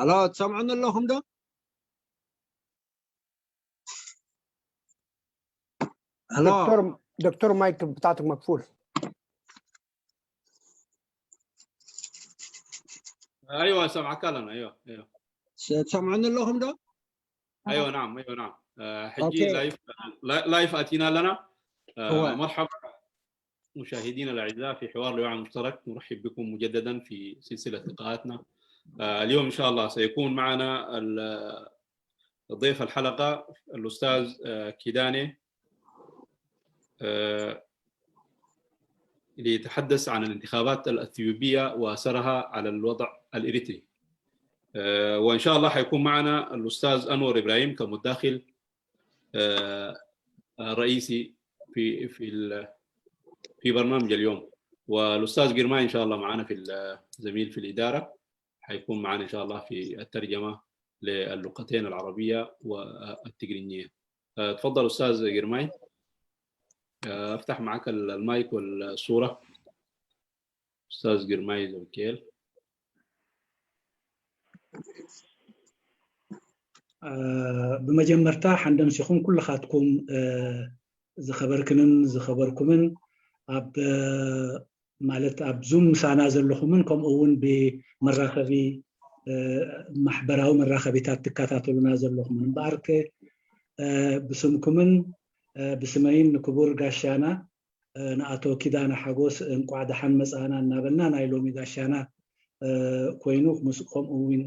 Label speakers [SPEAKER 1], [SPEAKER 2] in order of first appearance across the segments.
[SPEAKER 1] هلا تسمعون لهم ده؟ هلا
[SPEAKER 2] دكتور مايك بتاعتك مقفول.
[SPEAKER 3] ايوه سامعك لنا. ايوه
[SPEAKER 1] تسمعون لهم ده؟
[SPEAKER 3] ايوه نعم حجي لايف اتينا لنا. مرحبا مشاهدينا الاعزاء في حوار الوعي المشترك، نرحب بكم مجددا في سلسله لقاءاتنا. اليوم ان شاء الله سيكون معنا ضيف الحلقه الاستاذ كيداني ليتحدث عن الانتخابات الاثيوبيه واثرها على الوضع الاريتري. وان شاء الله حيكون معنا الاستاذ انور ابراهيم كمداخل رئيسي في برنامج اليوم، والاستاذ جرماي ان شاء الله معنا في زميل في الاداره حيكون معنا ان شاء الله في الترجمه للغتين العربيه والتجرينيه. تفضل استاذ جرماي، افتح معك المايك والصوره. استاذ جرماي زوكيل.
[SPEAKER 4] بمجمرتا حندم سيخون كل خاتكم زخبركمن اب مالت اب زوم سانا زلخمن كم اون بمراخبي محبراو مراخبيتات تكاتاتلنا زلخمن بارك بسمكمن بسمين كبور غاشانا ناتو كيدانا حغوس انقعد حن مسانا نابلنا نايلومي غاشانا كوينو مسقوم اون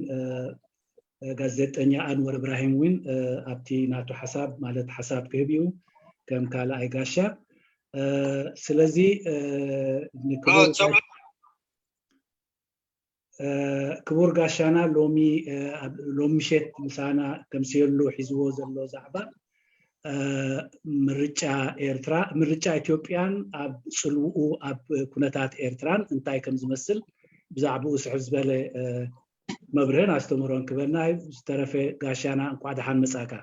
[SPEAKER 4] ጋዜጠኛ አንወር ኢብራሂም ዊን አብቲ ናቱ ሐሳብ ማለት ሐሳብ ከቢው ከም ካላ አይጋሻ ስለዚህ ክቡር ጋሻና ሎሚ ሸት ምሳና ከምሲሉ ሒዝዎ ዘሎ ዛዕባ ምርጫ ኢትዮጵያን ኣብ ጽልኡ ኣብ ኩነታት ኤርትራን እንታይ ከም ዝመስል ብዛዕባኡ ስሕብ ዝበለ مبرهن استمرون كبرنا استرفه غاشانا انقعد حن مساكا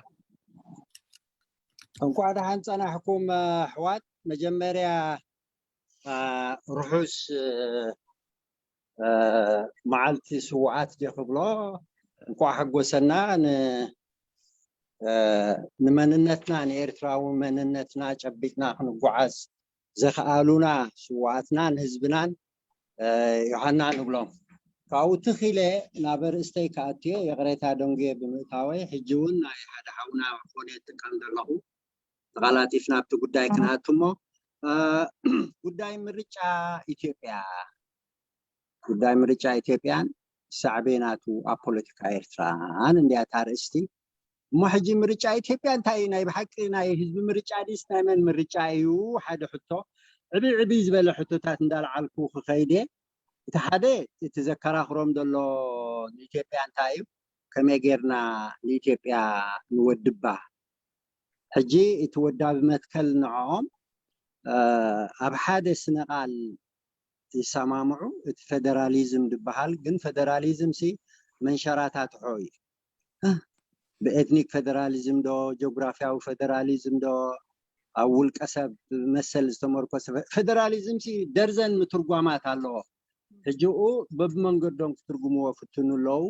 [SPEAKER 1] انقعد حن صنا حكوم حوات مجمريا رحوس معلتي سوعات دي قبله انقع حقوسنا نمننتنا نيرتراو مننتنا جبيتنا نقعز زخالونا سوعاتنا حزبنا يوحنا نبلهم كاو تخيله نابر استيكاتيه يغريتا دونغي بمتاوي حجون ناي حدا حاونا خوني تقام دلو تقالاتيفنا بتو ጉዳይ كناتمو ጉዳይ ምርጫ ኢትዮጵያን ሳዕቤናቱ አፖለቲካ ኤርትራን እንዲያታርስቲ ሙሕጂ ምርጫ ኢትዮጵያ እንታይ ናይ በሐቂ ናይ ህዝብ ምርጫ ዲስ ናይ መን ምርጫ እዩ ሓደ ሕቶ ዕቢ ዝበለ ሕቶታት እንዳልዓልኩ ከይደ تحدي تتذكر خروم دلو لإثيوبيا انتايو كما جيرنا لإثيوبيا نودبها حجي يتودى بمتكل نعوم اب حادث نقال يسمامعو الفدراليزم دبحال جن فدراليزم سي منشراتات حوي بإثنيك فدراليزم دو جغرافياو فدراليزم دو اول كسب مثل استمركوس فدراليزم سي درزن مترجمات الله هجوء بمنقر دونك ترجموا فتنو لو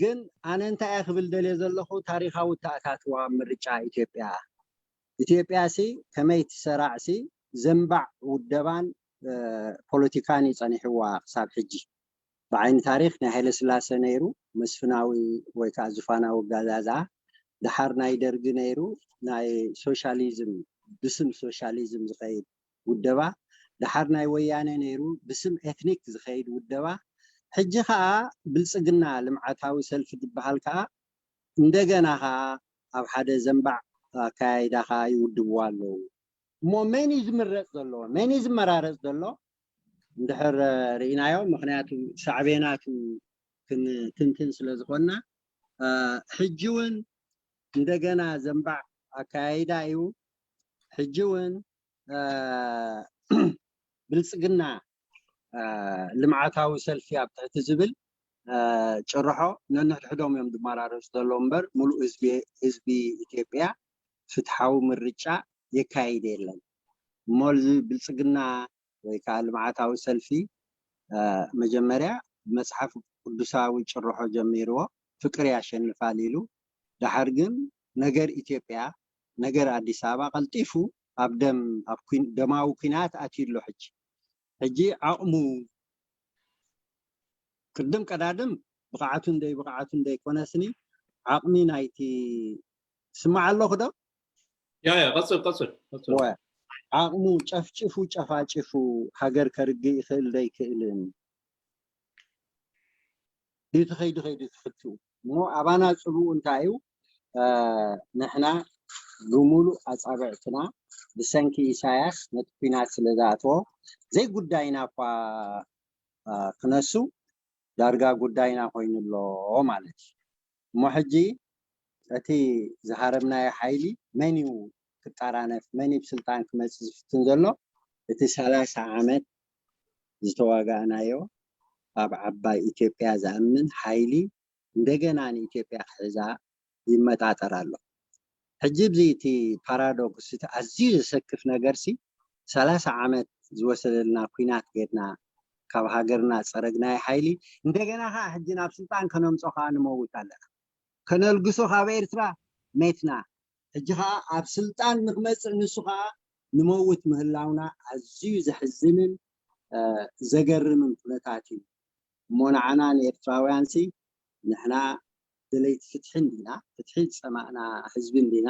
[SPEAKER 1] جن أنا أنت أخبل دليل زلخو تاريخه وتأثات ومرجع إثيوبيا سي كما يتسرع سي زنبع والدبان بوليتيكاني صنيح وقصاب حجي بعين تاريخنا هيل سلاسة نيرو مسفناوي ويكازفانا وقازازا دحر ناي درج نيرو ناي سوشاليزم باسم سوشاليزم زخيد والدبا دحرنا ويانا نيرو باسم اثنيك زخيد ودبا حجي خا بلصقنا لمعاتاوي سلف دبحالكا اندغنا خا اب حدا زنبع كايدا خا يودبوالو مو مين يزمرص دلو مين يزمرارص دلو اندحر رينايو مخنياتو شعبيناتو كن تنتن سلازخونا حجون اندغنا زنبع كايدا يو حجون بلصقنا لمعاتاوي سلفي ابتعت زبل ጭርሖ ነንሕዶም እዮም ድማራረስ ዘሎ እምበር ሙሉ ህዝቢ ኢትዮጵያ ፍትሓዊ ምርጫ የካይድ የለን ሞል ብልጽግና ወይ ከዓ ልምዓታዊ ሰልፊ መጀመሪያ መጽሐፍ ቅዱሳዊ ጭርሖ ጀሚርዎ ፍቅር ያሸንፋል ኢሉ ድሓር ግን ነገር ኢትዮጵያ ነገር አዲስ አበባ ቀልጢፉ ኣብ ደማዊ ኩናት ኣትዩሎ ሕጂ ዓቕሙ ቅድም ቀዳድም ብቕዓቱ እንደይኮነስኒ ዓቕሚ ናይቲ ስማዕ ኣለኹ ዶ
[SPEAKER 3] قصر
[SPEAKER 1] ዓቕሙ ጨፍጭፉ ጨፋጭፉ ሃገር ከርግእ ይኽእል ደይክእልን እዩ ትኸይዱ ትፍትው እሞ ኣባና ፅቡቅ እንታይ እዩ ንሕና ብሙሉእ ኣፃብዕትና ብሰንኪ ኢሳያስ ነቲ ኩናት ስለዝኣተዎ ዘይ ጉዳይና እኳ ክነሱ ዳርጋ ጉዳይና ኮይኑሎ ማለት እዩ እሞ ሕጂ እቲ ዝሃረብናዮ ሓይሊ መን እዩ ክጣራነፍ መን እዩ ብስልጣን ክመፅእ ዝፍትን ዘሎ እቲ 30 ዓመት ዝተዋጋእናዮ ኣብ ዓባይ ኢትዮጵያ ዝኣምን ሓይሊ እንደገና ንኢትዮጵያ ክሕዛ ይመጣጠር ኣሎ ሕጂ ብዚ እቲ ፓራዶክስ እቲ ኣዝዩ ዘሰክፍ ነገርሲ 30 ዓመት ዝወሰደልና ኩናት ጌድና ካብ ሃገርና ፀረግናዮ ሓይሊ እንደገና ከዓ ሕጂ ናብ ስልጣን ከነምፆ ከዓ ንመውት ኣለና ከነልግሶ ካብ ኤርትራ ሜትና ሕጂ ከዓ ኣብ ስልጣን ንክመፅእ ንሱ ከዓ ንመውት ምህላውና ኣዝዩ ዘሕዝንን ዘገርምን ኩነታት እዩ እሞ ንዓና ንኤርትራውያንሲ ንሕና ድሌት ፍትሕን ዲና ፍትሒ ዝፀማእና ህዝብን ዲና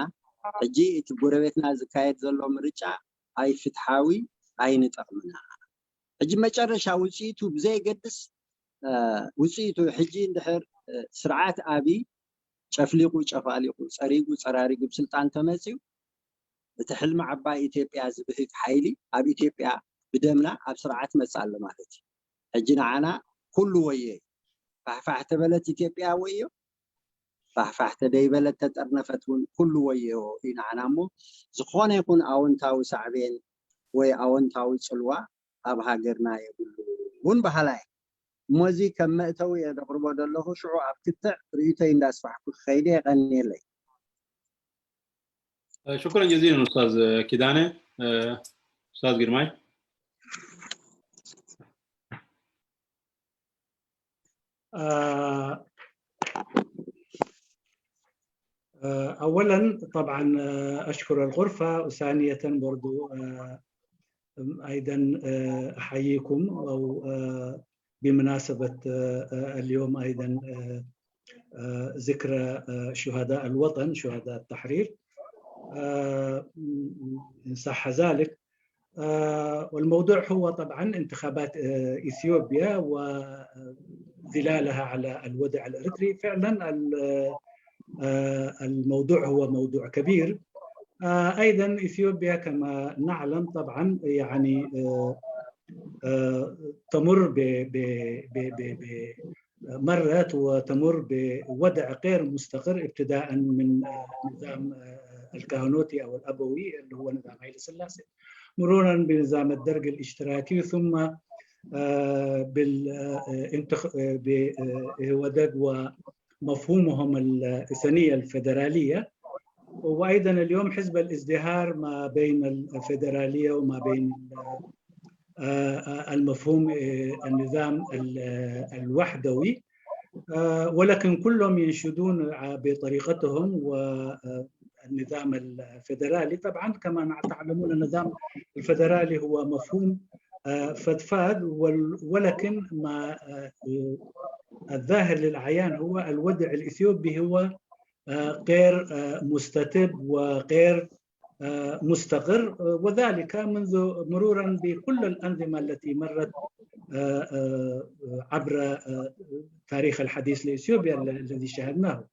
[SPEAKER 1] ሕጂ እቲ ጎረቤትና ዝካየድ ዘሎ ምርጫ ኣይ ፍትሓዊ ኣይንጠቕምና ሕጂ መጨረሻ ውፅኢቱ ብዘይገድስ ውፅኢቱ ሕጂ እንድሕር ስርዓት ኣብይ ጨፍሊቁ ጨፋሊቁ ፀሪጉ ፀራሪጉ ብስልጣን ተመፅዩ እቲ ሕልሚ ዓባይ ኢትዮጵያ ዝብህግ ሓይሊ ኣብ ኢትዮጵያ ብደምና ኣብ ስርዓት መፅእ ኣሎ ማለት እዩ ሕጂ ንዓና ኩሉ ወየ ፋሕፋሕ ተበለት ኢትዮጵያ ወዮ ፋሕፋሕ ተደይበለት ተጠርነፈት እውን ኩሉ ወዮ እዩ ንዓና እሞ ዝኾነ ይኹን ኣወንታዊ ሳዕቤን ወይ ኣወንታዊ ፅልዋ ኣብ ሃገርና የብሉ እውን ባህላይ እሞዚ ከም መእተዊ የቅርቦ ዘለኹ ሽዑ ኣብ ክትዕ ርእይቶይ እንዳስፋሕኩ ክኸይደ የቀኒየለይ
[SPEAKER 3] شكرا جزيلا استاذ كيداني استاذ جرماي
[SPEAKER 4] اولا طبعا اشكر الغرفه وثانيه برضو ايضا احييكم او بمناسبه اليوم ايضا ذكرى شهداء الوطن شهداء التحرير إن صح ذلك والموضوع هو طبعا انتخابات إثيوبيا وظلالها على الوضع الإريتري فعلا الموضوع هو موضوع كبير أيضا إثيوبيا كما نعلم طبعا يعني تمر مرت وتمر بوضع غير مستقر ابتداء من نظام الكهنوتي او الابوي اللي هو نظام هايلي سلاسي مرورا بنظام الدرج الاشتراكي ثم بودج ومفهومهم الثنيه الفدراليه وايضا اليوم حزب الازدهار ما بين الفدراليه وما بين المفهوم النظام الوحدوي ولكن كلهم ينشدون بطريقتهم والنظام الفدرالي طبعا كما تعلمون النظام الفدرالي هو مفهوم فدفاد ولكن ما الظاهر للعيان هو الوضع الإثيوبي هو غير مستتب وغير مستقر وذلك منذ مرورا بكل الأنظمة التي مرت عبر تاريخ الحديث لإثيوبيا الذي شاهدناه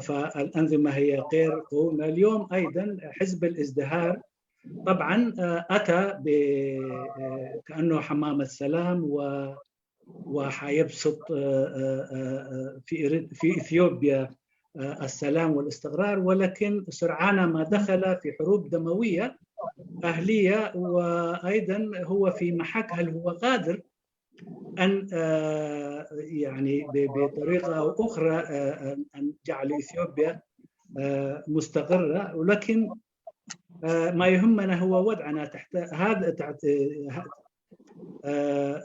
[SPEAKER 4] فالأنظمة هي غير قوية اليوم أيضا حزب الازدهار طبعا أتى كأنه حمام السلام وحيبسط في إثيوبيا السلام والاستقرار ولكن سرعان ما دخل في حروب دموية أهلية وأيضا هو في محك هل هو قادر أن يعني بطريقة أو أخرى أن جعل إثيوبيا مستقرة ولكن ما يهمنا هو وضعنا تحت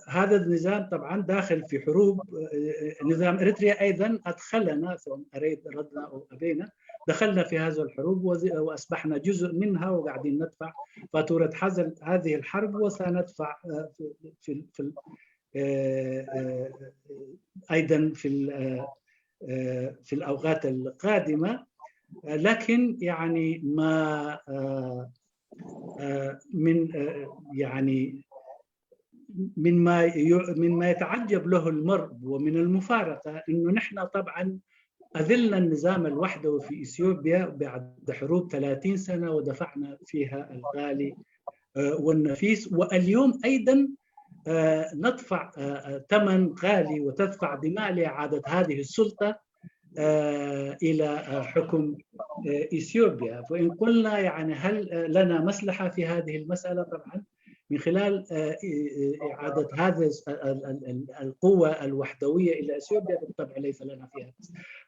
[SPEAKER 4] هذا النظام طبعا داخل في حروب. نظام إريتريا أيضا أدخلنا، سواء ردنا أو أبينا، دخلنا في هذه الحروب وأصبحنا جزء منها، وقاعدين ندفع فاتورة هذه الحرب، وسندفع في أيضا في الأوقات القادمة. لكن يعني مما يتعجب له المرء ومن المفارقة إنه نحن طبعا أذلنا النظام الوحدوي في إثيوبيا بعد حروب 30 سنة، ودفعنا فيها الغالي والنفيس، واليوم أيضا ندفع ثمن غالي وتدفع دماء لإعادة هذه السلطة إلى حكم إثيوبيا. وإن قلنا يعني هل لنا مصلحة في هذه المسألة؟ طبعا من خلال إعادة هذه القوة الوحدوية إلى إثيوبيا بالطبع ليس لنا فيها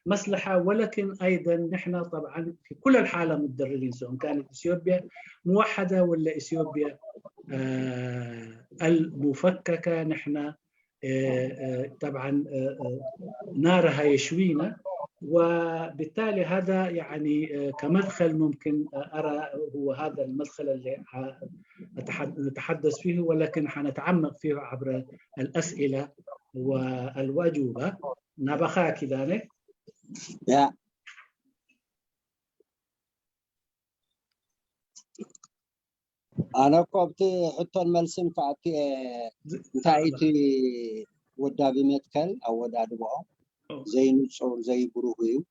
[SPEAKER 4] مصلحة، ولكن أيضا نحن طبعا في كل الحالة متضررين، سواء كانت إثيوبيا موحدة ولا إثيوبيا المفككة. نحن طبعا نارها يشوينا، وبالتالي هذا يعني كمدخل ممكن أرى هو هذا المدخل اللي نتحدث فيه، ولكن حنتعمق فيه عبر الأسئلة والأجوبة. نبخا كذلك
[SPEAKER 1] أنا قبتي حتى الملسم كأتي تايتي ودا بمتكل أو ودا دبعه زي نصور زي بروهيو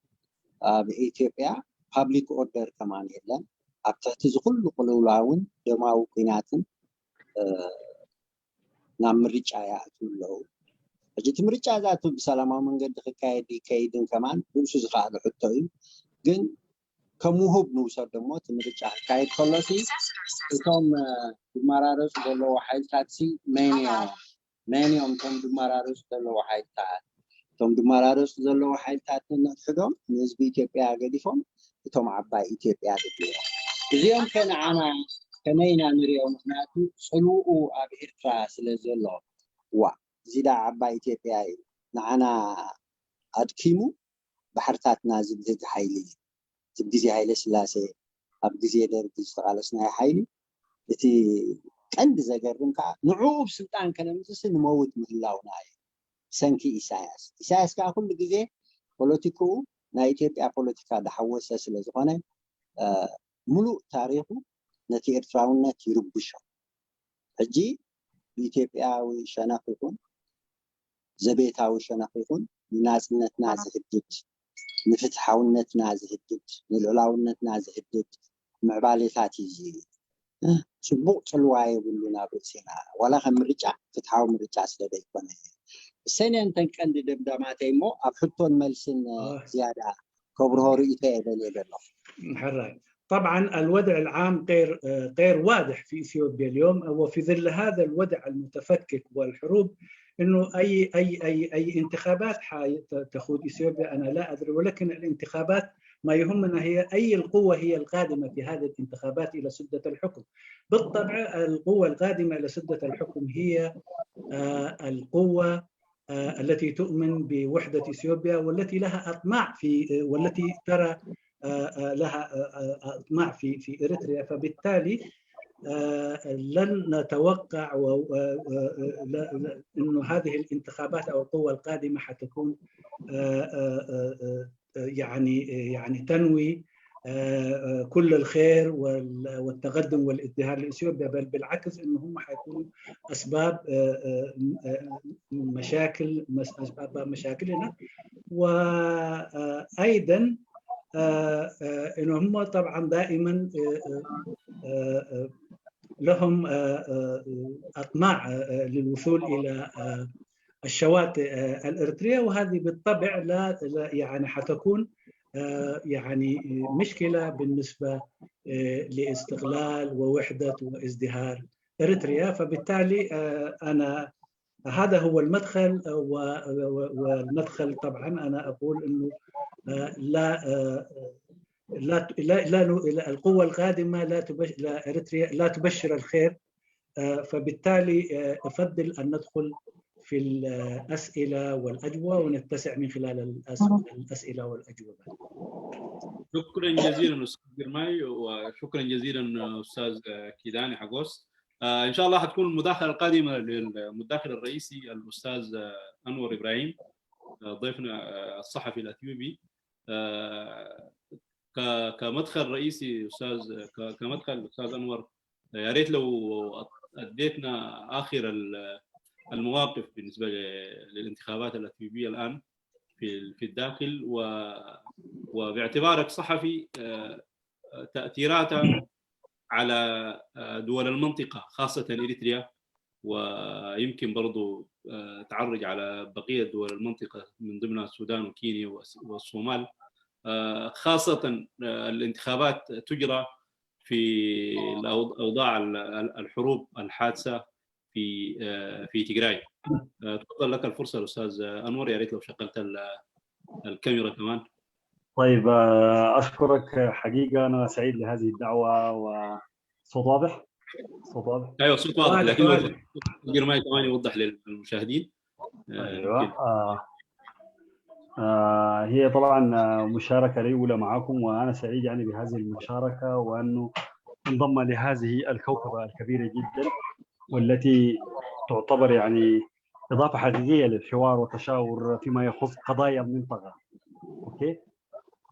[SPEAKER 1] بإثيوبيا public order كمان يلا أبتحت زخل قلولاون دماو قيناتن نعم رجع له أجت مرجع ذاته بسلامة من قد كايدن كمان بمشي زخال حتى جن كموهب نوصل دموت مرجع كايد خلاصي كم دمارارس دلوا حيل تاكسي مانيوم كم دمارارس دلوا حيل تات كم دمارارس دلوا حيل تات نحدهم نسبي إثيوبيا قديفهم كم عباي إثيوبيا دبيرة اليوم كان عنا كنينا نريهم ناتو صلوا أبيرترا سلزلوا وزيدا عباي إثيوبيا نعنا أدكيمو بحرتاتنا زبدة حيلي تبدي هاي لسلاسة أبدي درجة استقالسنا حيلي التي عند زجرهم كا نعوب سلطان كنا مثل نموت مهلاونا سنكي إساياس كا كل جزء بوليتيكو نايتيبيا بوليتيكا دحوسة سلزقنا ملو تاريخه نتي إرتراونا تيربشوا هجي إثيوبيا وشناقيكون زبيتها وشناقيكون ناس هدد نفتحاونت هدد نلعلاونت هدد معباليثات يجي سبوق تلواي بلونا بسينا ولا هم رجع فتحاو مرجع سلبي يكون السنة أنت كان دبداماتي مو أبحثون ملسن زيادة كبره رئيته إذا
[SPEAKER 4] محرك. طبعا الوضع العام غير واضح في إثيوبيا اليوم، وفي ظل هذا الوضع المتفكك والحروب إنه أي انتخابات تخوض إثيوبيا أنا لا أدري، ولكن الانتخابات ما يهمنا هي أي القوة هي القادمة في هذه الانتخابات إلى سدة الحكم. بالطبع القوة القادمة إلى سدة الحكم هي القوة التي تؤمن بوحدة إثيوبيا والتي لها أطماع والتي ترى لها أطماع في إريتريا. فبالتالي لن نتوقع إنه هذه الانتخابات أو القوة القادمة حتكون يعني تنوي كل الخير والتقدم والازدهار لإثيوبيا، بل بالعكس إنه هم حيكونوا أسباب مشاكلنا. وأيضا إنه هم طبعا دائما لهم أطماع للوصول إلى الشواطئ الإريترية، وهذه بالطبع لا يعني حتكون يعني مشكلة بالنسبة لاستقلال ووحدة وازدهار إريتريا. فبالتالي أنا هذا هو المدخل، والمدخل طبعا أنا أقول إنه لا القوة القادمة لا تبشر الخير فبالتالي أفضل أن ندخل في الأسئلة والأجوبة ونتسع من خلال الأسئلة والأجوبة.
[SPEAKER 3] شكرا جزيلا أستاذ جرماي، وشكرا جزيلا أستاذ كيداني حقوس. إن شاء الله حتكون المداخلة القادمة للمداخل الرئيسي الأستاذ أنور إبراهيم ضيفنا الصحفي الأثيوبي. كمدخل رئيسي كمدخل أستاذ أنور، يا ريت لو أديتنا آخر المواقف بالنسبة للانتخابات الأثيوبية الآن في الداخل، وباعتبارك صحفي تأثيراتها على دول المنطقة خاصة إريتريا، ويمكن برضو تعرج على بقية دول المنطقة من ضمنها السودان وكينيا والصومال، خاصة الانتخابات تجرى في أوضاع الحروب الحادثة في تيغراي. تفضل لك الفرصة الأستاذ أنور، يا ريت لو شغلت الكاميرا كمان.
[SPEAKER 5] طيب أشكرك حقيقة، أنا سعيد لهذه الدعوة. وصوت واضح؟ صوت واضح؟
[SPEAKER 3] أيوة صوت واضح، لكن لو جرماي كمان يوضح للمشاهدين.
[SPEAKER 5] أيوة. هي طبعا مشاركة لي أولى معكم، وأنا سعيد يعني بهذه المشاركة، وأنه انضم لهذه الكوكبة الكبيرة جدا والتي تعتبر يعني إضافة حقيقية للحوار والتشاور فيما يخص قضايا المنطقة. أوكي.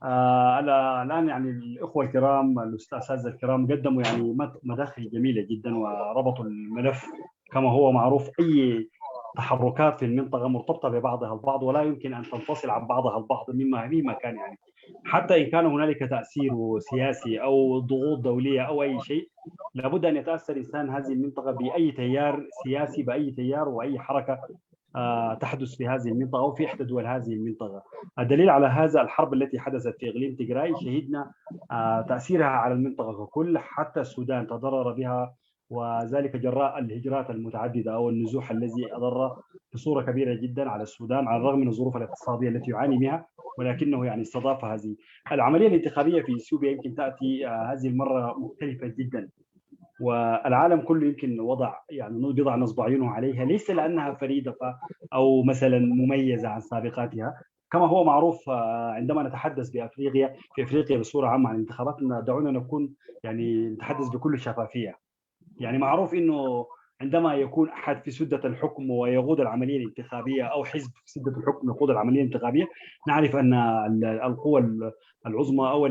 [SPEAKER 5] الآن يعني الأخوة الكرام الأستاذ الكرام قدموا يعني مداخل جميلة جدا، وربطوا الملف كما هو معروف. أي تحركات في المنطقة مرتبطة ببعضها البعض، ولا يمكن أن تنفصل عن بعضها البعض مما كان يعني، حتى إن كان هنالك تأثير سياسي أو ضغوط دولية أو أي شيء، لابد أن يتأثر إنسان هذه المنطقة بأي تيار سياسي، بأي تيار وأي حركة تحدث في هذه المنطقة أو في إحدى دول هذه المنطقة. الدليل على هذا الحرب التي حدثت في إقليم تيغراي، شهدنا تأثيرها على المنطقة ككل، حتى السودان تضرر بها، وذلك جراء الهجرات المتعددة أو النزوح الذي أضر بصورة كبيرة جدا على السودان، على الرغم من الظروف الاقتصادية التي يعاني منها، ولكنه يعني استضاف هذه العملية الانتخابية في اثيوبيا. يمكن تأتي هذه المرة مختلفة جدا، والعالم كله يمكن بضع نصب عيونه عليها، ليس لأنها فريدة أو مثلا مميزة عن سابقاتها. كما هو معروف عندما نتحدث في أفريقيا بصورة عامة عن الانتخابات، دعونا نكون يعني نتحدث بكل شفافية. يعني معروف إنه عندما يكون أحد في سدة الحكم ويقود العملية الانتخابية، أو حزب في سدة الحكم يقود العملية الانتخابية، نعرف أن القوى العظمى أو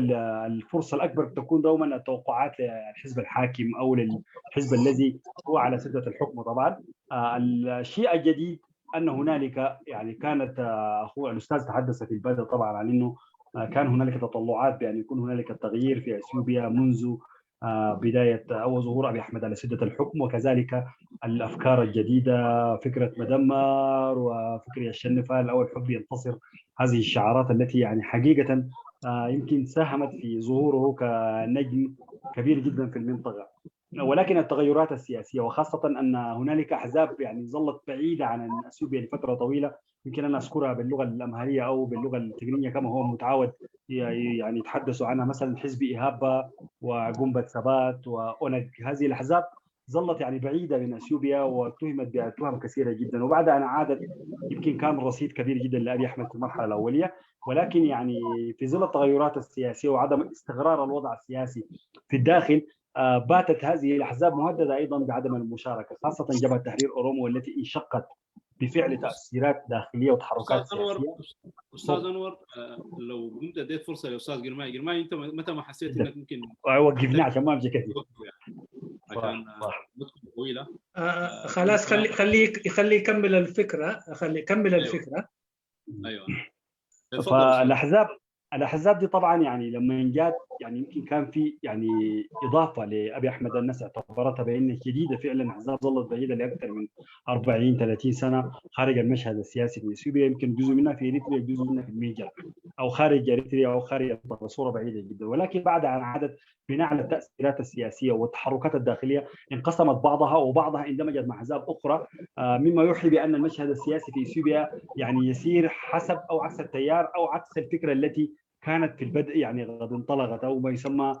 [SPEAKER 5] الفرصة الأكبر تكون دوما التوقعات للحزب الحاكم أو للحزب الذي هو على سدة الحكم. طبعا الشيء الجديد أن هنالك يعني كانت أخوه الأستاذ تحدث في البداية طبعا عن أنه كان هنالك تطلعات بأن يكون هنالك التغيير في اثيوبيا منذ بداية أو ظهور أبي أحمد على سدة الحكم، وكذلك الأفكار الجديدة، فكرة مدمر وفكرة الشنفال أو الحب ينتصر، هذه الشعارات التي يعني حقيقة يمكن ساهمت في ظهوره كنجم كبير جدا في المنطقة. ولكن التغيرات السياسية، وخاصة أن هنالك أحزاب يعني ظلت بعيدة عن أثيوبيا لفترة طويلة، يمكن أن أذكرها باللغة الأمهرية أو باللغة التجرينية كما هو متعود، يعني يتحدثوا عنها، مثلا حزب إيهابا وجنبة ثبات وأونج. هذه الأحزاب ظلت يعني بعيدة من أثيوبيا واتهمت بتهم كثيرة جدا، وبعد أن عادت يمكن كان رصيد كبير جدا لأبي أحمد في المرحلة الأولية. ولكن يعني في ظل التغيرات السياسية وعدم استقرار الوضع السياسي في الداخل، باتت هذه الأحزاب مهددة أيضا بعدم المشاركة، خاصة جبهة تحرير أورومو والتي انشقت بفعل تأثيرات داخلية وتحركات سياسية.
[SPEAKER 3] أستاذ أنور، لو كنت اديت فرصة لأستاذ جرماي، أنت متى ما حسيت إنك ممكن
[SPEAKER 5] وقفني عشان ما أمشي كثير
[SPEAKER 3] عشان ندخل طويلة؟
[SPEAKER 4] خلاص خليه يكمل الفكرة، الفكرة.
[SPEAKER 3] أيوة.
[SPEAKER 5] فالأحزاب دي طبعا يعني لما جات يعني يمكن كان في يعني إضافة لأبي أحمد الناس اعتبرتها بأنها جديدة فعلا. أحزاب ظلت بعيدة لأكثر من 40-30 سنة خارج المشهد السياسي في اثيوبيا، يمكن جزء منها في إريتريا، جزء منها في النيجر أو خارج إريتريا أو خارج صورة بعيدة جدا. ولكن بعد أن عادت بناء على التأثيرات السياسية والتحركات الداخلية، انقسمت بعضها وبعضها اندمجت مع أحزاب أخرى، مما يوحي بأن المشهد السياسي في اثيوبيا يعني يسير حسب أو عكس التيار أو عكس الفكرة التي كانت في البدء يعني قد انطلقت او ما يسمى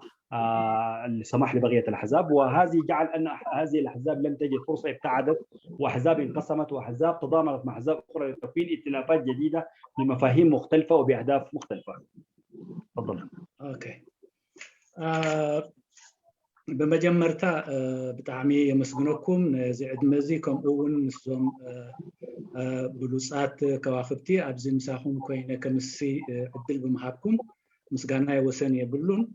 [SPEAKER 5] السماح لبقيه الاحزاب، وهذه جعل ان هذه الاحزاب لم تجد فرصه، ابتعدت واحزاب انقسمت واحزاب تضامنت مع احزاب اخرى لتكوين ائتلافات جديده بمفاهيم مختلفه وباهداف مختلفه. تفضل.
[SPEAKER 4] اوكي. بمجمرتا بتعمي يمسجنكم نزي عدمزي كم اون نسوم بلوصات كواخبتي ابزي مساخم كوينه كمسي عدل بمحابكم مسغانا يوسن يبلون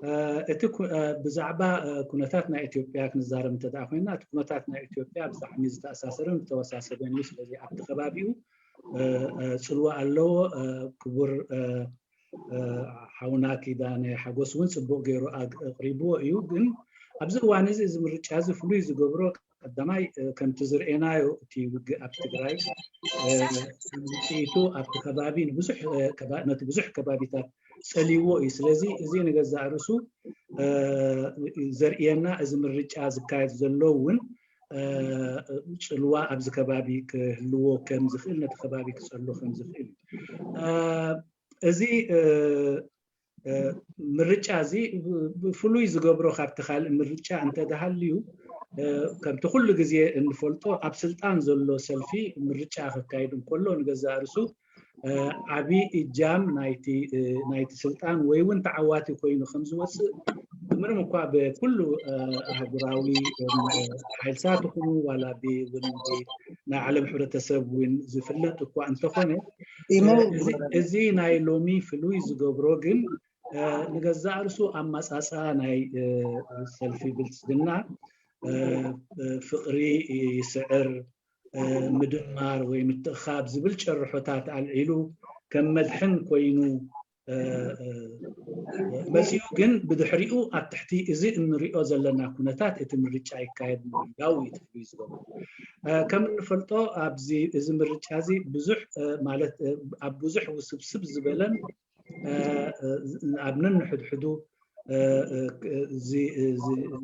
[SPEAKER 4] اتك بزعبا كنتاتنا اثيوبيا كنزارم تداخينا كنتاتنا اثيوبيا بزعمي زتاساسرن توساسبن يسلازي عبد خبابيو صلوا الله كبر حاونا كيدان حغوس ون صبو غيرو اقريبو ايو ግን ኣብዚ እዋን እዚ ምርጫ እዚ ፍሉይ ዝገብሮ ቀዳማይ ከም ትዝርኤናዮ እቲ ውግእ ኣብ ትግራይ ውፅኢቱ ኣብቲ ከባቢ ነቲ ብዙሕ ከባቢታት ፀሊዎ እዩ። ስለዚ እዚ ንገዛእ ርእሱ ዘርእየና እዚ ምርጫ ዝካየድ ዘሎ እውን ፅልዋ ኣብዚ ከባቢ ክህልዎ ከም ዝኽእል ነቲ ከባቢ ክፀልዎ ከም ዝኽእል እዚ ምርጫ እዚ ፍሉይ ዝገብሮ ካብቲ ካልእ ምርጫ እንተዳሃልዩ ከምቲ ኩሉ ግዜ እንፈልጦ ኣብ ስልጣን ዘሎ ሰልፊ ምርጫ ክካየድ እንከሎ ንገዛእ ርእሱ ዓብዪ እጃም ናይቲ ስልጣን ወይ እውን ተዓዋቲ ኮይኑ ከም ዝወፅእ ምንም እኳ ብኩሉ ኣህጉራዊ ሓይልታት ይኹኑ ዋላ ናይ ዓለም ሕብረተሰብ እውን ዝፍለጥ እኳ እንተኾነ እዚ ናይ ሎሚ ፍሉይ ዝገብሮ ግን ንገዛእ ርእሱ ኣመፃፅኣ ናይ ሰልፊ ብልፅግና ፍቅሪ ይስዕር ምድማር ወይ ምትእኻብ ዝብል ጨርሖታት ኣልዒሉ ከም መድሕን ኮይኑ መሲኡ ግን ብድሕሪኡ ኣብ ትሕቲ እዚ እንሪኦ ዘለና ኩነታት እቲ ምርጫ ይካየድ ምድላው እዩ ዝገብሮ። ከም እንፈልጦ ኣብዚ እዚ ምርጫ እዚ ብዙሕ ማለት ኣብ ብዙሕ ውስብስብ ዝበለን ኣብ ነንሕድሕዱ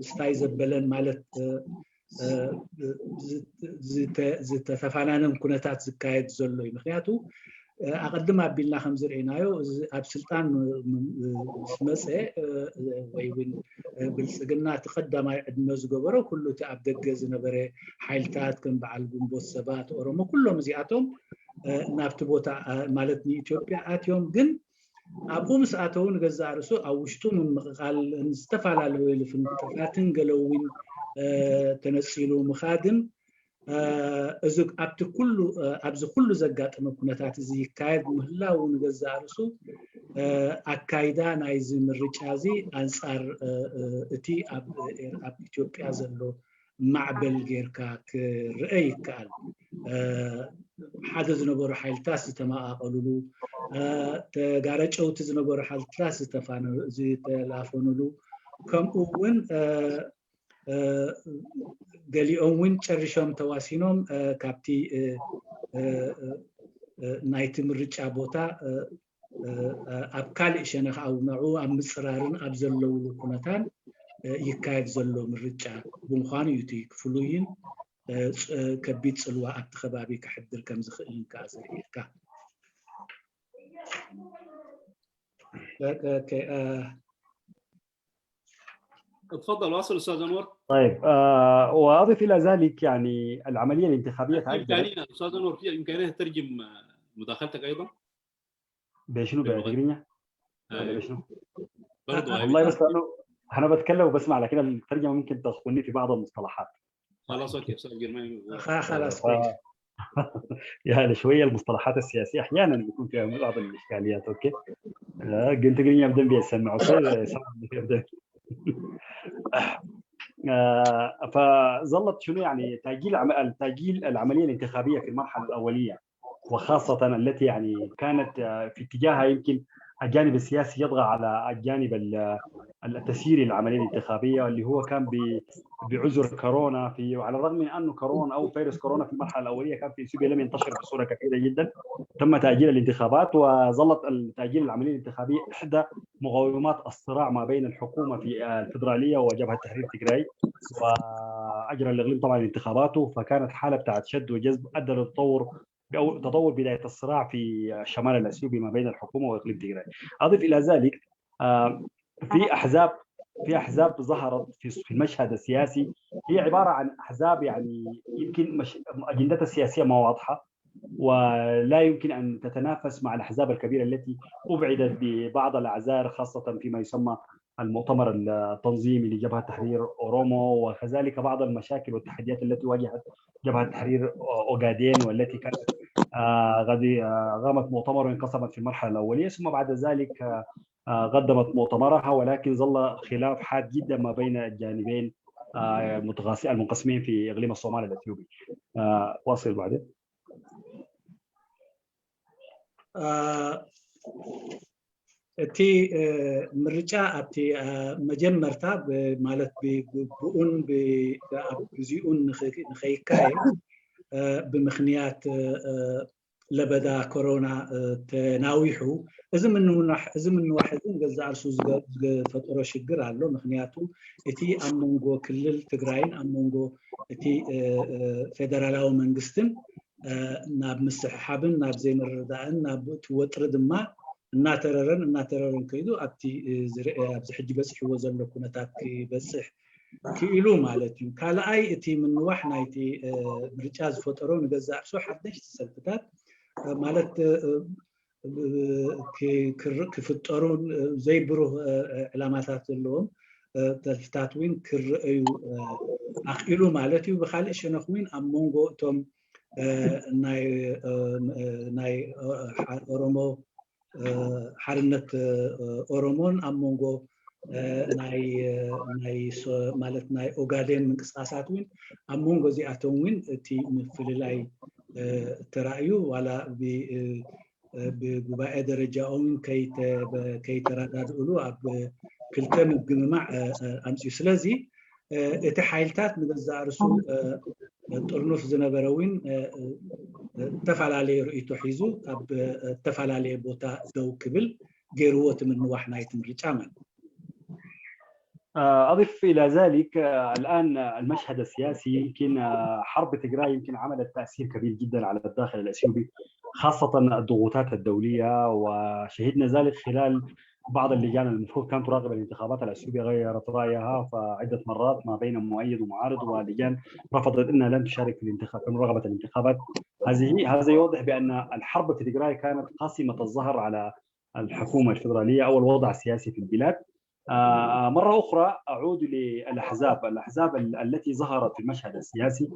[SPEAKER 4] ስታይ ዘበለን ማለት ዝተፈናነን ኩነታት ዝካየድ ዘሎ እዩ። ምክንያቱ ኣቀድም ኣቢልና ከም ዝርአናዮ ኣብ ስልጣን ምስ መፀ ወይ እውን ብልፅግና እቲ ቀዳማይ ዕድመ ዝገበሮ ኩሉ እቲ ኣብ ደገ ዝነበረ ሓይልታት ከም በዓል ግንቦት ሰባት ኦሮሞ ኩሎም እዚኣቶም ናብቲ ቦታ ማለት ንኢትዮጵያ ኣትዮም ግን ኣብኡ ምስ ኣተው ንገዛእ ርእሱ ኣብ ውሽጡ ምምቕቃል ዝተፈላለዩ ልፍንጥፋትን ገለውን ተነፂሉ ምኻድን እዚ ኣብቲ ኩሉ ኣብዚ ኩሉ ዘጋጠመ ኩነታት እዚ ይካየድ ምህላው ንገዛእ ርእሱ ኣካይዳ ናይዚ ምርጫ እዚ ኣንፃር እቲ ኣብ ኢትዮጵያ ዘሎ ማዕበል ጌርካ ክርአ ይከኣል። ሓደ ዝነበሩ ሓይልታት ዝተመቓቐልሉ ተጋረጨውቲ ዝነበሩ ሓይልታት ዝተላፈኑሉ ከምኡ እውን ገሊኦም እውን ጨሪሾም ተዋሲኖም ካብቲ ናይቲ ምርጫ ቦታ ኣብ ካልእ ሸነኽ ኣብንዑ ኣብ ምፅራርን ኣብ ዘለውሉ ኩነታት ይካየድ ዘሎ ምርጫ ብምዃኑ እዩ እቲ ፍሉይን ከቢድ ፅልዋ ኣብቲ ከባቢ ክሕድር ከም ዝኽእል ከዓ ዘርእየካ።
[SPEAKER 3] تفضل واصل استاذ انور.
[SPEAKER 5] طيب واضف الى ذلك يعني العمليه الانتخابيه
[SPEAKER 3] امكانيه استاذ انور في امكانيه تترجم مداخلتك ايضا؟
[SPEAKER 5] بشنو بالتقريبا؟ بشنو؟
[SPEAKER 3] والله
[SPEAKER 5] بس انا بتكلم وبسمع لكن الترجمه ممكن تخوني في بعض المصطلحات.
[SPEAKER 3] خلاص اوكي استاذ جرماني.
[SPEAKER 4] خلاص
[SPEAKER 5] يعني شويه المصطلحات السياسيه احيانا بيكون فيها بعض الاشكاليات. اوكي قلت تقريبا ابدا بيسمع اوكي فظلت شنو يعني تأجيل العملية الانتخابية في المرحلة الأولية، وخاصة التي يعني كانت في اتجاهها يمكن الجانب السياسي يطغى على الجانب التسييري للعملية الانتخابية، اللي هو كان بعذر كورونا وعلى الرغم من أنه كورونا أو فيروس كورونا في المرحلة الأولية كان في إثيوبيا لم ينتشر بصورة كبيرة جدا، تم تأجيل الانتخابات، وظلت تأجيل العملية الانتخابية إحدى مقومات الصراع ما بين الحكومة في الفدرالية وجبهة تحرير تيغراي، وأجرى الإقليم طبعا انتخاباته، فكانت حالة بتاعت شد وجذب أدى للتطور تطور بداية الصراع في الشمال الأثيوبي ما بين الحكومة وإقليم تيغراي. أضف إلى ذلك في أحزاب ظهرت في المشهد السياسي، هي عبارة عن أحزاب يعني يمكن أجندتها السياسية ما واضحة، ولا يمكن أن تتنافس مع الأحزاب الكبيرة التي أبعدت ببعض الأعذار، خاصة فيما يسمى المؤتمر التنظيمي لجبهة تحرير أورومو، وكذلك بعض المشاكل والتحديات التي واجهت جبهة تحرير أوغادين، والتي كانت قامت مؤتمر وانقسمت في المرحلة الأولية، ثم بعد ذلك قدمت مؤتمرها، ولكن ظل خلاف حاد جدا ما بين الجانبين المنقسمين في إقليم الصومال الأثيوبي. واصل بعدين.
[SPEAKER 4] እቲ ምርጫ ኣብቲ መጀመርታ ማለት ብኡን ኣብ ግዚኡን ንኸይካየድ ብምኽንያት ለበዳ ኮሮና ተናዊሑ እዚ ምንዋሕ እዚ ገዛ ኣርሱ ዝፈጠሮ ሽግር ኣሎ። ምክንያቱ እቲ ኣብ መንጎ ክልል ትግራይን ኣብ መንጎ እቲ ፌደራላዊ መንግስትን ናብ ምስሕሓብን ናብ ዘይምርዳእን ናብ ወጥሪ ድማ እናተረረን ከይዱ ኣብቲ ኣብዚ ሕጂ በፂሕዎ ዘሎ ኩነታት ክበፅሕ ክኢሉ ማለት እዩ። ካልኣይ እቲ ምንዋሕ ናይቲ ምርጫ ዝፈጠሮ ንገዛ ኣርሱ ሓደሽቲ ሰልፍታት ማለት ክፍጠሩ ዘይብሩህ ዕላማታት ዘለዎም ሰልፍታት እውን ክርአዩ ኣኽኢሉ ማለት እዩ። ብካልእ ሸነኽ እውን ኣብ መንጎ እቶም ናይ ኦሮሞ ሓርነት ኦሮሞን ኣብ መንጎ ማለት ናይ ኦጋዴን ምንቅስቃሳት እውን ኣብ መንጎ እዚኣቶም እውን እቲ ምፍልላይ ተራእዩ ዋላ ብጉባኤ ደረጃኦም ከይተረዳድእሉ ኣብ ክልተ ምግምማዕ ኣምፅኡ። ስለዚ እቲ ሓይልታት ንገዛ ርእሱ ጥርኑፍ ዝነበረ እውን ተፈላለየ ርእይቶ ሒዙ ኣብ ተፈላለየ ቦታ ደው ክብል ገይርዎ እቲ ምንዋሕ ናይቲ ምርጫ ማለት።
[SPEAKER 5] أضف إلى ذلك الآن المشهد السياسي يمكن حرب تيغراي يمكن عملت تأثير كبير جدا على الداخل الأثيوبي، خاصة الضغوطات الدولية، وشهدنا ذلك خلال بعض اللجان المفروض كانت تراقب الانتخابات الأثيوبية غيرت رأيها فعدة مرات ما بين مؤيد ومعارض، ولجان رفضت أنها لن تشارك في مراقبة الانتخابات. هذا يوضح بأن الحرب في تيغراي كانت قاسمة الظهر على الحكومة الفيدرالية أو الوضع السياسي في البلاد. مرة أخرى أعود للأحزاب التي ظهرت في المشهد السياسي،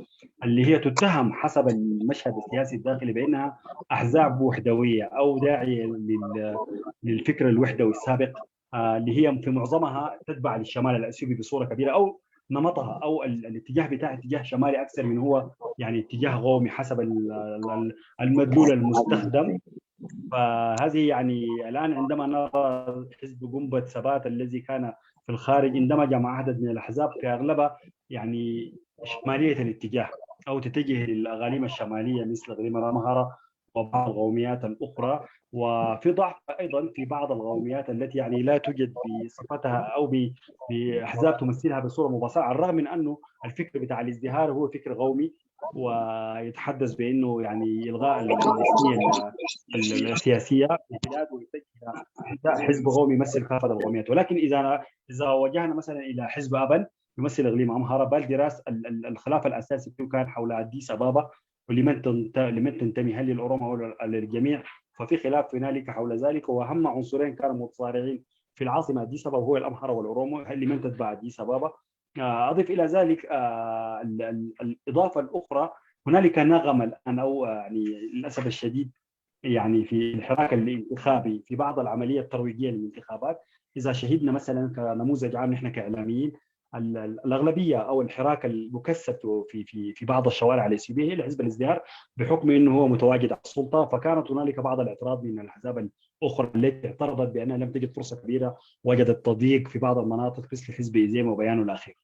[SPEAKER 5] اللي هي تتهم حسب المشهد السياسي الداخلي بأنها أحزاب وحدوية أو داعية للفكر الوحدوي السابق، اللي هي في معظمها تتبع للشمال الأثيوبي بصورة كبيرة، أو نمطها أو الاتجاه بتاعها اتجاه شمالي أكثر من هو يعني اتجاه قومي حسب المدلول المستخدم. فهذه يعني الآن عندما نرى حزب جنبة ثبات الذي كان في الخارج اندمج مع عدد من الأحزاب في أغلبها يعني شمالية الاتجاه أو تتجه للأقاليم الشمالية مثل إقليم الأمهرة وبعض القوميات الأخرى، وفي ضعف أيضا في بعض القوميات التي يعني لا توجد بصفتها أو بأحزاب تمثلها بصورة مباشرة، على الرغم من أنه الفكر بتاع الازدهار هو فكر قومي ويتحدث بأنه يعني إلغاء النسبية السياسية في البلاد ويتجه حزب قومي يمثل كافة القوميات. ولكن إذا وجهنا مثلا إلى حزب أبن يمثل إقليم أمهرة، بالدراس الخلاف الأساسي كان حول أديس أبابا ولمن تنتمي، هل للأوروم أو للجميع، ففي خلاف هنالك حول ذلك. وأهم عنصرين كانوا متصارعين في العاصمة أديس أبابا هو الأمهرة والأورومو، هل لمن تتبع أديس أبابا. أضف إلى ذلك الإضافة الأخرى، هنالك نغم الآن أو يعني للأسف الشديد يعني في الحراك الانتخابي في بعض العملية الترويجية للانتخابات. إذا شهدنا مثلا كنموذج عام نحن كإعلاميين الأغلبية أو الحراك المكثف في بعض الشوارع الأثيوبية هي لحزب الازدهار بحكم أنه هو متواجد على السلطة، فكانت هنالك بعض الاعتراض من الأحزاب الأخرى التي اعترضت بأنها لم تجد فرصة كبيرة، وجدت تضييق في بعض المناطق مثل حزب إزيم وبيانه الأخير.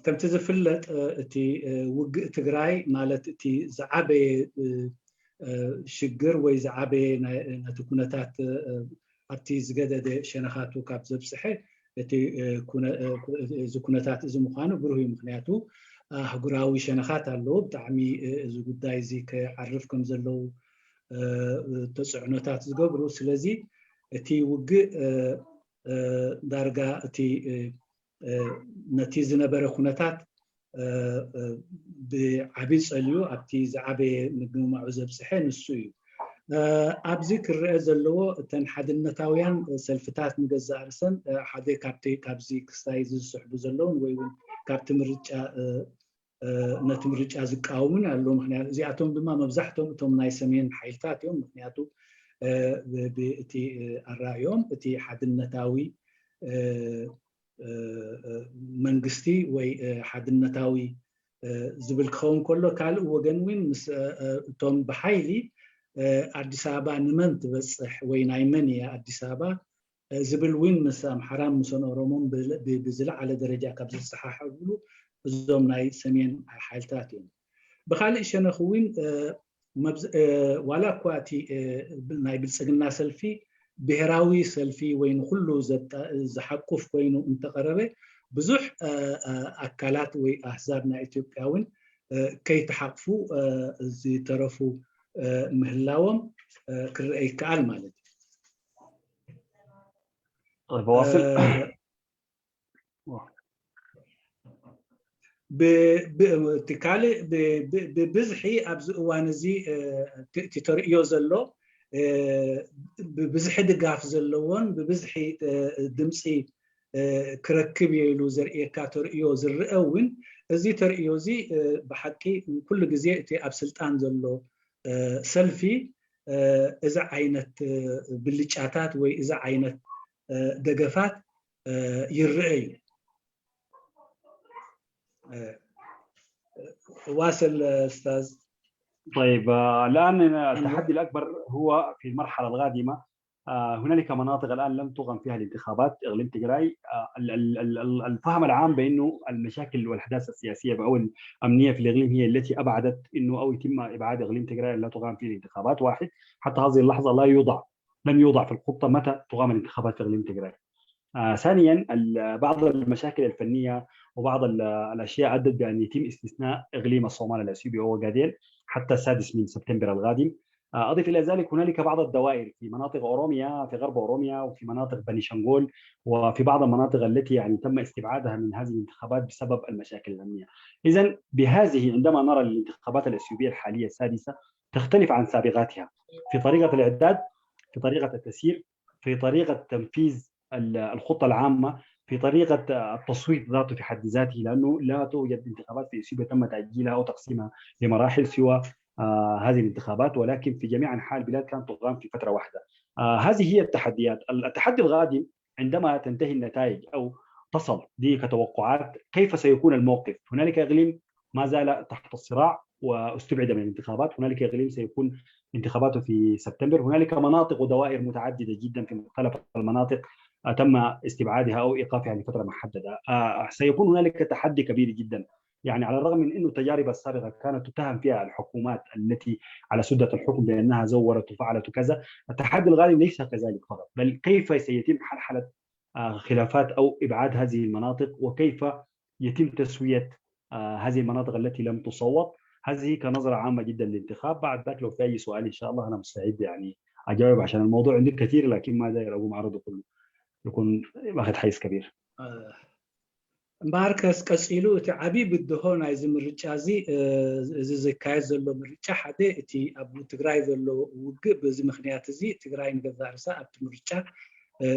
[SPEAKER 4] ከምቲ ዝፍለጥ እቲ ውግእ ትግራይ ማለት እቲ ዝዓበየ ሽግር ወይ ዝዓበየ ነቲ ኩነታት ኣብቲ ዝገደደ ሸነኻቱ ካብ ዘብፅሐ እዚ ኩነታት እዚ ምዃኑ ብሩህ ምክንያቱ ኣህጉራዊ ሸነኻት ኣለዎ ብጣዕሚ እዚ ጉዳይ እዚ ከዓርፍ ከም ዘለው ተፅዕኖታት ዝገብሩ ስለዚ እቲ ውግእ ዳርጋ እቲ ነቲ ዝነበረ ኩነታት ብዓብይ ፀልዩ ኣብቲ ዝዓበየ ምግማዑ ዘብፅሐ ንሱ እዩ ኣብዚ ክርአ ዘለዎ እተን ሓድነታውያን ሰልፍታት ንገዛእ ርእሰን ሓደ ካብዚ ክስታይ ዝስሕቡ ዘለውን ወይ እውን ካብቲ ምርጫ ነቲ ምርጫ ዝቃወሙን ኣለዉ ምክንያቱ እዚኣቶም ድማ መብዛሕትኦም እቶም ናይ ሰሜን ሓይልታት እዮም ምክንያቱ ብእቲ ኣራእዮም እቲ ሓድነታዊ መንግስቲ ወይ ሓድነታዊ ዝብል ክኸውን ከሎ ካልእ ወገን እውን ምስ እቶም ብሓይሊ ኣዲስ ኣበባ ንመን ትበፅሕ ወይ ናይ መን እያ ኣዲስ ኣበባ ዝብል እውን ምስ ኣምሓራን ምስ ኦሮሞን ብዝለዓለ ደረጃ ካብ ዝፀሓሓብሉ እዞም ናይ ሰሜን ሓይልታት እዮም ብካልእ ሸነኽ እውን ዋላ እኳ እቲ ናይ ብልፅግና ሰልፊ ብሄራዊ ሰልፊ ወይ ንኩሉ ዝሓቁፍ ኮይኑ እንተቀረበ ብዙሕ ኣካላት ወይ ኣህዛብ ናይ ኢትዮጵያ እውን ከይተሓቅፉ ዝተረፉ ምህላዎም ክርአ ይከኣል ማለት
[SPEAKER 5] እዩ በዋስል
[SPEAKER 4] ብትካልእ ብብዝሒ ኣብዚ እዋን እዚ ተርእዮ ዘሎ ብብዝሒ ድጋፍ ዘለዎን ብብዝሒ ድምፂ ክረክብ የሉ ዘርእየካ ተርእዮ ዝርአ እውን እዚ ተርእዮ እዚ ብሓቂ ኩሉ ግዜ እቲ ኣብ ስልጣን ዘሎ ሰልፊ እዚ ዓይነት ብልጫታት ወይ እዚ ዓይነት ደገፋት ይርአ እዩ واصل استاذ
[SPEAKER 5] طيب الان التحدي الاكبر هو في المرحله القادمه هنالك مناطق الان لم تقم فيها الانتخابات اقليم تجراي الفهم العام بانه المشاكل والاحداث السياسيه او الامنيه في الاقليم هي التي ابعدت انه او يتم ابعاد اقليم تجراي لا تقام فيه الانتخابات واحد حتى هذه اللحظه لم يوضع في الخطه متى تقام الانتخابات في اقليم تجراي ثانيا بعض المشاكل الفنيه وبعض الاشياء ادت بان يتم استثناء اقليم الصومال الاثيوبي وأوغاديل حتى 6 من سبتمبر القادم. اضف الى ذلك هنالك بعض الدوائر في مناطق اوروميا في غرب اوروميا وفي مناطق بني شنغول وفي بعض المناطق التي يعني تم استبعادها من هذه الانتخابات بسبب المشاكل الامنيه. اذا بهذه عندما نرى الانتخابات الاثيوبيه الحاليه السادسه تختلف عن سابقاتها في طريقه الاعداد، في طريقه التسيير، في طريقه تنفيذ الخطه العامه، في طريقه التصويت ذاته في حد ذاته، لانه لا توجد انتخابات في اثيوبيا تم تاجيلها او تقسيمها لمراحل سوى هذه الانتخابات، ولكن في جميع انحاء البلاد كانت تقام في فتره واحده. هذه هي التحديات. التحدي القادم عندما تنتهي النتائج او تصل دي كتوقعات كيف سيكون الموقف. هنالك اقليم ما زال تحت الصراع واستبعد من الانتخابات، هنالك اقليم سيكون انتخاباته في سبتمبر، هنالك مناطق ودوائر متعدده جدا في مختلف المناطق تم استبعادها او ايقافها لفتره محدده. سيكون هنالك تحدي كبير جدا، يعني على الرغم من انه التجارب السابقه كانت تتهم فيها الحكومات التي على سده الحكم بانها زورت وفعلت وكذا، التحدي الغالب ليس كذلك فقط، بل كيف سيتم حلحله خلافات او ابعاد هذه المناطق، وكيف يتم تسويه هذه المناطق التي لم تصوت. هذه كنظره عامه جدا للانتخاب. بعد ذلك لو في اي سؤال ان شاء الله انا مستعد يعني اجاوب، عشان الموضوع عندي كثير لكن ما داير اقوم اعرضه كله، يكون واخذ حيز كبير.
[SPEAKER 4] ماركس ቀፂሉ እቲ ዓብይ ብድሆ ናይ ዝምርጫ እዚ ዝካየድ ዘሎ ምርጫ ሓደ እቲ ኣብ ትግራይ ዘሎ ውግእ በዚ ምክንያት እዚ ትግራይ ንገዛእ ርእሳ ኣብቲ ምርጫ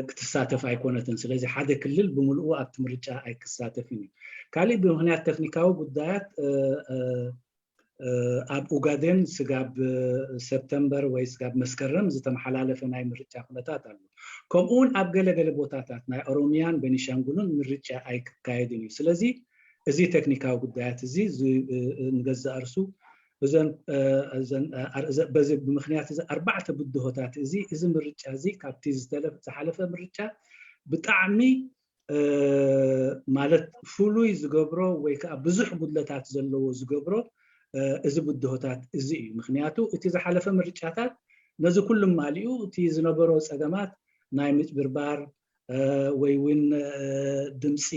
[SPEAKER 4] ክትሳተፍ ኣይኮነትን። ስለዚ ሓደ ክልል ብምልኡ ኣብቲ ምርጫ ኣይክሳተፍን እዩ። ካልእ ብምክንያት ቴክኒካዊ ጉዳያት ኣብ ኡጋዴን ስጋብ ሰፕተምበር ወይ ስጋብ መስከረም ዝተመሓላለፈ ናይ ምርጫ ኩነታት ኣሎ። ከምኡውን ኣብ ገለገለ ቦታታት ናይ ኦሮሚያን ቤኒሻንጉልን ምርጫ ኣይክካየድን እዩ። ስለዚ እዚ ቴክኒካዊ ጉዳያት እዚ ንገዛእ ርእሱ በዚ ብምክንያት እዚ ኣርባዕተ ብድሆታት እዚ ምርጫ እዚ ካብቲ ዝሓለፈ ምርጫ ብጣዕሚ ማለት ፍሉይ ዝገብሮ ወይ ከዓ ብዙሕ ጉድለታት ዘለዎ ዝገብሮ እዚ ብድሆታት እዚ እዩ። ምክንያቱ እቲ ዝሓለፈ ምርጫታት ነዚ ኩሉ ማሊኡ እቲ ዝነበሮ ፀገማት ናይ ምጭብርባር ወይውን ድምፂ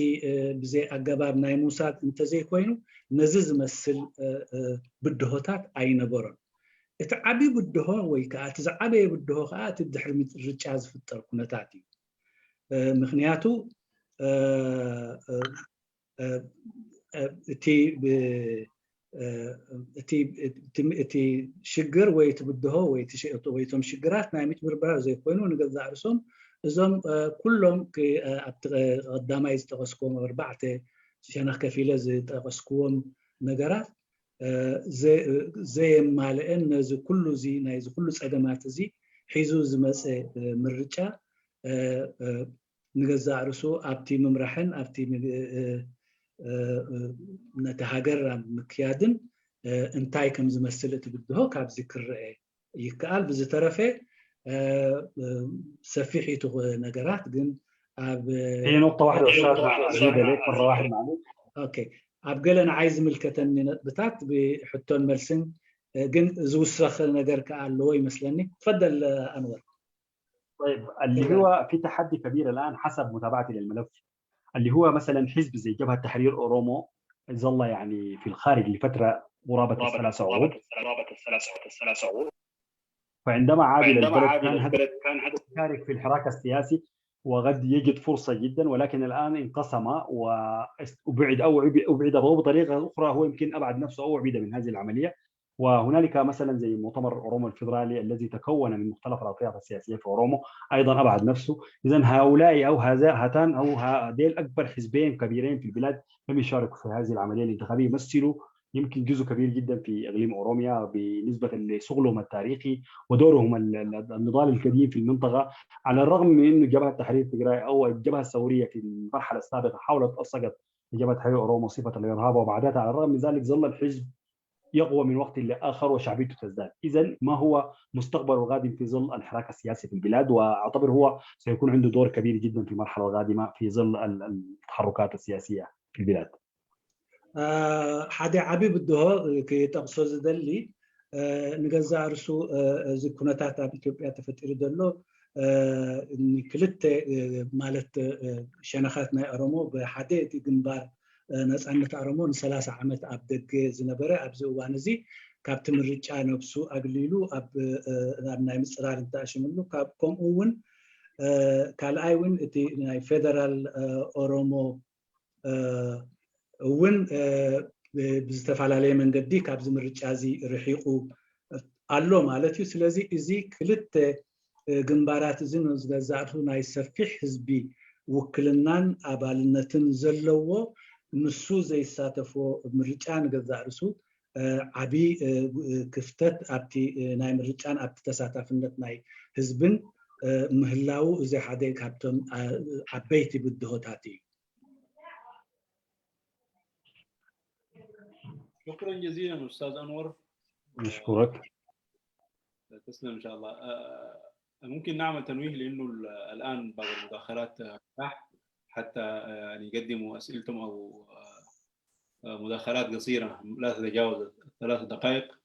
[SPEAKER 4] ብዘይ ኣገባብ ናይ ሙሳድ እንተዘይ ኮይኑ ነዚ ዝመስል ብድሆታት ኣይነበሮን እቲ ዓቢ ብድሆ ወይ ከዓ እቲ ዝዓበየ ብድሆ ከዓ እቲ ድሕሪ ምርጫ ዝፍጠር ኩነታት እዩ ምክንያቱ እቲ ሽግር ወይ እቲ ብድሆ ወይ እቶም ሽግራት ናይ ምጭብርባር ዘይኮይኑ ንገዛእ ርእሶም እዞም ኩሎም ኣብቲ ቀዳማይ ዝጠቀስክዎም ኣርባዕተ ሸነኽ ከፊለ ዝጠቀስክዎም ነገራት ዘየማልአን ነዚ ኩሉ እዚ ናይዚ ኩሉ ፀገማት እዚ ሒዙ ዝመፀ ምርጫ ንገዛእ ርእሱ ኣብቲ ምምራሕን ኣብቲ ነቲ ሃገር ምክያድን እንታይ ከም ዝመስል እቲ ብድሆ ካብዚ ክርአ ይከኣል ብዝተረፈ ሰፊሕ እቲ ነገራት ግን ኣብ
[SPEAKER 5] هي نقطة واحدة أستاذ أزيد عليك مرة واحد معلش.
[SPEAKER 4] أوكي. ኣብ ገለ ንዓይ ዝምልከተኒ ነጥብታት ብሕቶን መልስን ግን ዝውስኽ ነገር ከዓ ኣለዎ ይመስለኒ تفضل أنور.
[SPEAKER 5] طيب اللي هو في تحدي كبير الآن حسب متابعتي للملف اللي هو مثلا حزب زي جبهة تحرير أورومو ظل يعني في الخارج لفترة قرابة الثلاث عقود فعندما عاد إلى البلد كان هدف يشارك في الحراك السياسي وقد يجد فرصة جدا ولكن الآن انقسم وأبعد أو بطريقة أخرى هو يمكن أبعد نفسه أو أبعد من هذه العملية وهنالك مثلا زي مؤتمر أورومو الفيدرالي الذي تكون من مختلف الأطياف السياسية في أورومو أيضا أبعد نفسه إذا هؤلاء أو هاتان أو هذيل أكبر حزبين كبيرين في البلاد لم يشاركوا في هذه العملية الانتخابية يمثلوا يمكن جزء كبير جدا في اقليم اوروميا بالنسبه لشغلهم التاريخي ودورهم النضال القديم في المنطقه على الرغم من انه جبهه تحرير تجراي او الجبهه الثوريه في المرحله السابقه حاولت اسقط جبهه تحرير اورومو صفه الارهاب وبعدها على الرغم من ذلك ظل الحزب يقوى من وقت لاخر وشعبيته تزداد اذا ما هو مستقبل القادم في ظل الحراك السياسي في البلاد واعتبر هو سيكون عنده دور كبير جدا في المرحله القادمه في ظل التحركات السياسيه في البلاد
[SPEAKER 4] ሓደ ዓቢ ብድሆ ክጠቕሶ ዝደሊ ንገዛእ ርእሱ እዚ ኩነታት ኣብ ኢትዮጵያ ተፈጢሩ ዘሎ ክልተ ማለት ሸነኻት ናይ ኦሮሞ ብሓደ እቲ ግንባር ነፃነት ኦሮሞ ን30 ዓመት ኣብ ደገ ዝነበረ ኣብዚ እዋን እዚ ካብቲ ምርጫ ነብሱ ኣግሊሉ ኣብ ናይ ምፅራር እንተኣሽምሉ ከምኡ እውን ካልኣይ እውን እቲ ናይ ፌደራል ኦሮሞ እውን ብዝተፈላለየ መንገዲ ካብዚ ምርጫ እዚ ርሒቁ ኣሎ ማለት እዩ ስለዚ እዚ ክልተ ግንባራት እዚ ንዝገዛእቱ ናይ ሰፊሕ ህዝቢ ውክልናን ኣባልነትን ዘለዎ ንሱ ዘይሳተፎ ምርጫ ንገዛእ ርእሱ ዓቢ ክፍተት ኣብቲ ናይ ምርጫን ኣብቲ ተሳታፍነት ናይ ህዝብን ምህላው እዚ ሓደ ካብቶም ዓበይቲ ብድሆታት እዩ
[SPEAKER 3] شكرا جزيلا استاذ انور
[SPEAKER 5] نشكرك
[SPEAKER 3] تسلم ان شاء الله ممكن نعمل تنويه لانه الان بعض المداخلات متاح حتى يقدموا اسئلتهم او مداخلات قصيره لا تتجاوز 3 دقائق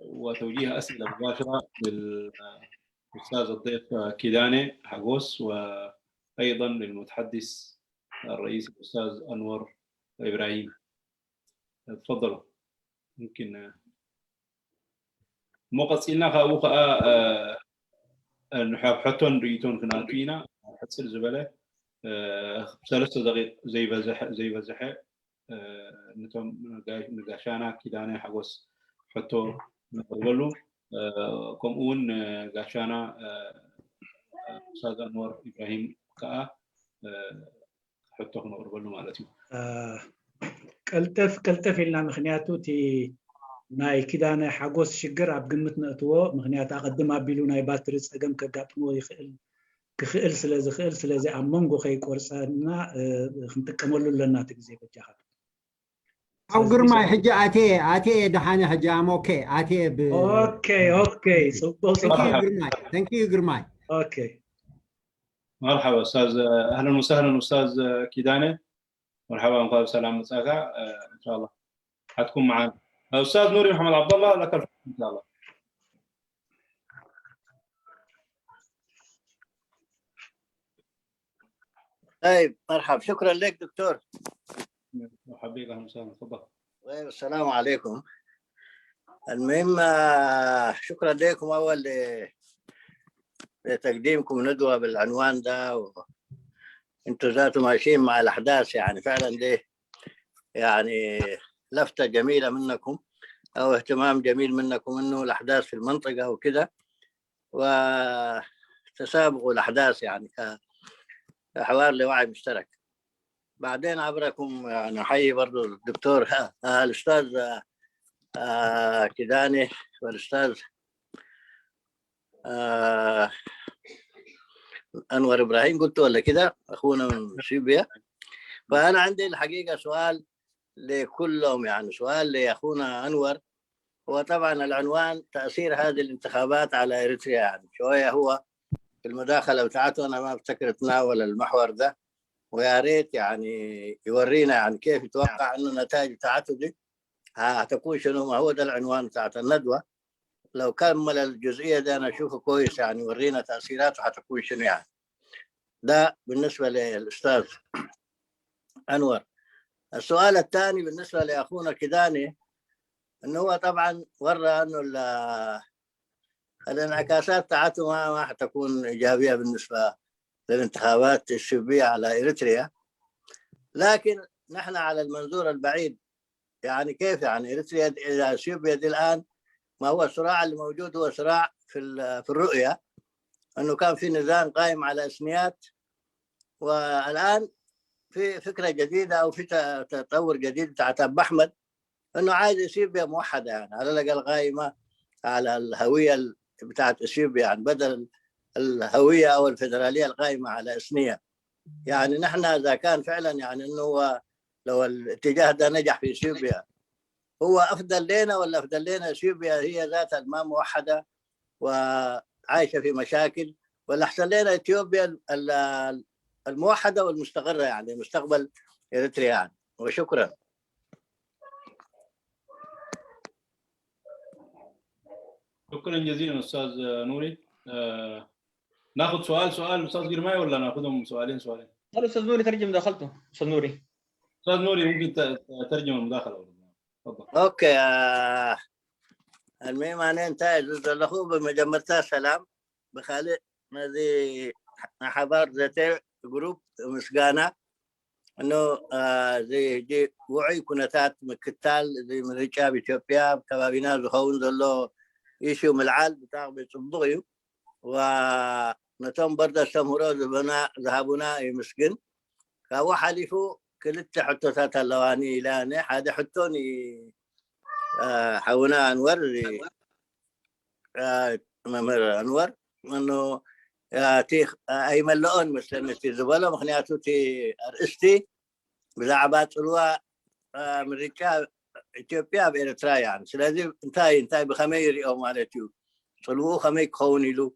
[SPEAKER 3] وتوجيه اسئله مباشره للاستاذ الضيف كيداني حقوس وايضا للمتحدث الرئيسي الاستاذ انور إبراهيم تفضلوا ممكن موقع سيلنا خاوخا نحب حتون ريتون كناتينا حتصل زبالة 3 دقائق زي بزحة نتوم نقاشانا كيداني حقوس حتو نقبلو كمون قاشانا أستاذ أنور إبراهيم كا حتى نقبلو مالتي
[SPEAKER 4] ቀልጠፍ ኢልና ምክንያቱ እቲ ናይ ኪዳነ ሓጎስ ሽግር ኣብ ግምት ነእትዎ ምክንያቱ ኣቀድም ኣቢሉ ናይ ባትሪ ፀገም ከጋጥሞ ክኽእል ስለዚ ኣብ መንጎ ከይቆርፀና ክንጥቀመሉ ኣለና እቲ ግዜ በጃኻ
[SPEAKER 1] أو قرماي حجة أتي دحاني حجة أوكي أتي
[SPEAKER 4] أوكي
[SPEAKER 1] Thank you قرماي
[SPEAKER 4] أوكي
[SPEAKER 3] مرحبا استاذ اهلا وسهلا استاذ كيداني مرحبا وقال سلام مساكا ان شاء الله حتكون معنا استاذ نوري محمد عبد الله لك الفضل ان شاء الله
[SPEAKER 6] طيب مرحبا، شكرا لك دكتور.
[SPEAKER 3] مرحبا بك، اهلا وسهلا، تفضل.
[SPEAKER 6] طيب السلام عليكم. المهم شكرا لكم اول لتقديمكم ندوه بالعنوان ده، وانتم ذاتوا ماشيين مع الاحداث، يعني فعلا دي يعني لفته جميله منكم او اهتمام جميل منكم انه الاحداث في المنطقه وكده، وتسابقوا الاحداث يعني كحوار لوعي مشترك. بعدين عبركم يعني احيي برضو الدكتور الاستاذ كداني والاستاذ انور ابراهيم، قلت ولا كده اخونا من شيبيا. فانا عندي الحقيقه سؤال لكلهم، يعني سؤال لاخونا انور. هو طبعا العنوان تاثير هذه الانتخابات على اريتريا، يعني شويه هو في المداخله بتاعته انا ما افتكر تناول المحور ده، ويا ريت يعني يورينا يعني كيف يتوقع انه النتائج بتاعته دي هتكون شنو. ما هو ده العنوان بتاعت الندوه. لو كمل الجزئيه دي انا اشوفه كويس، يعني ورينا تاثيراته حتكون شنو يعني. ده بالنسبه للاستاذ انور. السؤال الثاني بالنسبه لاخونا كداني، انه هو طبعا ورى انه الانعكاسات بتاعته ما حتكون ايجابيه بالنسبه للانتخابات الشعبيه على اريتريا، لكن نحن على المنظور البعيد يعني كيف يعني اريتريا اذا اثيوبيا دي الان، ما هو الصراع اللي موجود هو صراع في الرؤيه، انه كان في نظام قائم على اثنيات، والان في فكره جديده او في تطور جديد بتاعت ابو احمد، انه عايز اثيوبيا موحده، يعني على الاقل قائمه على الهويه بتاعت اثيوبيا، يعني بدل الهويه او الفدراليه القائمه على اثنيه. يعني نحن اذا كان فعلا يعني انه هو لو الاتجاه ده نجح في اثيوبيا، هو افضل لنا ولا افضل لنا اثيوبيا هي ذاتها ما موحده وعايشه في مشاكل، ولا احسن لنا اثيوبيا الموحده والمستقره، يعني مستقبل اريتريا يعني. وشكرا.
[SPEAKER 3] شكرا جزيلا استاذ نوري. ناخذ سؤال استاذ جرماي ولا ناخذهم سؤالين؟
[SPEAKER 7] قال استاذ نوري ترجم مداخلته. استاذ نوري
[SPEAKER 3] ممكن ترجم المداخله. تفضل.
[SPEAKER 6] اوكي. المهم انا انتهى جزء الاخوه بمجمرتها سلام بخالي هذه حبار ذاتي جروب مسقانا انه زي جي وعي كنتات مكتال زي من رجاب اثيوبيا كبابينا زخون زلو يشيو ملعال بتاع بيصبغيو ونتم برد السمهورو ذهبنا مسكن فهو حليفو كلت حتى تات اللواني لاني هذا حتوني حونا انور ممر انور انه تيخ اي ملؤون مثل في زباله مخنياتو تي ارستي بزعبات الوا من رجال اثيوبيا باريتريا، يعني لازم انتاي بخميري او مالتيو صلوه خمي كوني له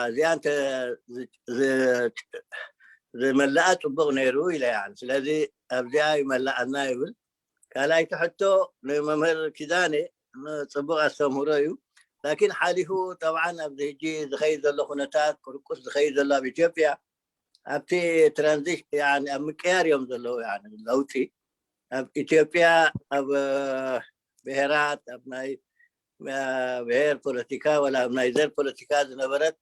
[SPEAKER 6] زي انت زي ملأت بغنيرو الى يعني لازم ابداي ملأ النايبل كالاي تحطو لممر كداني صبغ السمهوريو، لكن حاله طبعا ابدا يجي زخيز الله خنتات كركس زخيز الله باثيوبيا ابتي ترانزيش يعني مكيار يوم زلو يعني لوتي اب اثيوبيا اب بهرات ابناي بهير بوليتيكا ولا ابناي زر بوليتيكا زنبرت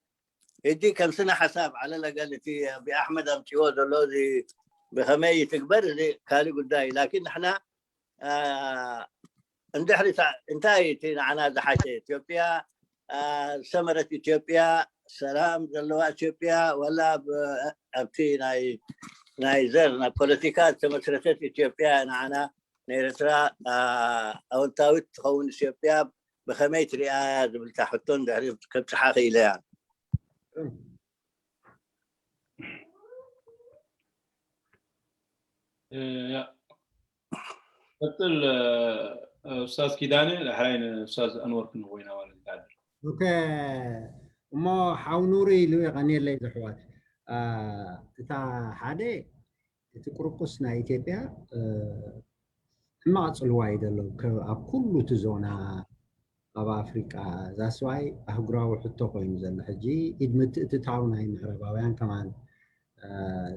[SPEAKER 6] يدي كم سنه حساب على الاقل في باحمد امتيو زلو زي بخمي تكبر زي كالي قداي، لكن احنا اندحري انتهي عنا دحاشه اثيوبيا سمرة اثيوبيا سلام زلوا اثيوبيا ولا ابتي ناي زر بوليتيكات سمرت اثيوبيا معنا نيرترا او انتاوت تخون اثيوبيا بخميت رياض بالتحطون دحري كنت حاقي الى يعني.
[SPEAKER 3] قلت استاذ كيداني الحين استاذ انور كنا وينا ولا تعال.
[SPEAKER 1] اوكي ما حاونوري لو يغني لي زحوات تا حاده تقرقصنا اثيوبيا ما صلوا يدلو كاب كله تزونا اب افريقيا ذاسواي اهغراو حتى كوين زل حجي ادمت تتاونا معرباوያን كمان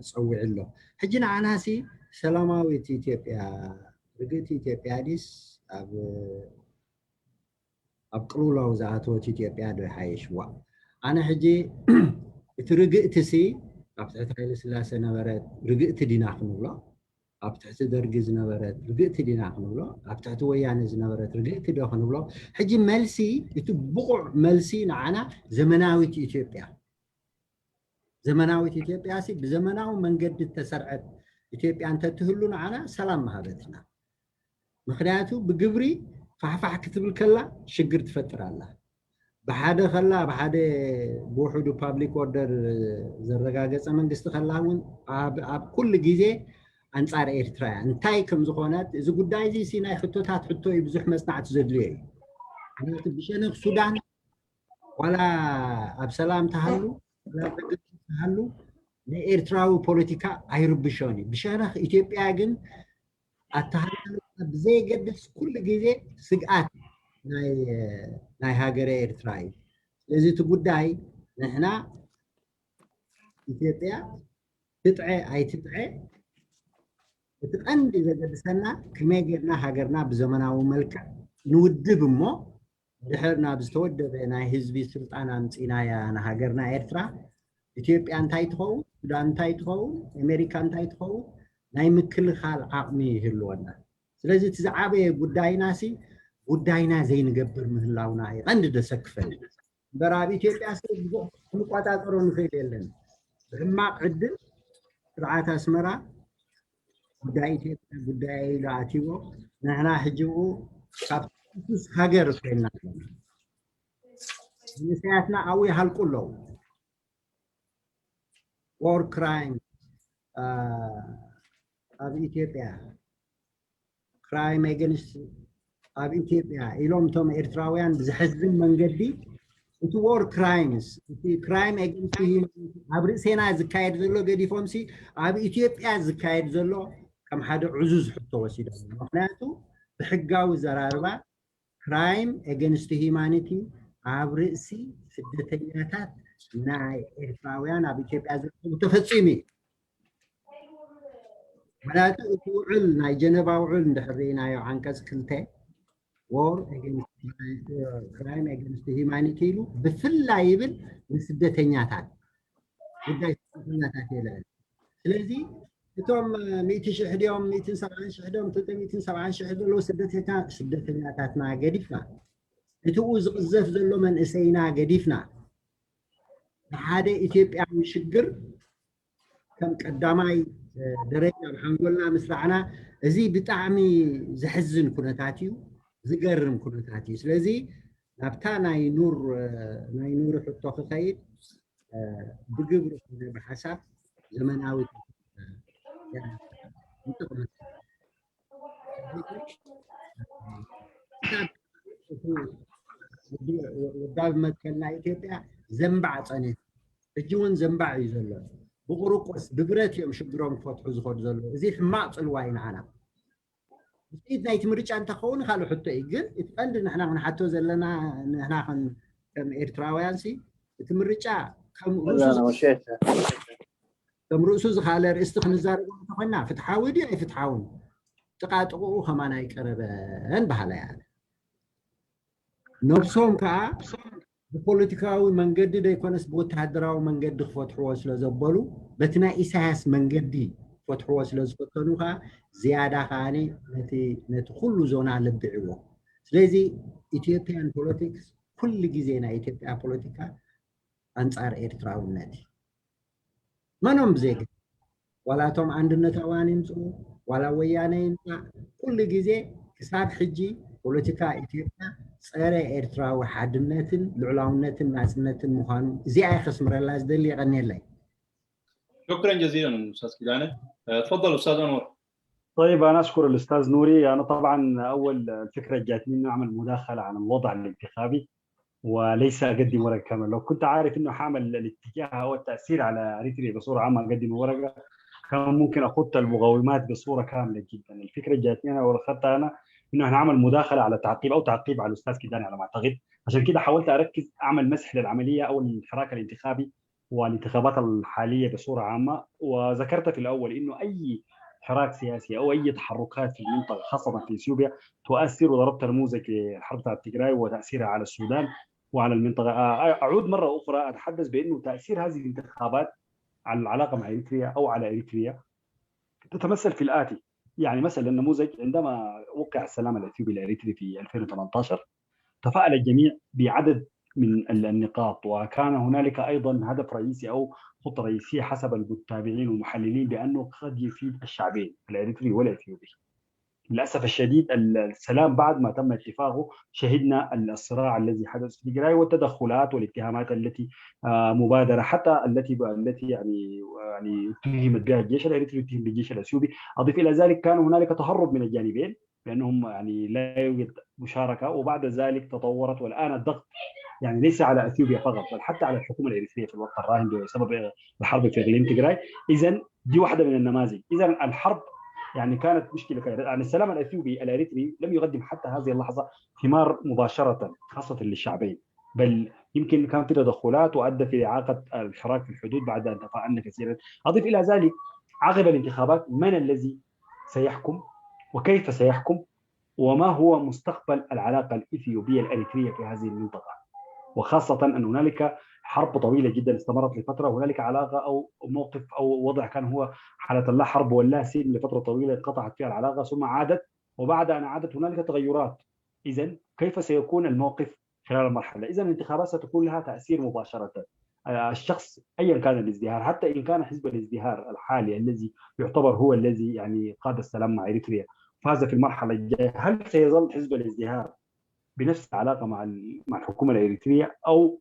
[SPEAKER 1] صوّع له حجنا عناسي سلاماوي إثيوبيا رجعت إثيوبيا ديس أبقلوا زعاتوت إثيوبيا ده حيشوا أنا حجي ترجعت سي أبتعت على سلاسة نبرات رجعت دينا خنولا أبتعت درجز نبرات رجعت دينا خنولا أبتعت ويانز نبرات رجعت ده خنولا حجي ملسي يتبقع ملسي معنا زمناوي إثيوبيا زمناوي إثيوبيا سي بزمناو من قد التسرعت إثيوبيا أنت تهلون معنا سلام مهابتنا مخنياتو بقبري فحفح كتب الكلا شجر تفتر الله بحدا خلا بحدا بوحدو بابليك اوردر زرغاغص منግስት خلاون اب كل جيزه انصار ኤርትራ እንታይ ከም ዝኾነት እዚ ጉዳይ እዚ ሲናይ ሕቶታት ሕቶ ብዙሕ መስናዕት ዘድልዮ እዩ ማለት ብሸነኽ ሱዳን ወላ ኣብ ሰላም ተሃሉ ወላ በግት ተሃሉ ለኤርትራዊ ፖለቲካ አይርብሾኒ ብሸነኽ ኢትዮጵያ ግን አታሃሉ بزي قدس كل جزء سقات ناي هاجر إيرتراي لذي تقولي نحنا إثيوبيا تتعي أي تتعي تتقندي إذا قدسنا كما جرنا هاجرنا بزمنا وملكة نودب مو دحرنا بستود بيناي حزبي سلطان أنتينايا أنا هاجرنا إيرترا إثيوبيا أنتاي تخو سودان أنتاي تخو أمريكا أنتاي تخو ناي مكل خال عقمي هلونا ስለዚህ ተዛዓበ ጉዳይና ሲ ጉዳይና ዘይንገብር ምህላውና ይቀንድ ደሰክፈል በራብ ኢትዮጵያ ስለ ቋጣጠሮ ንፈይል የለን ሕማቅ ዕድል ስርዓት አስመራ ጉዳይ ኢትዮጵያ ጉዳይ ላአቲዎ ነህና ሕጅኡ ካብቱስ ሀገር ኮይና ንስያትና አዊ halቁለው war crime ኣብ ኢትዮጵያ crime against ab Ethiopia ilom tom Eritrean bzahzin mangadi it war crimes it crime against humanity ab sena zakaid zelo gadifom si ab Ethiopia zakaid zelo kam hada uzuz hutto wasida ምክንያቱ በህጋው ዘራርባ crime against humanity ab ርእሲ ስደተኛታት ናይ ኤርትራውያን ab Ethiopia ዘለው ተፈጽሚ معناته وعل ناي جنبا وعل ندحرينا يو عنكس كلته war against crime against humanity له بفلا يبل من سدتኛታት ጉዳይ ስደተኛታት ይላል ስለዚህ እቶም 100 ሺህ ዲዮም 170 ሺህ ዲዮም 370 ሺህ ዲሎ ስደተኛታትና ገዲፍና እትኡ ዝቅዘፍ ዘሎ መንእሰይና ገዲፍና ሓደ ኢትዮጵያዊ ሽግር ከም ቀዳማይ درجة الحمدلله مسرعنا زي بطعمي زحزن كنتاتيو زقرم كنتاتيو سلازي نبتا ناي نور حطو خيد بقبر بحسب زمناوي وداب مكنا إثيوبيا زنبع صنيت الجون زنبع يزلل بقرقص ببرات يوم شجرهم فتحوا زخود زلوا زي حماق الواين عنا إذا نايت مريج أنت خون خلوا حتى يجن يتقلد نحنا حتى زلنا نحنا كم إيرتراويانسي تمريجا كم رؤوس خالر استخنزار تخنا فتحاودي أي فتحاون تقاطعوا كمان أي كربان بحلا يعني نفسهم كا بpolitiካዊ መንገዲ ደይኮነስ በወታደራዊ መንገዲ ክፈትሕዎ ስለዘበሉ በትና ኢሳያስ መንገዲ ክፈትሕዎ ስለዝፈተኑኻ ዝያዳ ካኒ ነቲ ኩሉ ዞና ለብዕዎ ስለዚ ኢትዮጵያን ፖለቲክስ ኩሉ ግዜ ናይ ኢትዮጵያ ፖለቲካ አንጻር ኤርትራውነት ማንም ብዘይ ወላቶም አንድነታውያን ይምፁ ወላ ወያነ ይምፃ ኩሉ ግዜ ክሳብ ሕጂ ፖለቲካ ኢትዮጵያ صار إيرترا وحدنتن لعلاونتن ناسنتن مخان زي أي خسمر الله زدلي يغني لي.
[SPEAKER 3] شكرا جزيلا أستاذ كيلاني. تفضل أستاذ أنور.
[SPEAKER 5] طيب أنا أشكر الأستاذ نوري. أنا طبعا أول فكرة جاتني إنه أعمل مداخلة عن الوضع الانتخابي وليس أقدم ورقة كاملة. لو كنت عارف إنه حامل الاتجاه أو التأثير على إريتريا بصورة عامة أقدم ورقة كان ممكن أخط المقاومات بصورة كاملة جدا. الفكرة جاتني أنا والخطة أنا انه هنعمل مداخله على تعقيب او تعقيب على الاستاذ كيداني على ما اعتقد عشان كده حاولت اركز اعمل مسح للعمليه او الحراك الانتخابي والانتخابات الحاليه بصوره عامه. وذكرت في الاول انه اي حراك سياسي او اي تحركات في المنطقه خاصه في اثيوبيا تؤثر، وضربت نموذج الحرب بتاعت تيغراي وتاثيرها على السودان وعلى المنطقه. اعود مره اخرى اتحدث بانه تاثير هذه الانتخابات على العلاقه مع اريتريا او على اريتريا تتمثل في الاتي. يعني مثلا النموذج عندما وقع السلام الاثيوبي الاريتري في 2018 تفاءل الجميع بعدد من النقاط، وكان هنالك ايضا هدف رئيسي او خطه رئيسيه حسب المتابعين والمحللين بانه قد يفيد الشعبين الاريتري والاثيوبي. للاسف الشديد السلام بعد ما تم اتفاقه شهدنا الصراع الذي حدث في تيغراي والتدخلات والاتهامات التي مبادره، حتى التي يعني اتهمت بها الجيش الاريتري واتهم بالجيش الاثيوبي. اضيف الى ذلك كان هنالك تهرب من الجانبين لانهم يعني لا يوجد مشاركه، وبعد ذلك تطورت والان الضغط يعني ليس على اثيوبيا فقط بل حتى على الحكومه الاريتريه في الوقت الراهن بسبب الحرب في اقليم تيغراي. اذا دي واحده من النماذج. اذا الحرب يعني كانت مشكله كبيره. يعني السلام الاثيوبي الاريتري لم يقدم حتى هذه اللحظه ثمار مباشره خاصه للشعبين، بل يمكن كان في تدخلات وادى في اعاقه الحراك في الحدود بعد ان تفاعلنا كثيرا. اضيف الى ذلك عقب الانتخابات من الذي سيحكم وكيف سيحكم وما هو مستقبل العلاقه الاثيوبيه الاريتريه في هذه المنطقه، وخاصه ان هنالك حرب طويله جدا استمرت لفتره، وهنالك علاقه او موقف او وضع كان هو حاله لا حرب ولا سلم لفتره طويله انقطعت فيها العلاقه ثم عادت، وبعد ان عادت هنالك تغيرات. اذا كيف سيكون الموقف خلال المرحله؟ اذا الانتخابات ستكون لها تاثير مباشره. الشخص ايا كان الازدهار، حتى ان كان حزب الازدهار الحالي الذي يعتبر هو الذي يعني قاد السلام مع اريتريا فاز في المرحله الجايه، هل سيظل حزب الازدهار بنفس العلاقه مع الحكومه الاريتريه او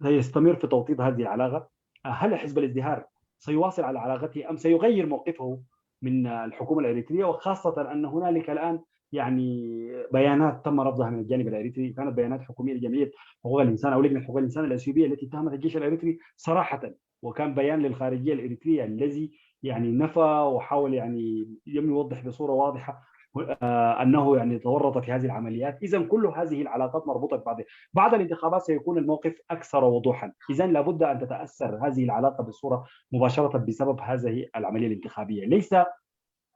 [SPEAKER 5] سيستمر في توطيد هذه العلاقه؟ هل حزب الازدهار سيواصل على علاقته ام سيغير موقفه من الحكومه الاريتريه؟ وخاصه ان هنالك الان يعني بيانات تم رفضها من الجانب الاريتري، كانت بيانات حكوميه لجمعيه حقوق الانسان او لجنه حقوق الانسان الاثيوبيه التي اتهمت الجيش الاريتري صراحه، وكان بيان للخارجيه الاريتريه الذي يعني نفى وحاول يعني يوضح بصوره واضحه انه يعني تورط في هذه العمليات. اذا كل هذه العلاقات مربوطه ببعضها. بعد الانتخابات سيكون الموقف اكثر وضوحا. اذا لابد ان تتاثر هذه العلاقه بصوره مباشره بسبب هذه العمليه الانتخابيه، ليس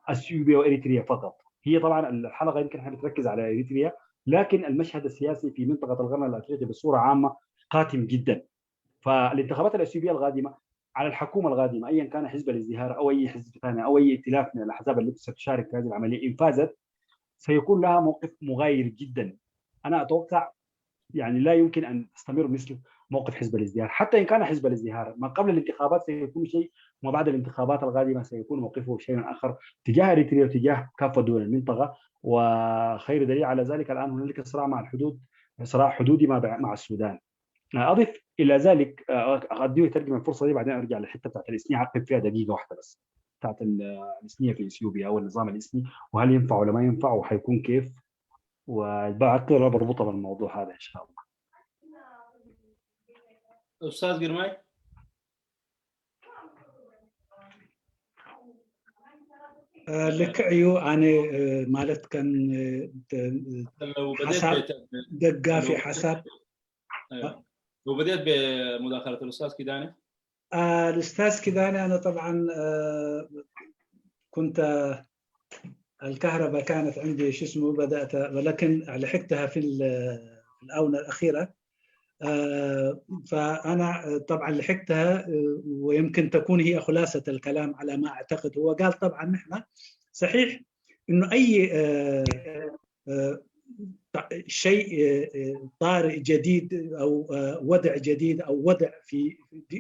[SPEAKER 5] اثيوبيا واريتريا فقط. هي طبعا الحلقه يمكن احنا بتركز على اريتريا، لكن المشهد السياسي في منطقه القرن الافريقي بصوره عامه قاتم جدا. فالانتخابات الاثيوبيه القادمه على الحكومه القادمه ايا كان حزب الازدهار او اي حزب ثاني او اي ائتلاف من الاحزاب التي ستشارك في هذه العمليه ان فازت سيكون لها موقف مغاير جدا. انا اتوقع يعني لا يمكن ان تستمر مثل موقف حزب الازدهار، حتى ان كان حزب الازدهار ما قبل الانتخابات سيكون شيء وما بعد الانتخابات القادمه سيكون موقفه شيء اخر تجاه اريتريا وتجاه كافه دول المنطقه. وخير دليل على ذلك الان هنالك صراع مع الحدود، صراع حدودي مع السودان. اضيف الى ذلك اديه ترجم الفرصه دي بعدين ارجع للحته بتاعت الاسنيه اعقب فيها دقيقه واحده بس بتاعت الاسنيه في اثيوبيا او النظام الاسني وهل ينفع ولا ما ينفع وحيكون كيف، وبعد كده بربطها بالموضوع هذا ان شاء الله.
[SPEAKER 3] استاذ جرماي.
[SPEAKER 4] لك ايو انا مالت كان حسب دقه في حسب
[SPEAKER 3] لو بديت بمداخله الاستاذ كيداني.
[SPEAKER 4] الاستاذ كيداني انا طبعا كنت الكهرباء كانت عندي شو اسمه بدات ولكن لحقتها في الاونه الاخيره. فانا طبعا لحقتها ويمكن تكون هي خلاصه الكلام على ما اعتقد. هو قال طبعا نحن صحيح انه اي شيء طارئ جديد او وضع جديد او وضع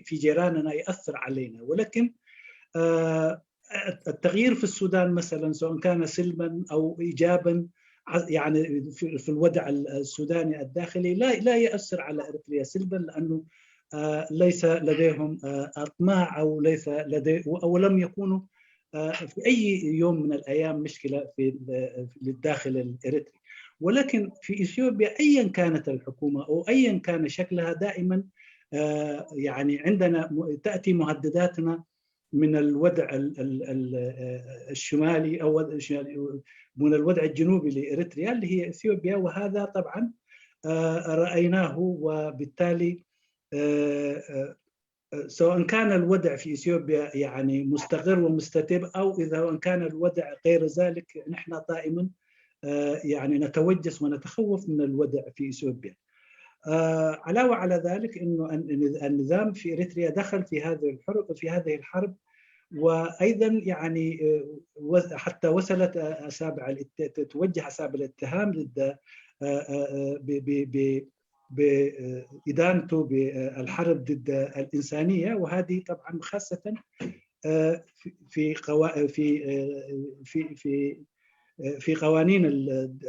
[SPEAKER 4] في جيراننا ياثر علينا، ولكن التغيير في السودان مثلا سواء كان سلما او ايجابا يعني في الوضع السوداني الداخلي لا يؤثر على اريتريا سلبا، لانه ليس لديهم اطماع او ليس لدي او لم يكونوا في اي يوم من الايام مشكله في الداخل الاريتري. ولكن في اثيوبيا ايا كانت الحكومه او ايا كان شكلها دائما يعني عندنا تاتي مهدداتنا من الوضع الشمالي او من الوضع الجنوبي لاريتريا اللي هي اثيوبيا، وهذا طبعا رايناه. وبالتالي سواء كان الوضع في إثيوبيا يعني مستقر ومستتب أو إذا كان الوضع غير ذلك، نحن دائما يعني نتوجس ونتخوف من الوضع في إثيوبيا. علاوة على ذلك إنه النظام في إريتريا دخل في هذه الحرب، وأيضا يعني حتى وصلت توجه أسابيع الاتهام ضد بإدانته بالحرب ضد الإنسانية، وهذه طبعا خاصة في قوانين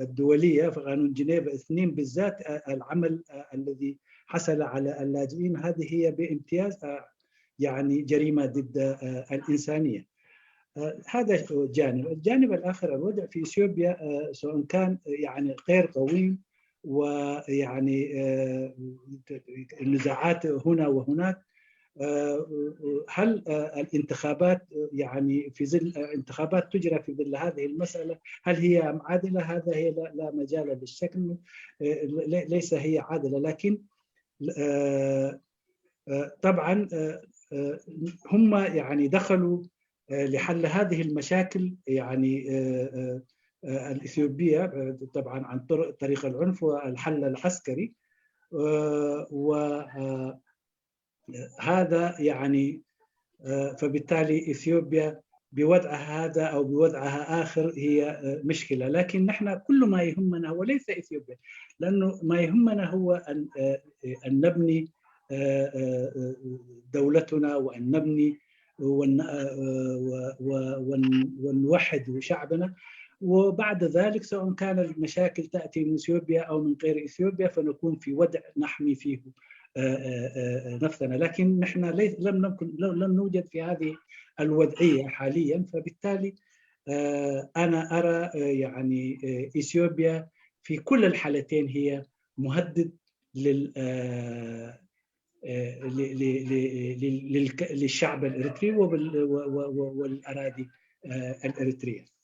[SPEAKER 4] الدولية، في قانون جنيف 2 بالذات، العمل الذي حصل على اللاجئين هذه هي بامتياز يعني جريمة ضد الإنسانية. هذا جانب. الجانب الآخر الوضع في إثيوبيا سواء كان يعني غير قوي، ويعني النزاعات هنا وهناك. هل الانتخابات يعني في ظل انتخابات تجرى في ظل هذه المسألة هل هي عادلة؟ هذا هي لا مجال للشك، ليس هي عادلة، لكن طبعا هم يعني دخلوا لحل هذه المشاكل يعني الإثيوبية طبعا عن طريق العنف والحل العسكري، وهذا يعني فبالتالي إثيوبيا بوضعها هذا أو بوضعها آخر هي مشكلة. لكن نحن كل ما يهمنا هو ليس إثيوبيا، لأنه ما يهمنا هو أن نبني دولتنا، وأن نبني ونوحد شعبنا، وبعد ذلك سواء كان المشاكل تأتي من إثيوبيا أو من غير إثيوبيا فنكون في وضع نحمي فيه نفسنا. لكن نحن لم نوجد في هذه الوضعية حاليا، فبالتالي أنا أرى يعني إثيوبيا في كل الحالتين هي مهدد للشعب الإريتري والأراضي الإريترية.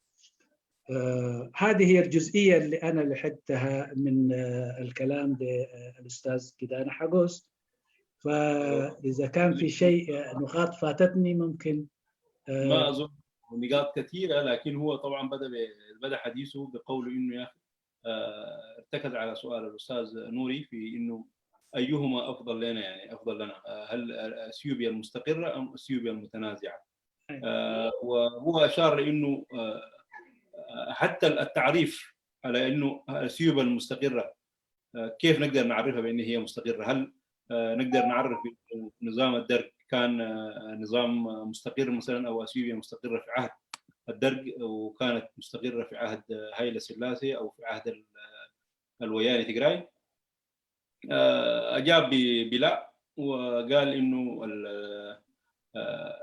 [SPEAKER 4] هذه هي الجزئية اللي أنا لحقتها من الكلام للأستاذ كيدانا حاغوس. فإذا كان في شيء نقاط فاتتني ممكن
[SPEAKER 3] ما أظن نقاط كثيرة، لكن هو طبعا بدأ حديثه بقوله إنه يا أخي ارتكز على سؤال الأستاذ نوري في إنه أيهما أفضل لنا، يعني أفضل لنا هل أثيوبيا المستقرة أم أثيوبيا المتنازعة؟ وهو أشار لأنه حتى التعريف على إنه أثيوبيا المستقرة كيف نقدر نعرفها بأن هي مستقرة؟ هل نقدر نعرف نظام الدرج كان نظام مستقر مثلا، أو أثيوبيا مستقرة في عهد الدرج وكانت مستقرة في عهد هايلة سلاسي أو في عهد الوياني تجراي؟ أجاب بلا، وقال إنه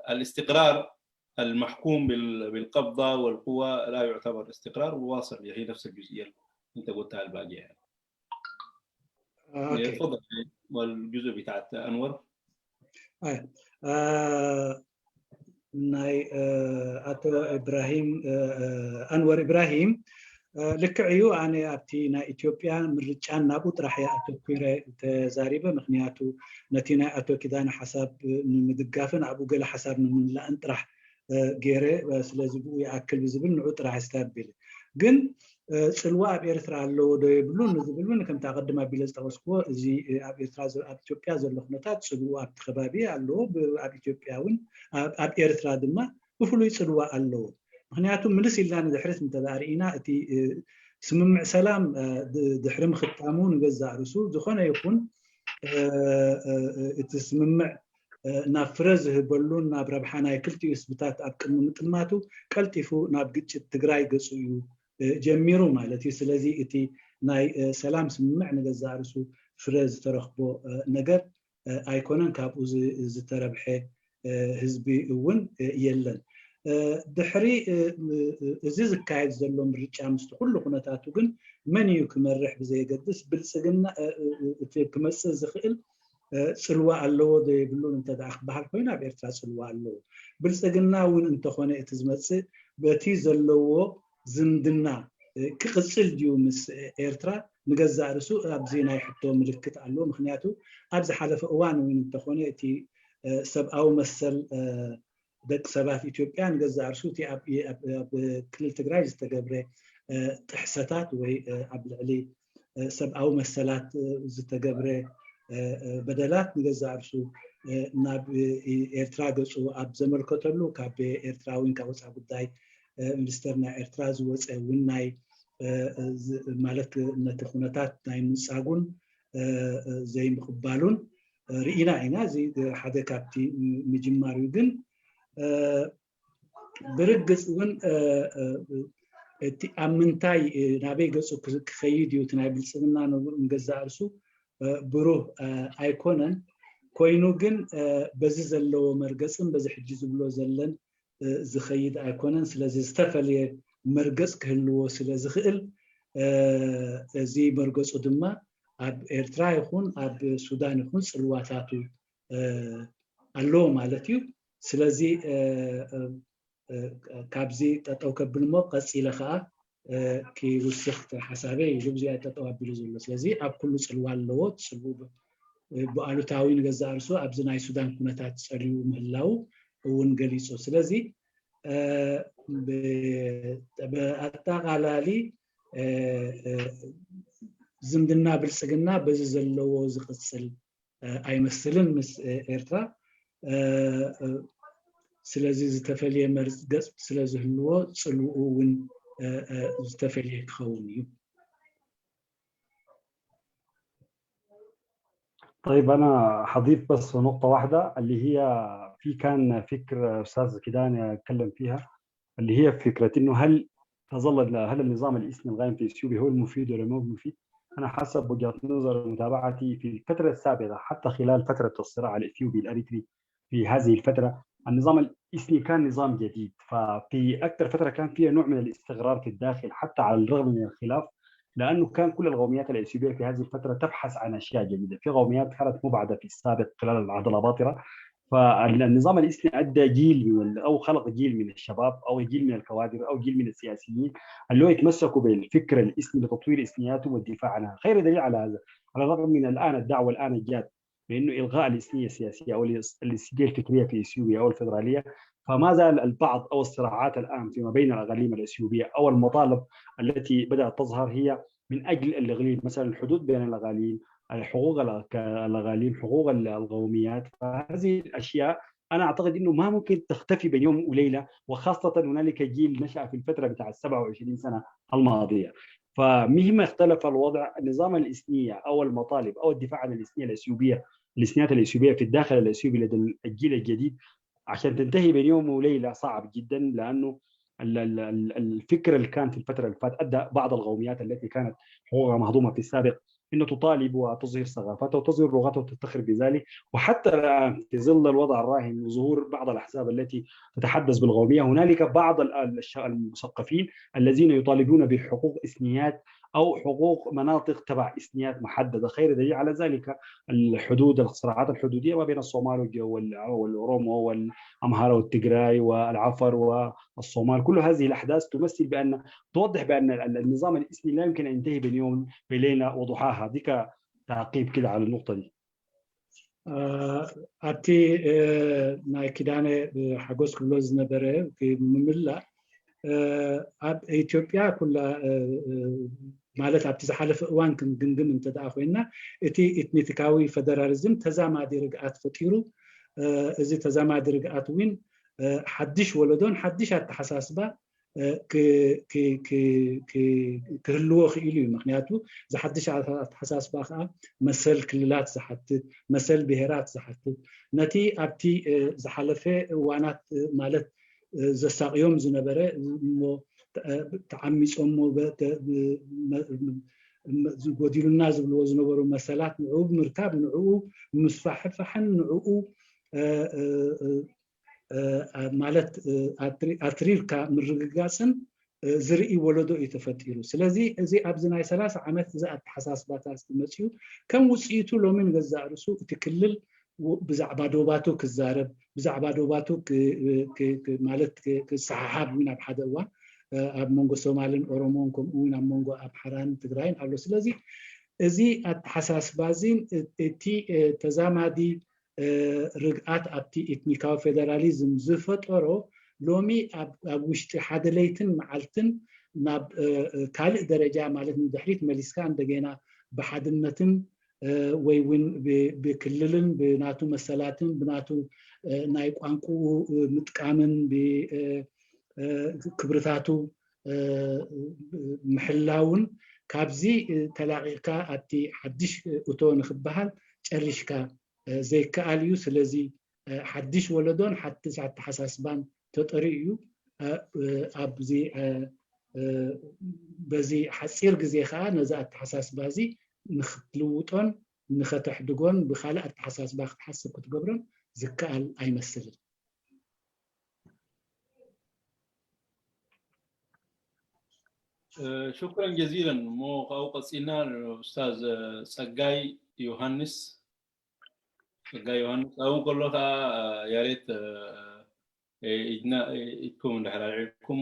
[SPEAKER 3] الاستقرار المحكوم بالقبضة والقوة لا يعتبر استقرار، وواصل هي نفس الجزئية اللي أنت قلتها الباقية يعني. تفضل. والجزء بتاعت أنور.
[SPEAKER 4] أتو إبراهيم أنور إبراهيم لكعيو أنا أبتينا إثيوبيا مرجعنا نابو طرح يا أتو كيرة تزاريبة مخنياتو نتينا أتو كدانا حساب مدقافن أبو قال حساب من لا أنطرح غيره سلازبو يأكل بزبل نعو طرح استابيل جن سلوا أب إرثرا لو دبلون زبلون كم تقدم بيلز توسكو زي أب إرثرا أب إثيوبيا زلخنتات سلوا أب خبابي اللو أب إثيوبياون أب إرثرا دما بفلوي سلوا اللو مخنياتو ملس إلا ندحرس متدارينا أتي سممع سلام دحرم ختامون جزء رسول زخنا يكون تسممع نافرز هبلون ناب ربحنا كلتي إثباتات أبكم متماتو كلتيفو ناب جتش تجراي قصيو جميرو مالتي سلازي إتي ناي سلام سممع نجزء رسول فرز ترخبو نجر أيقونن كابو زتربحه حزبي ون يلن دحري إزاز كايد زلهم رجع مستقل قناتاتو جن من يكمرح بزي قدس بالسجن كمس زخيل سلوا اللو ده بلون انت داخل بحر كوينا بيرتاح سلوا اللو بالسجننا وين انت خونه تزمتس بتي زلوا زندنا كقصل ديومس إيرترا نجزع رسول أبزينا يحطوا ملكت علو مخنياتو أبز حذف أوان وين انت خونه تي ሰብኣዊ መሰል ደቂ ሰባት ኢትዮጵያን ገዛ ኣርሱ እቲ ኣብ ክልል ትግራይ ዝተገብረ ጥሕሰታት ወይ ኣብ ልዕሊ ሰብኣዊ መሰላት ዝተገብረ በደላት ንገዛ ኣርሱ ናብ ኤርትራ ገፁ ኣብ ዘመልከተሉ ካብ ኤርትራዊን ካብ ወፃኢ ጉዳይ ሚኒስተር ናይ ኤርትራ ዝወፀ እውን ናይ ማለት ነቲ ኩነታት ናይ ምፃጉን ዘይምቕባሉን ርኢና ኢና እዚ ሓደ ካብቲ ምጅማር እዩ ግን ብርግፅ እውን እቲ ኣብ ምንታይ ናበይ ገፁ ክኸይድ እዩ እቲ ናይ ብልፅግና ንገዛ ርእሱ ብሩህ ኣይኮነን ኮይኑ ግን በዚ ዘለዎ መርገፅን በዚ ሕጂ ዝብሎ ዘለን ዝኸይድ ኣይኮነን ስለዚ ዝተፈልየ መርገፅ ክህልዎ ስለ ዝኽእል እዚ መርገፁ ድማ ኣብ ኤርትራ ይኹን ኣብ ሱዳን ይኹን ፅልዋታቱ ኣለዎ ማለት እዩ ስለዚ ካብዚ ጠጠው ከብል ሞ ቀፂለ ከዓ ክውስኽ ሓሳበይ ልብዚ ጠጠው ኣቢሉ ዘሎ ስለዚ ኣብ ኩሉ ፅልዋ ኣለዎ ፅልው ብኣሉታዊ ንገዛ ርእሱ ኣብዚ ናይ ሱዳን ኩነታት ፀልዩ ምህላው እውን ገሊፁ ስለዚ ብኣጠቃላሊ ዝምድና ብልፅግና በዚ ዘለዎ ዝቕፅል ኣይመስልን ምስ ኤርትራ ስለዚ ዝተፈልየ መርገፅ ስለ ዝህልዎ ፅልውኡ እውን ዝተፈልየ ክኸውን እዩ
[SPEAKER 5] طيب أنا حضيف بس نقطة واحدة اللي هي كان فكر أستاذ كيدان يتكلم فيها اللي هي فكرة إنه هل النظام الإثني القائم في إثيوبيا هو المفيد ولا مو مفيد؟ أنا حسب وجهة نظر ومتابعتي في الفترة السابقة حتى خلال فترة الصراع الإثيوبي الأريتري في هذه الفترة النظام الإثني كان نظام جديد ففي أكثر فترة كان فيها نوع من الاستقرار في الداخل حتى على الرغم من الخلاف لأنه كان كل القوميات الإثيوبية في هذه الفترة تبحث عن أشياء جديدة في قوميات كانت مبعدة في السابق خلال العهد الأباطرة فالنظام الإثني أدى جيل أو خلق جيل من الشباب أو جيل من الكوادر أو جيل من السياسيين اللي هو يتمسكوا بالفكر الإثني لتطوير إثنياته والدفاع عنها خير دليل على هذا على الرغم من الآن الدعوة الآن جاد بأنه إلغاء الإثنية السياسية أو الاستدلال الفكرية في إثيوبيا أو الفيدرالية فما زال البعض أو الصراعات الآن فيما بين الأقاليم الإثيوبية أو المطالب التي بدأت تظهر هي من أجل الإقليم مثلا الحدود بين الأقاليم حقوق الأقاليم حقوق القوميات فهذه الأشياء أنا أعتقد أنه ما ممكن تختفي بين يوم وليلة وخاصة هنالك جيل نشأ في الفترة بتاع 27 سنة الماضية فمهما اختلف الوضع النظام الإثنية أو المطالب أو الدفاع عن الإثنية الإثيوبية الإثنيات الإثيوبية في الداخل الإثيوبي لدى الجيل الجديد عشان تنتهي بين يوم وليلة صعب جدا لأنه الفكر اللي كان في الفترة اللي فاتت أدى بعض القوميات التي كانت حقوقها مهضومة في السابق إنه تطالب وتظهر ثقافتها وتظهر لغتها وتفتخر بذلك وحتى الآن في ظل الوضع الراهن وظهور بعض الأحزاب التي تتحدث بالقومية هنالك بعض المثقفين الذين يطالبون بحقوق إثنيات أو حقوق مناطق تبع إثنيات محددة خير دليل على ذلك الحدود الصراعات الحدودية ما بين الصومال والأورومو والأمهار والتجراي والعفر والصومال كل هذه الأحداث تمثل بأن توضح بأن النظام الإثني لا يمكن أن ينتهي بين يوم بليلة وضحاها ذيك تعقيب كده على النقطة دي
[SPEAKER 4] أبتي ناي كدانة حقوس كلوز نبرة في مملة ኣብ ኢትዮጵያ ኩላ ማለት ኣብቲ ዝሓለፈ እዋን ክንግምግም እንተደኣ ኮይና እቲ ኤትኒካዊ ፌደራሊዝም ተዛማዲ ርግኣት ፈጢሩ እዚ ተዛማዲ ርግኣት እውን ሓድሽ ወለዶን ሓድሽ ኣተሓሳስባ ክህልዎ ክኢሉ እዩ ምክንያቱ ዝሓድሽ ኣተሓሳስባ ከዓ መሰል ክልላት ዝሓትት መሰል ብሄራት ዝሓትት ነቲ ኣብቲ ዝሓለፈ እዋናት ማለት ዘሳቅዮም ዝነበረ ተዓሚፆም ዝጎዲሉና ዝብልዎ ዝነበሩ መሰላት ንዑ ብምርካብ ንዑ ምስፋሕፋሕን ንዑ ማለት ኣትሪርካ ምርግጋፅን ዝርኢ ወለዶ እዩ ተፈጢሩ ስለዚ እዚ ኣብዚ ናይ 30 ዓመት እዚ ኣተሓሳስባታት መፅኡ ከም ውፅኢቱ ሎሚ ንገዛ ርእሱ እቲ ክልል ብዛዕባ ዶባቱ ክዛረብ ብዛዕባ ዶባቱ ማለት ክሰሓሓብ ምን ኣብ ሓደ እዋን ኣብ መንጎ ሶማልን ኦሮሞን ከምኡውን ኣብ መንጎ ኣምሓራን ትግራይን ኣሎ ስለዚ እዚ ኣተሓሳስባ እዚ እቲ ተዛማዲ ርግኣት ኣብቲ ኤትኒካዊ ፌደራሊዝም ዝፈጠሮ ሎሚ ኣብ ውሽጢ ሓደ ለይትን መዓልትን ናብ ካልእ ደረጃ ማለት ንድሕሪት መሊስካ እንደገና ብሓድነትን ወይ እውን ብክልልን ብናቱ መሰላትን ብናቱ ናይ ቋንቋኡ ምጥቃምን ብክብርታቱ ምሕላውን ካብዚ ተላቂቕካ ኣብቲ ሓድሽ እቶ ንክበሃል ጨሪሽካ ዘይከኣል እዩ ስለዚ ሓድሽ ወለዶን ሓድሽ ኣተሓሳስባን ተጠሪኡ እዩ ኣብዚ በዚ ሓፂር ግዜ ከዓ ነዚ ኣተሓሳስባ እዚ ንክትልውጦን ንኸተሕድጎን ብካልእ ኣተሓሳስባ ክትሓስብ ክትገብሮን ዝከኣል ኣይመስልን
[SPEAKER 3] شكرا جزيلا مو قصينا الاستاذ صقاي يوهانس او كله يا ريت يكون لكم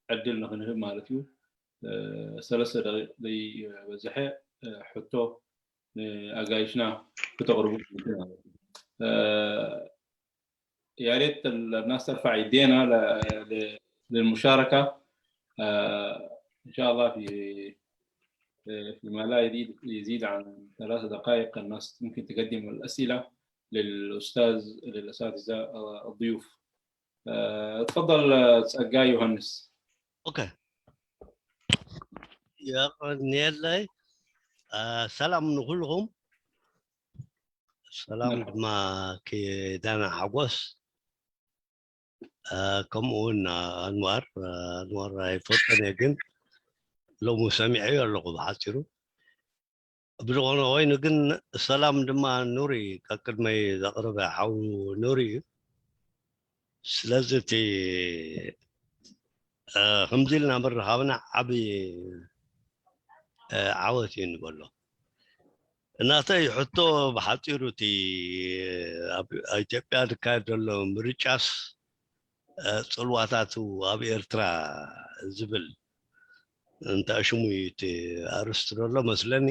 [SPEAKER 3] عدلنا هنا مالتيو ثلاثه دي وزحه حطو اغايشنا بتقربوا يا ريت الناس ترفع يدينا للمشاركه ان شاء الله فيما لا يزيد عن 3 دقائق الناس ممكن تقدم الاسئله للاساتذه الضيوف. تفضل صقاي يوهانس.
[SPEAKER 8] اوكي يا نيلاي سلام نقولهم سلام ما كي دانا حقوس كمون انوار يفوتني جن لو مسامعي ولا بحاصرو بلغنا وين جن سلام دما نوري كاكد ما يقرب حو نوري سلازتي همزلنا مره هاونا عبي عاوتين نقول እናተ ይሕቶ በሓፂሩቲ ኣብ ኢትዮጵያ ዝካየድ ዘሎ ምርጫስ ፅልዋታቱ ኣብ ኤርትራ ዝብል እንታይ ሽሙ እቲ ኣርስቲ ዘሎ መስለኒ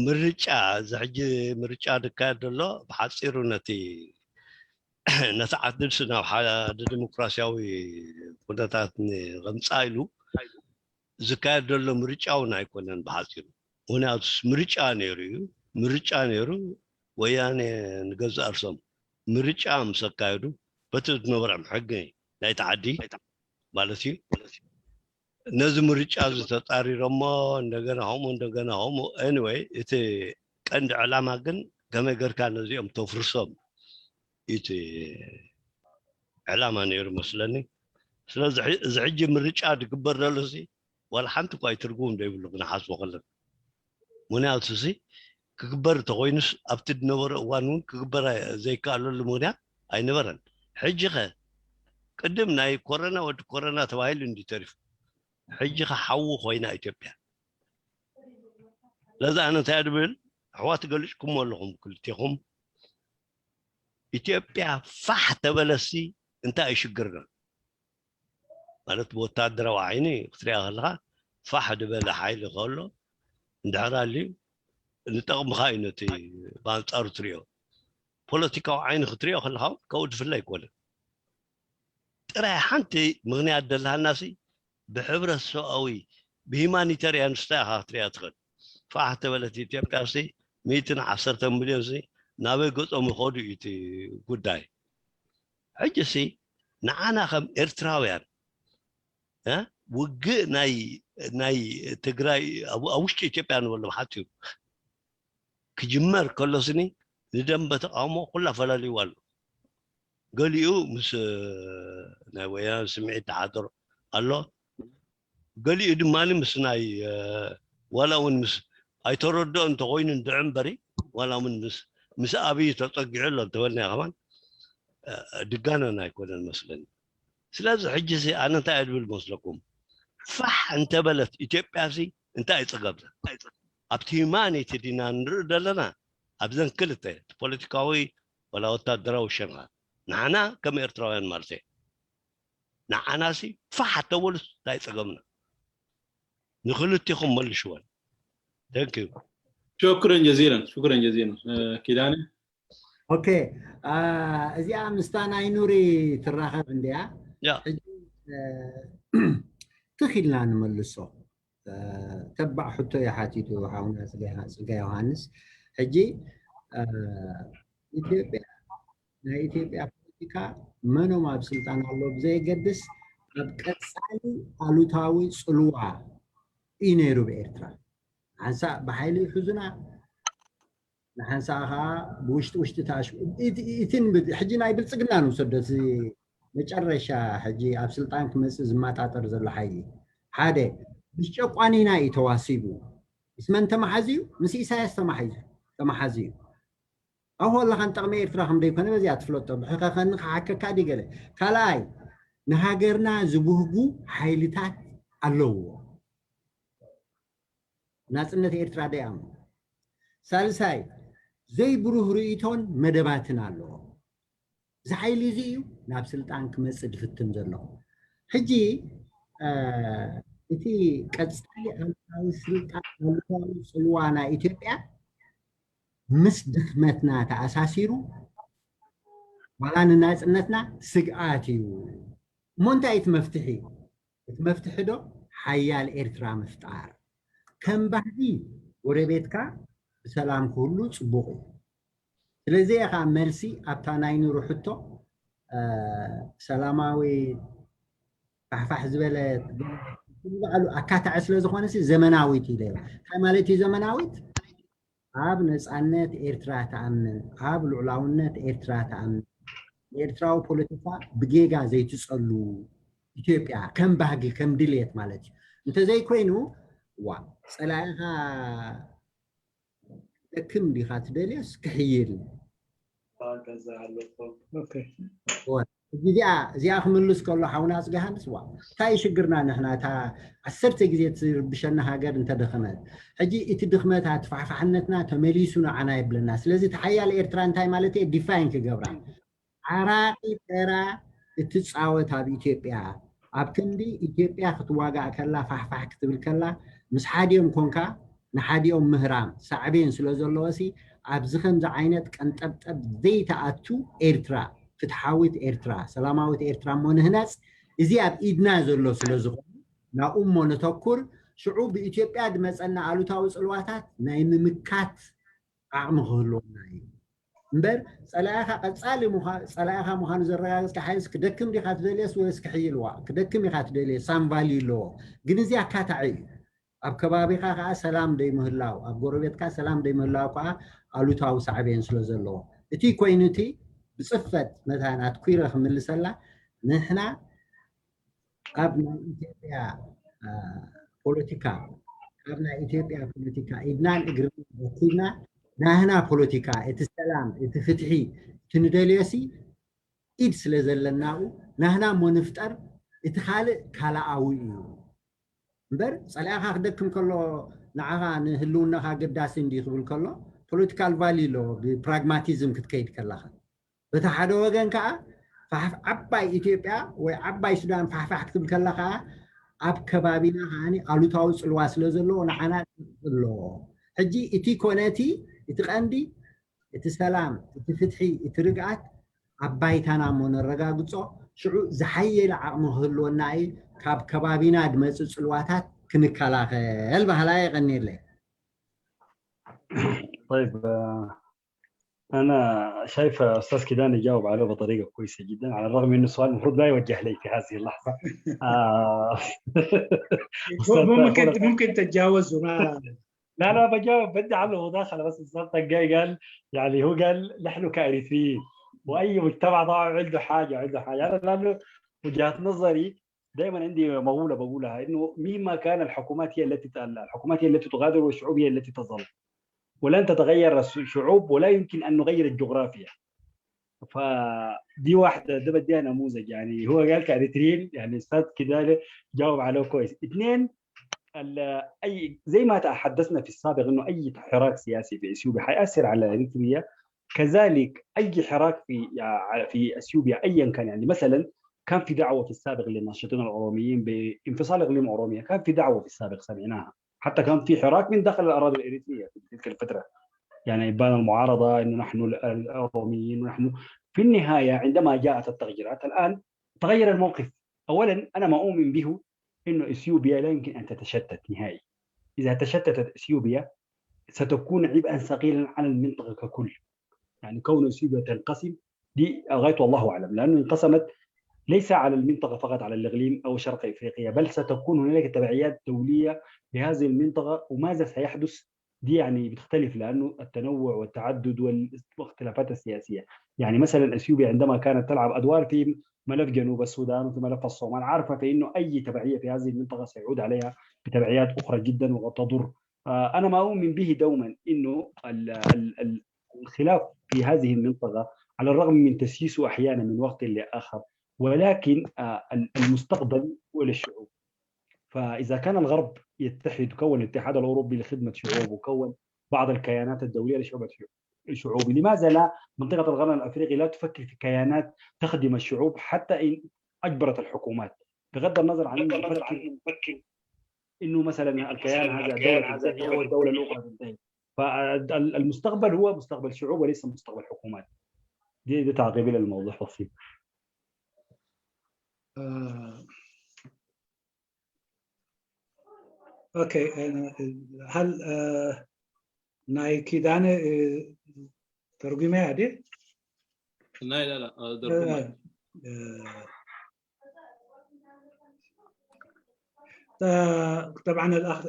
[SPEAKER 8] ምርጫ ዝሕጂ ምርጫ ዝካየድ ዘሎ ብሓፂሩ ነቲ ዓድልሲ ናብ ሓደ ዲሞክራሲያዊ ኩነታት ከምፃ ኢሉ ዝካየድ ዘሎ ምርጫውን ኣይኮነን ብሓፂሩ ምክንያቱስ ምርጫ ነይሩ ወያኔ ንገዛ እርሶም ምርጫ ምስ ኣካየዱ በቲ ዝነበረም ሕጊ ናይቲ ዓዲ ማለት እዩ ነዚ ምርጫ ዝተጣሪሮሞ እንደገና ሆሞ ኤኒዌይ እቲ ቀንዲ ዕላማ ግን ከመይ ጌርካ ነዚኦም ተፍርሶም እቲ ዕላማ ነይሩ መስለኒ ስለዚ እዚ ሕጂ ምርጫ ዝግበር ዘሎ ሲ ولا حنت كوي ترجم ده يقول لك نحاسب وخلنا مني أتوسي كبر تغينس أبتد نور وانون كبر زي قالوا المنيا أي نورن حجة قدم ناي كورونا توايل عندي تعرف حجة حو خوينا إثيوبيا لذا أنا تعرفين حوات قالش كم والله كل تيهم إثيوبيا فحت بلسي أنت إيش قرنا قالت بوتاد دروعيني اختريها لها فحد بلا حيل قالوا ندعرا لي نتقم خاينتي بانصار تريو بوليتيكا عين اختريها خلها كود في الليك ولا ترى حنتي مغني عدلها الناسي بحبر السوقوي بهيمانيتاريان ستاها اختريها تخل فحد بلا تيبكاسي 110 مليون سي ناوي قصهم خودو يتي قداي حجسي نعانا خم ارتراويان ها وجه ناي تجراي أوش إثيوبيا ولا حتى كجمر كل سنة ندم بتقامو كلها فلالي والو قال يو مس ناويان سمعت حاضر الله قال لي إذا مالي مس ناي ولا ون مس أي تردو أنت غوين ندعم بري ولا من مس أبي تطقع له تولني كمان دقانا ناي كون المسلم سلازم حجزي أنا تعال بالمسلكم فح أنت بلت إثيوبيا سي أنت أيتقبل أبتيماني تدينا نرد لنا أبزن كلته بوليتيكاوي ولا تدرو شنها نحنا كم إرتراويان مرتي نحنا سي فح تولس تأيتقبلنا نخلو تيخم مل شوال thank you
[SPEAKER 3] شكرا جزيلا شكرا جزيلا كيداني
[SPEAKER 1] اوكي ازي مستانا ينوري تراخب عندها
[SPEAKER 8] يا
[SPEAKER 1] تخيلنا نملسو تبع حتى يا حاتيتو حاونا سقا يوهانس حجي ኢትዮጵያ ናይ ኢትዮጵያ ፖለቲካ መኖም ኣብ ስልጣን ኣሎ ብዘይገድስ ኣብ ቀጻሊ ኣሉታዊ ጽልዋ እዩ ነይሩ ብኤርትራ ሓንሳ ብሓይሊ ሕዙና ንሓንሳ ኸዓ ብውሽጢ ታሽ እትን ሕጂ ናይ ብልጽግና ንውሰዶ እቲ መጨረሻ ሕጂ ኣብ ስልጣን ክመጽእ ዝማጣጠር ዘሎ ሓይሊ ሓደ ምስ ጨቋኒና እዩ ተዋሲቡ ምስ መን ተማሓዝዩ ምስ ኢሳያስ ተማሓዝዩ أهو الله خان تقمي إرتراهم دي كنا بزيات فلوتو بحقا خان حكا كادي قال كالاي نهاجرنا زبوهجو حيلتات اللو ناس إنتي إرترا دي أم سالساي زي بروه رئيتون مدباتنا اللو زحيلي زيو ناب سلطان كمسد في التنزل له حجي إتي كتستالي أو سلطان أو سلوانا إثيوبيا مس دخمتنا تأساسيرو ولا الناس إنتنا سقاتيو منتهى مفتحي دو حيال إرترا مفتار كم بعدي وربيتك سلام كله صبوغي لذي أخا ملسي أبتاناين روحتو سلاماوي فحفح زبالة أكاتا عسلو زخوانسي زمناوي تيليو كمالتي زمناويت عاب نسألنت إرترا تأمن عاب العلاونت إرترا تأمن إرترا وبوليتيكا بجيجا زي تسألوا إثيوبيا كم باقي كم دليت مالتي أنت زي كوينو وا سلاها كم دي خات دليس كحيل
[SPEAKER 4] اوكي
[SPEAKER 1] زي أخملوس كله حوناس جهان سوا تاي شجرنا نحنا تا عسرت جزية تصير بشنا هاجر انت دخمات هجي اتدخمات هتفع فحنتنا تمليسونا عنايب للناس لازم تحيا الإيرتران تاي مالتي ديفاين كجبران عراقي ترى تتصاوت هذه إثيوبيا أبكندي إثيوبيا خطواجع كلا فح كتب الكلا مش حاديهم كونكا نحاديهم مهرام صعبين سلوزلوسي أبزخن زعينت كنت زي تأتو إيرترا فتحاوت إيرترا سلاماوت إيرترا مون هناس إزي أب إيدنا زلو سلوزخون نا أمو نتوكر شعوب إثيوبيا دمسألنا علو تاوز الواتات نايم مكات أعمغلو نايم مبر سلاخا قد سلاخا مخانو زرقاقس كحيس كدكم دي خات ديليس ويس كحيلوا كدكم يخات ديليس سامفالي لو جنزي أكاتعي أب كبابي خاقا سلام دي مهلاو أب قروبيتكا سلام دي مهلاو كا علو تاو سعبين سلوزلو إتي كوينوتي بصفة مثلا أتكويرة من السلة نحن أبناء إثيوبيا بوليتيكا أبناء إثيوبيا بوليتيكا إبنان إجرام وكلنا نحن بوليتيكا إتسلام إتفتحي تندليسي إد سلزلناو نحن منفتر إتخالق كلاوي مبر صلاحا خدكم كله نعها نهلونا قداسين دي خبل كله بوليتيكال فالي لو براغماتيزم كتكيد كلها بتحدو وجن كا عباي إثيوبيا وعباي السودان فح كتب كلها عب كبابينا هاني علو تاوس الواصل زلو نحنا زلو هجي إتي كوناتي إتقندي إتسلام إتفتحي إترجعت عباي تانا من الرجاجتو شعو زحيل عمه اللو ناي كاب كبابينا دمس الواتات كنكلاخ البهلاي غني لي
[SPEAKER 5] طيب أنا شايف أستاذ كيدان يجاوب عليه بطريقة كويسة جدا على الرغم إنه السؤال المفروض لا يوجه لي في هذه اللحظة.
[SPEAKER 4] ممكن تتجاوز وما
[SPEAKER 5] لا بجاوب بدي على مداخلة بس الأستاذ طقاي قال يعني هو قال نحن كارثيين وأي مجتمع طبعا عنده حاجة أنا لأنه وجهة نظري دائما عندي مقولة بقولها إنه مهما كان الحكومات هي التي تغادر والشعوب هي التي تظل. ولن تتغير الشعوب ولا يمكن أن نغير الجغرافيا. فدي واحدة ده بديها نموذج يعني هو قال كاريتريين يعني أستاذ كده جاوب عليه كويس. اثنين أي زي ما تحدثنا في السابق إنه أي حراك سياسي في إثيوبيا حيأثر على إريتريا كذلك أي حراك في إثيوبيا أيا كان يعني مثلا كان في دعوة في السابق للناشطين الأوروميين بانفصال إقليم أوروميا كان في دعوة في السابق سمعناها حتى كان في حراك من داخل الاراضي الاريتريه في تلك الفتره، يعني يبان المعارضه انه نحن الروميين ونحن. في النهايه عندما جاءت التغييرات الان تغير الموقف. اولا انا ما اؤمن به انه اثيوبيا لا يمكن ان تتشتت نهائي. اذا تشتتت اثيوبيا ستكون عبئا ثقيلا على المنطقه ككل. يعني كون اثيوبيا تنقسم دي غايه والله اعلم، لانه انقسمت ليس على المنطقه فقط، على الاقليم او شرق افريقيا، بل ستكون هنالك تبعيات دوليه لهذه المنطقه. وماذا سيحدث دي يعني بتختلف، لانه التنوع والتعدد والاختلافات السياسيه. يعني مثلا اثيوبيا عندما كانت تلعب ادوار في ملف جنوب السودان وفي ملف الصومال، عارفه فانه اي تبعيه في هذه المنطقه سيعود عليها بتبعيات اخرى جدا وتضر. انا ما اؤمن به دوما انه الخلاف في هذه المنطقه على الرغم من تسييسه احيانا من وقت لاخر، ولكن المستقبل هو للشعوب. فاذا كان الغرب يتحد وكون الاتحاد الاوروبي لخدمه شعوب وكون بعض الكيانات الدوليه لشعوب، لماذا لا منطقه القرن الافريقي لا تفكر في كيانات تخدم الشعوب حتى ان اجبرت الحكومات، بغض النظر عن انه نفكر انه مثلا الكيان هذا الدوله تنتهي او الدوله الاخرى تنتهي. فالمستقبل هو مستقبل شعوب وليس مستقبل حكومات. دي تعقيبي للموضوع بسيط.
[SPEAKER 4] اوكي، هل نايكي دانا ترجمة هذه؟
[SPEAKER 3] لا
[SPEAKER 4] طبعا الاخ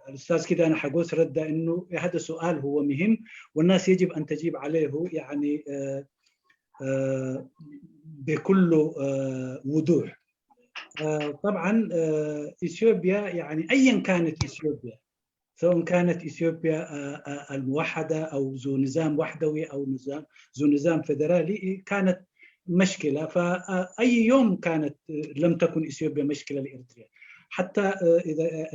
[SPEAKER 4] الاستاذ كيدانا حقوس رد انه هذا السؤال هو مهم والناس يجب ان تجيب عليه يعني بكل وضوح. طبعا اثيوبيا يعني ايا كانت اثيوبيا، سواء كانت اثيوبيا الموحده او ذو نظام وحدوي او ذو نظام فدرالي، كانت مشكله. فاي يوم كانت لم تكن اثيوبيا مشكله لاريتريا، حتى اذا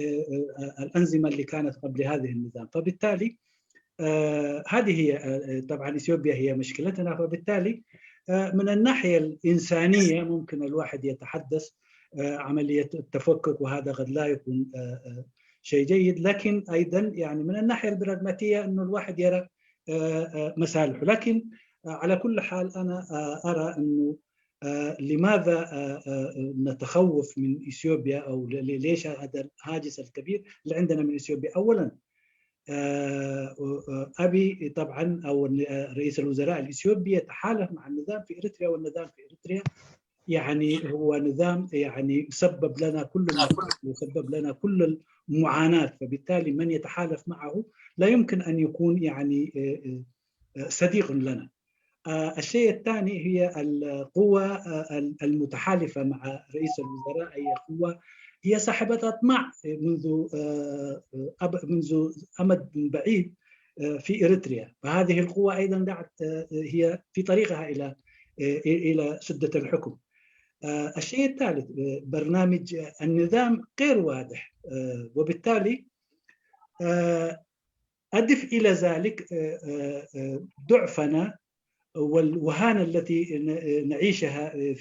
[SPEAKER 4] الانظمه اللي كانت قبل هذه النظام. فبالتالي هذه هي طبعا اثيوبيا هي مشكلتنا. فبالتالي من الناحيه الانسانيه ممكن الواحد يتحدث عمليه التفكك، وهذا قد لا يكون شيء جيد، لكن ايضا يعني من الناحيه البراغماتيه انه الواحد يرى مصالحه. لكن على كل حال انا ارى انه لماذا نتخوف من اثيوبيا، او ليش هذا الهاجس الكبير اللي عندنا من اثيوبيا؟ اولا ابي طبعا او رئيس الوزراء الاثيوبي يتحالف مع النظام في اريتريا، والنظام في اريتريا يعني هو نظام يعني سبب لنا كل المعاناة. فبالتالي من يتحالف معه لا يمكن أن يكون يعني صديق لنا. الشيء الثاني هي القوى المتحالفة مع رئيس الوزراء، أي قوة هي صاحبة أطماع منذ أمد بعيد في إريتريا. فهذه القوة أيضا هي في طريقها إلى سدة الحكم. الشيء الثالث برنامج النظام غير واضح، وبالتالي أضف إلى ذلك ضعفنا والوهانة التي نعيشها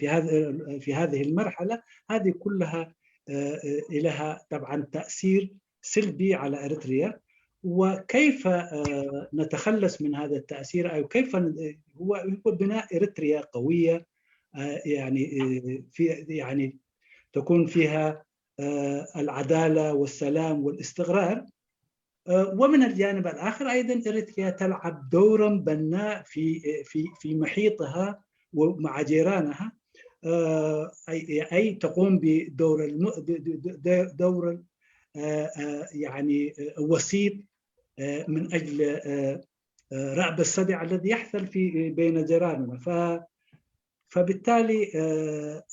[SPEAKER 4] في هذه المرحلة. هذه كلها لها طبعا تأثير سلبي على إريتريا. وكيف نتخلص من هذا التأثير، أو كيف هو بناء إريتريا قوية يعني تكون فيها العدالة والسلام والاستقرار. ومن الجانب الآخر أيضا إريتريا تلعب دورا بناء في محيطها ومع جيرانها، أي تقوم بدور يعني وسيط من أجل رأب الصدع الذي يحصل بين جيراننا. فبالتالي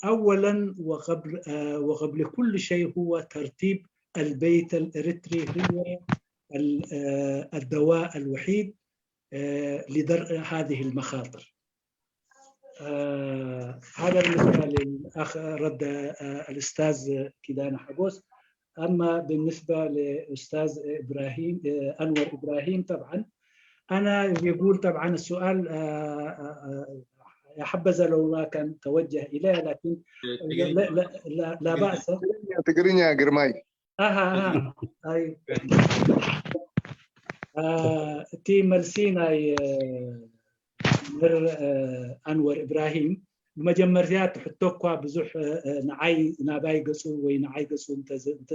[SPEAKER 4] أولا وقبل كل شيء هو ترتيب البيت الإريتري هو الدواء الوحيد لدرء هذه المخاطر. هذا بالنسبة للأخ رد الأستاذ كيدانا حقوس. أما بالنسبة لأستاذ إبراهيم أنور إبراهيم، طبعا أنا يقول طبعا السؤال يا حبذا لو ما كان توجه إليه، لكن لا بأس.
[SPEAKER 9] تقريني يا جرماي.
[SPEAKER 4] أي تي ملسينا أنور إبراهيم بمجمريات حتوكوا بزح نعاي ناباي قصو وينعاي قصو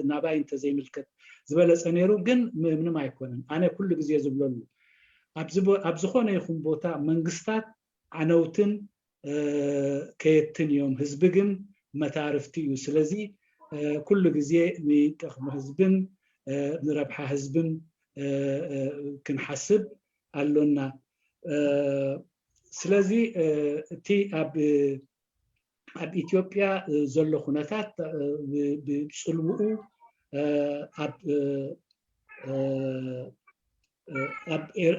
[SPEAKER 4] ناباي انت زي ملكت زبالة أنيرو جن من ما يكون أنا كل جزية زبلون أبزخون يخون بوتا منقستات عنوتن كيتن يوم هزبجن ما تعرفتي وسلزي كل جزية ميتخم هزبن نربح هزبن كنحسب قالوا سلازي تي اب إثيوبيا زلو خناتات بصلوؤ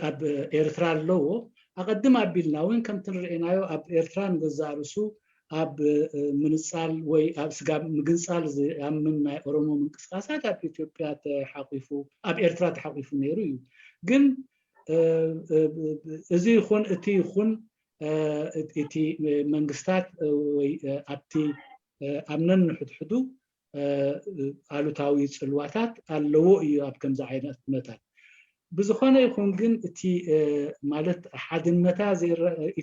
[SPEAKER 4] اب إيرتران لو أقدم أبيلنا وين كم ترينايو اب إيرتران جزارسو اب منصال وي اب سغاب مغنصال زي من أورومو منقسقاسات اب إثيوبيا تحقيفو اب إيرترا تحقيفو نيرو جن እዚ ይኹን እቲ ይኹን እቲ መንግስታት ወይ ኣብቲ ኣምነን ንሕድሕዱ ኣሉታዊ ፅልዋታት ኣለዎ እዩ ኣብ ከምዚ ዓይነት ኩነታት ብዝኾነ ይኹን ግን እቲ ማለት ሓድነታ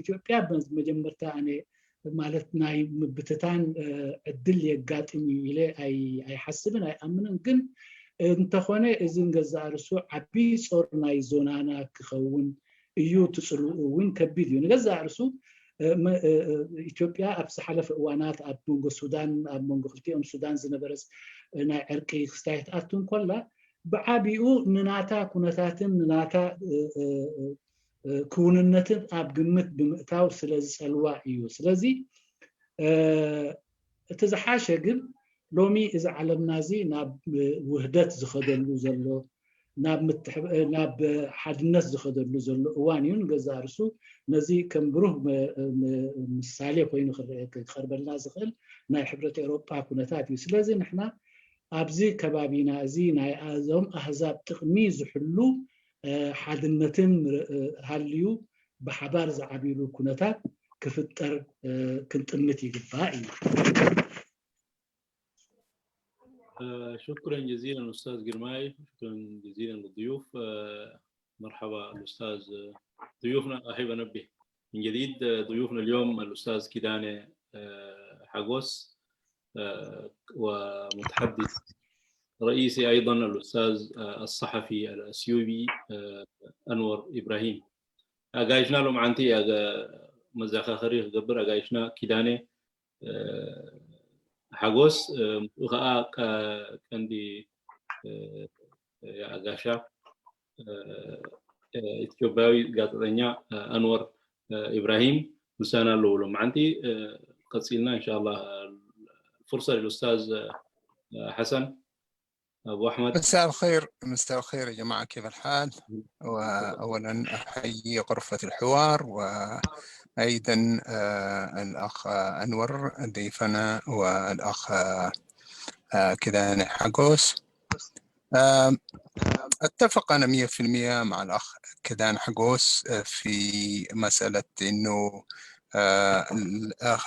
[SPEAKER 4] ኢትዮጵያ መጀመርታ ኣነ ማለት ናይ ምብትታን ዕድል የጋጥም ኢለ ኣይሓስብን ኣይኣምንን ግን እንተኾነ እዝን ገዛርሱ ዓቢ ጾር ናይ ዞናና ክኸውን እዩ ትፅልኡ እውን ከቢድ እዩ ንገዛርሱ ኢትዮጵያ ኣብ ዝሓለፈ እዋናት ኣብ መንጎ ሱዳን ኣብ መንጎ ክልቲኦም ሱዳን ዝነበረስ ናይ ዕርቂ ክስታየት ኣቱን ኮላ ብዓቢኡ ንናታ ኩነታትን ንናታ ክውንነትን ኣብ ግምት ብምእታው ስለ ዝፀልዋ እዩ ስለዚ እቲ ዝሓሸ ግን ሎሚ እዚ ዓለምና እዚ ናብ ውህደት ዝኸደሉ ዘሎ ናብ ሓድነት ዝኸደሉ ዘሎ እዋን እዩ ንገዛርሱ ነዚ ከም ብሩህ ምሳሌ ኮይኑ ክኸርበልና ዝኽእል ናይ ሕብረት ኤውሮጳ ኩነታት እዩ ስለዚ ንሕና ኣብዚ ከባቢና እዚ ናይ እዞም ኣህዛብ ጥቕሚ ዝሕሉ ሓድነትን ሃልዩ ብሓባር ዝዓቢሉ ኩነታት ክፍጠር ክንጥምት ይግባእ እዩ
[SPEAKER 3] شكرا جزيلا أستاذ جرماي شكرا جزيلا للضيوف مرحبا الأستاذ ضيوفنا أحب أنبه من جديد ضيوفنا اليوم الأستاذ كيداني حاغوس ومتحدث رئيسي أيضا الأستاذ الصحفي الأثيوبي أنور إبراهيم أجايشنا له معنتي مزاخا خريخ قبر أجايشنا كيداني حاغوس كان دي أغاشا إثيوبياوي قاطعينيا أنور إبراهيم مسانا لولو معنتي قد سيلنا إن شاء الله الفرصة للأستاذ حسن أبو أحمد.
[SPEAKER 9] مساء الخير يا جماعة، كيف الحال؟ وأولا أحيي غرفة الحوار وأيضا الأخ أنور ضيفنا والأخ كيداني حاغوس. أتفق أنا 100% مع الأخ كيداني حاغوس في مسألة إنه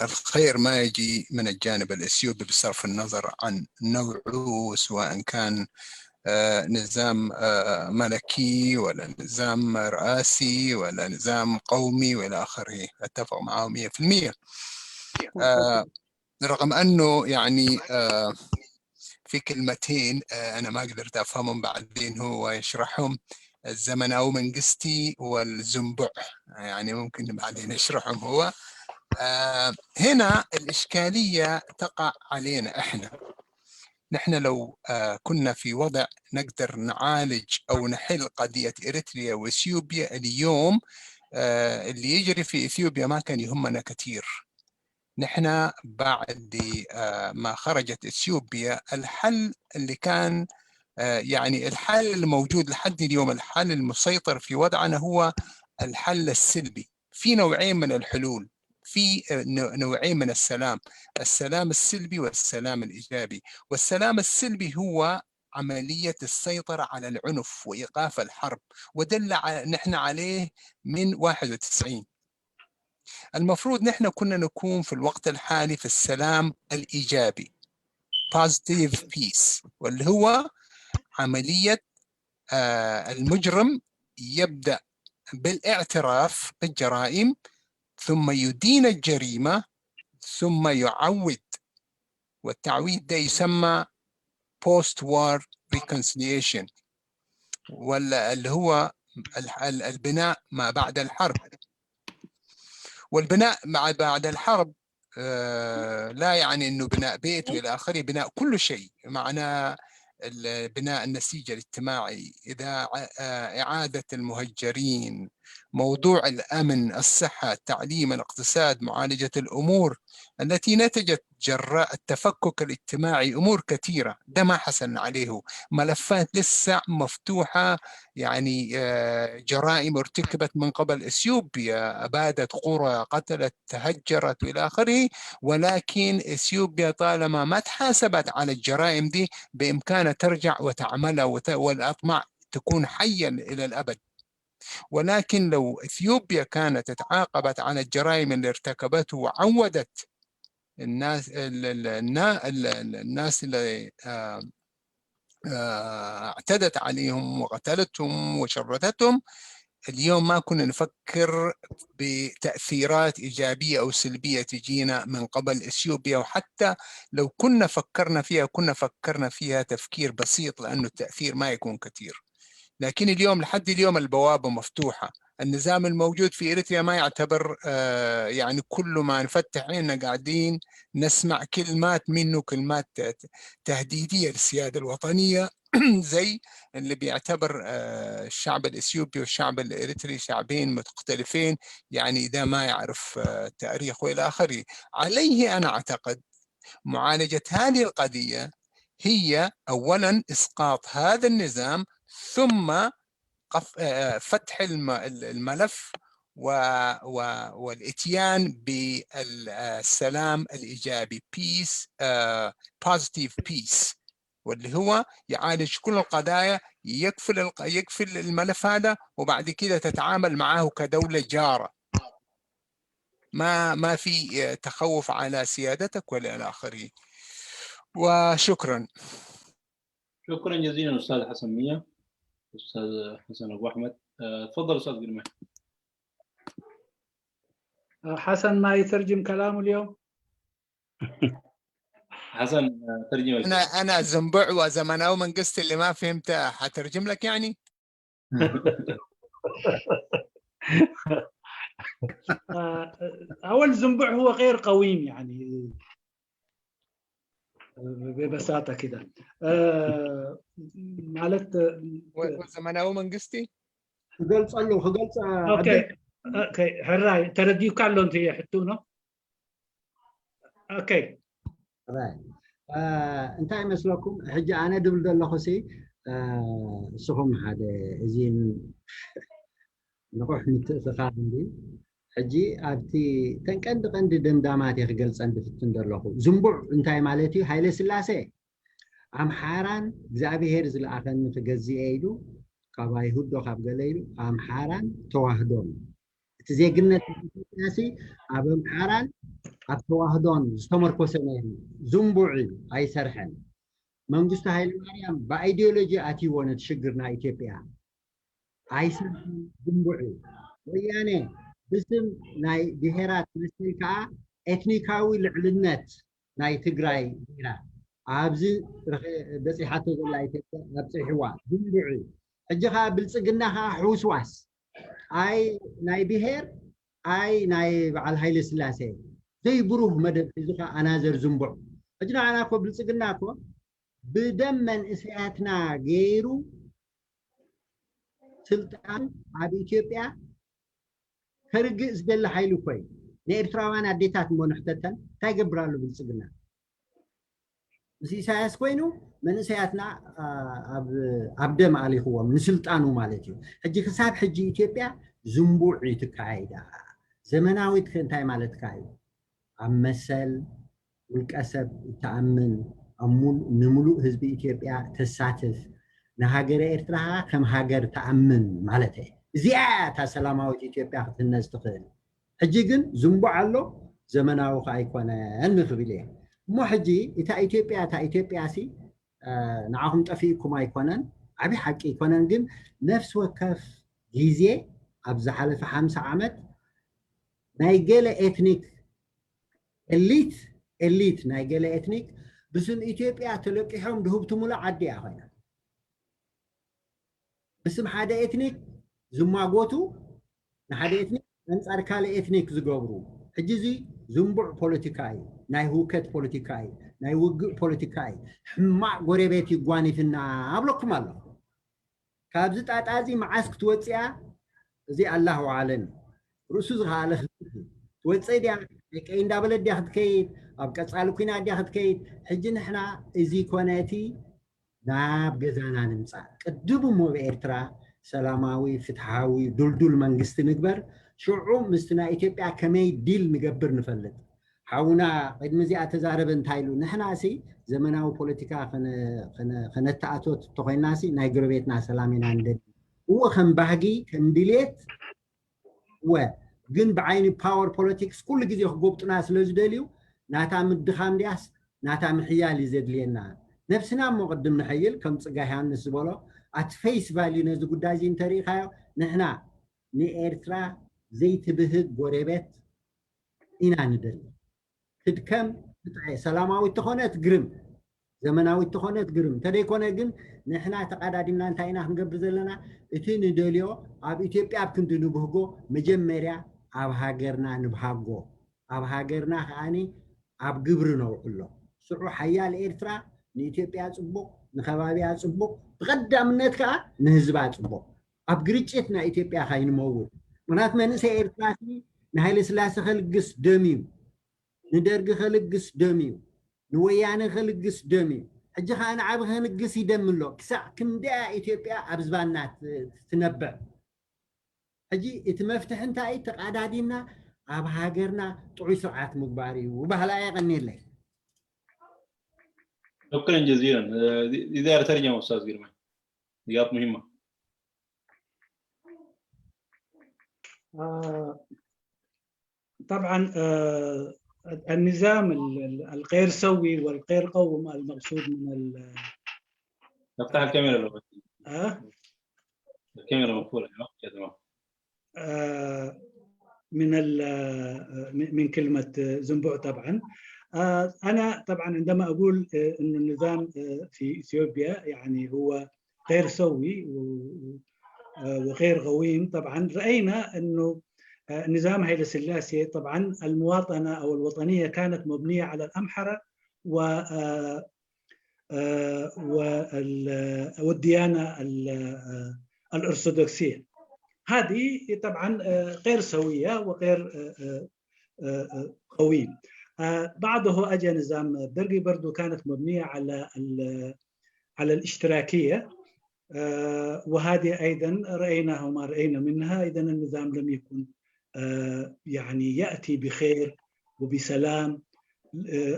[SPEAKER 9] الخير ما يجي من الجانب الأثيوبي بصرف النظر عن نوعه، سواء كان نظام ملكي ولا نظام رئاسي ولا نظام قومي وإلى آخره. أتفق معه 100%. رغم أنه يعني في كلمتين أنا ما قدرت أفهمهم، بعدين هو يشرحهم، الزمناوي منقستي والزنبع، يعني ممكن بعدين يشرحهم هو. هنا الإشكالية تقع علينا إحنا. نحن لو كنا في وضع نقدر نعالج أو نحل قضية إريتريا وإثيوبيا اليوم، اللي يجري في إثيوبيا ما كان يهمنا كثير. نحن بعد ما خرجت إثيوبيا الحل اللي كان يعني الحل الموجود لحد اليوم، الحل المسيطر في وضعنا هو الحل السلبي. في نوعين من الحلول، في نوعين من السلام السلبي والسلام الإيجابي. والسلام السلبي هو عملية السيطرة على العنف وإيقاف الحرب، ودل نحن عليه من 91. المفروض نحن كنا نكون في الوقت الحالي في السلام الإيجابي، positive peace، واللي هو عملية المجرم يبدأ بالاعتراف بالجرائم ثم يدين الجريمة ثم يعود، والتعويض ده يسمى post war reconciliation، ولا اللي هو البناء ما بعد الحرب. والبناء بعد الحرب لا يعني انه بناء بيت والى اخره، بناء كل شيء، معناه بناء النسيج الاجتماعي، إذا إعادة المهجرين، موضوع الأمن، الصحة، التعليم، الاقتصاد، معالجة الأمور التي نتجت جراء التفكك الاجتماعي، أمور كثيرة ده ما حصلنا عليه، ملفات لسه مفتوحة، يعني جرائم ارتكبت من قبل إثيوبيا، أبادت قرى، قتلت، تهجرت إلى آخره، ولكن إثيوبيا طالما ما تحاسبت على الجرائم دي بإمكانها ترجع وتعملها والأطماع تكون حيا إلى الأبد. ولكن لو إثيوبيا كانت تعاقبت على الجرائم اللي ارتكبته وعودت الناس اللي اعتدت عليهم وقتلتهم وشردتهم، اليوم ما كنا نفكر بتأثيرات إيجابية أو سلبية تجينا من قبل إثيوبيا، وحتى لو كنا فكرنا فيها تفكير بسيط، لأنه التأثير ما يكون كثير. لكن اليوم لحد اليوم البوابة مفتوحة. النظام الموجود في إريتريا ما يعتبر يعني كل ما نفتح عيننا قاعدين نسمع كلمات منه، كلمات تهديدية للسيادة الوطنية زي اللي بيعتبر الشعب الإثيوبي والشعب الإريتري شعبين مختلفين، يعني إذا ما يعرف تاريخ وإلى آخره. عليه أنا أعتقد معالجة هذه القضية هي أولا إسقاط هذا النظام، ثم فتح الملف والاتيان بالسلام الإيجابي، peace positive peace، واللي هو يعالج كل القضايا، يقفل الملف هذا، وبعد كده تتعامل معه كدولة جارة، ما في تخوف على سيادتك ولا إلى آخره. وشكرا.
[SPEAKER 3] شكرا جزيلا أستاذ حسن مية، أستاذ حسن أبو أحمد. تفضل أستاذ جرماي.
[SPEAKER 4] حسن ما يترجم كلامه اليوم.
[SPEAKER 3] حسن ترجم.
[SPEAKER 9] أنا زنبع وزمناو من قصة اللي ما فهمت حترجم لك يعني.
[SPEAKER 4] أول زنبع هو غير قويم يعني ببساطة كده. مالت
[SPEAKER 9] وزمناو من قصتي
[SPEAKER 1] قلت
[SPEAKER 4] اوكي هراي ترديو كالون تي حتونه. اوكي
[SPEAKER 1] انتي مسلكم حجة أنا دبل دلخو سي سخم هذا زين نروح نتخاذن دي حجي أبتي تنقند دندامات يخجلس عند في التندرلخو زنبع انتي مالتي هايلة سلاسة أم حاران زابي هرز الأخن تجزي أيدو كاباي هدو خاب قليلو أم حاران تواهدون تزي قلنا ناسي أبم حاران أتواهدون استمر كسنين زنبعي أي سرحن منجست هاي المريم بأيديولوجي أتيوان تشجرنا إثيوبيا أي سرحن زنبعي وياني بسم ناي بهرات مسلكا إثنيكاوي العلنات ناي تجراي بيرا أبزي بس حتى الله إثيوبيا نبصي حوار زنبعي أجها بلصقناها حوسواس أي ناي بهر أي ناي على هاي السلاسة زي بروه مدد إذا أنا زر زنبع أجنا أنا كو بلصقنا كو بدم من إسياتنا غيرو سلطان عبي إثيوبيا كرجز دل حيلو كوي نيرتراوان أديتات مونحتتن تايقبرالو بلصقنا بس إساياس كوينو من إسياتنا أبدم عليه هو من سلطانو مالتيو حجي خساب حجي إثيوبيا زنبوعي تكايدا زمناوي تخنتاي مالت كايدا أمثل والكسب تأمن أمول نملو حزب إثيوبيا تساتف نهاجر إرتراها كم هاجر تأمن مالته زيادة سلامة إثيوبيا الناس تقول حجيجن زنبو علو زمناو خايكونا المخبليه مو حجي إتا إثيوبيا سي نعاهم تفيكم أيكونن عبي حكي يكونن جن نفس وكف جيزي أبز حلف 5 عامات نايجيلا إثنيك إليت نايجيلا إثنيك بس إن إثيوبيا تلقيهم دهوبتم ولا عدي أخوينا بس محدا إثنيك زماغوتو نحدا إثنيك أنصار كالي إثنيك زقبرو حجزي زنبع بوليتيكاي ناي هوكت بوليتيكاي ناي وقع بوليتيكاي حماع قريبيتي قواني فينا أبلوكم الله كابزت أتازي معاسك توتسيا زي الله أعلم رسوز غالخ توتسي ديا كاين دابل دي أخذ كيد أبقى تسألو كينا دي أخذ كيد حجي نحنا إزي كوناتي ناب جزانا نمسا قدبو مو بإرترا سلاماوي فتحاوي دول منقست نقبر شعوم مستنا إثيوبيا كمي ديل نقبر نفلت حاونا قد مزيئة تزارب انتايلو نحنا سي زمناو بوليتيكا خنا التأتوت تخوين ناسي نايقرو بيتنا سلامين عندن هو خن باقي كان ديليت وقن بعيني باور بوليتيكس كل جزي خقوبت ناس لزدليو ناتا مدخام دياس ناتا محيالي زيد لينا نفسنا مقدم نحيل كم صقاحي عن السبولو at face value نزد قدازين تاريخها نحنا ني إرترا زي تبهد قريبات إنا ندري تدكم سلاماوي التخونات قرم زمناوي التخونات قرم تدي كونا قن نحنا تقادادنا انتاينا نقبر زلنا اتي ندوليو اب إثيوبيا بكنت نبهقو مجمريا اب هاجرنا نبهقو اب هاجرنا خاني اب قبرنا وقلو سعو حيال إرترا نإثيوبيا صبو نخبابيا صبو تقدمنت كا نهزبا صبو اب قريتشتنا إثيوبيا خاين موود منات منسي إرتراسي نهايل سلاسة خلقس دميو ندرق خلقس دميو نويانا خلقس دميو حجي خانا عاب خلقس يدم له كسع كمدا إثيوبيا أبزبانات تنبع حجي اتمفتح انتاي تقعدادينا اب هاجرنا طعي سرعات مقباري وبهلا يغني لي
[SPEAKER 3] شكرا جزيلا. إذا ترجمة أستاذ جرمان نقاط مهمة.
[SPEAKER 4] طبعا النظام الغير سوي والغير قوم المقصود من
[SPEAKER 3] نفتح الكاميرا لو الكاميرا مقفولة تمام.
[SPEAKER 4] من كلمة زنبوع طبعا. أنا طبعا عندما أقول أن النظام في إثيوبيا يعني هو غير سوي وغير قويم، طبعا رأينا أنه نظام هيلة سلاسي طبعا المواطنة أو الوطنية كانت مبنية على الأمحرة والديانة الأرثوذكسية. هذه طبعا غير سوية وغير قويم. بعده أجى نظام درقي برضو كانت مبنية على الاشتراكية، وهذه أيضا رأيناها وما رأينا منها. إذا النظام لم يكن يعني يأتي بخير وبسلام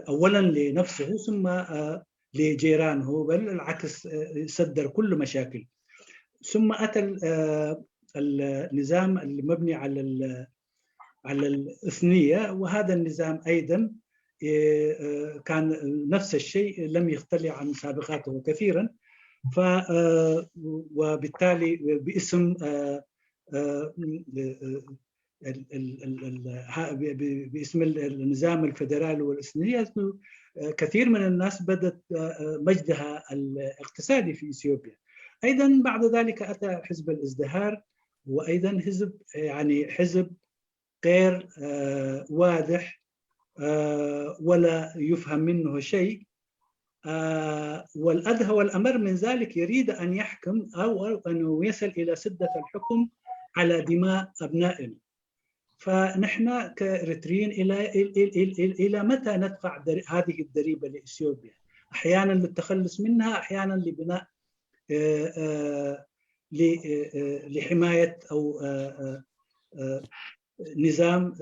[SPEAKER 4] أولا لنفسه ثم لجيرانه، بل العكس صدر كل مشاكل. ثم أتى النظام المبني على الإثنية، وهذا النظام أيضا كان نفس الشيء، لم يختلف عن سابقاته كثيرا. وبالتالي باسم باسم النظام الفدرالي والإثنية كثير من الناس بدت مجدها الاقتصادي في إثيوبيا. أيضا بعد ذلك أتى حزب الازدهار، وأيضا حزب غير واضح ولا يفهم منه شيء، والأدهى والأمر من ذلك يريد أن يحكم أو أن يصل إلى سدة الحكم على دماء أبنائنا. فنحن كإريتريين إلى متى ندفع هذه الضريبة لإثيوبيا؟ أحيانا للتخلص منها، أحيانا لبناء لحماية أو نظام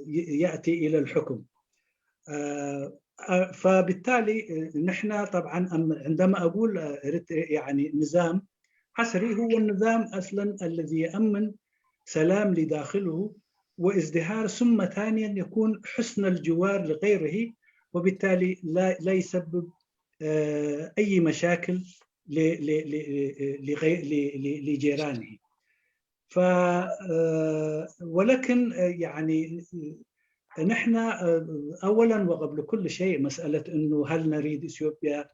[SPEAKER 4] يأتي إلى الحكم. فبالتالي نحن طبعا عندما أقول يعني نظام عسري، هو النظام أصلا الذي يأمن سلام لداخله وازدهار، ثم ثانيا يكون حسن الجوار لغيره، وبالتالي لا يسبب أي مشاكل لجيرانه. ولكن يعني نحن أولا وقبل كل شيء مسألة أنه هل نريد إثيوبيا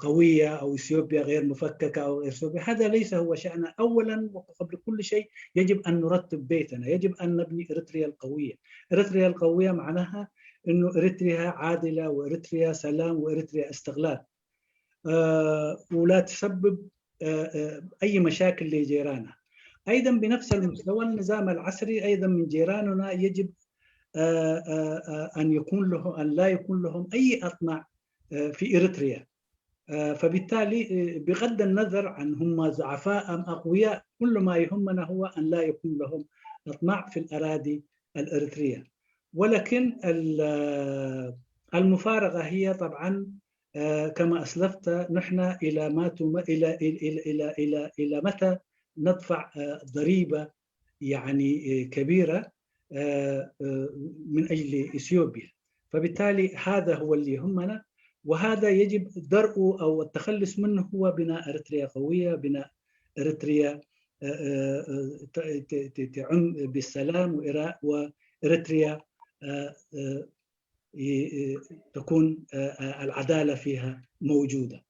[SPEAKER 4] قوية أو إثيوبيا غير مفككة أو غير إثيوبيا، هذا ليس هو شأننا. أولا وقبل كل شيء يجب أن نرتب بيتنا، يجب أن نبني إريتريا القوية. إريتريا القوية معناها أنه إريتريا عادلة، وإريتريا سلام، وإريتريا استقلال، ولا تسبب أي مشاكل لجيرانها. أيضا بنفس المستوى النظام العسكري أيضا من جيراننا يجب أن لا يكون لهم أي أطماع في إريتريا. فبالتالي بغض النظر عن هم ضعفاء أم أقوياء، كل ما يهمنا هو أن لا يكون لهم أطماع في الأراضي الإريترية. ولكن المفارقة هي طبعا كما أسلفت، نحن إلى متى ندفع ضريبة يعني كبيرة من أجل إثيوبيا. فبالتالي هذا هو اللي يهمنا، وهذا يجب درءه أو التخلص منه هو بناء إريتريا قوية، بناء إريتريا تعم بالسلام، وإريتريا تكون العدالة فيها موجودة.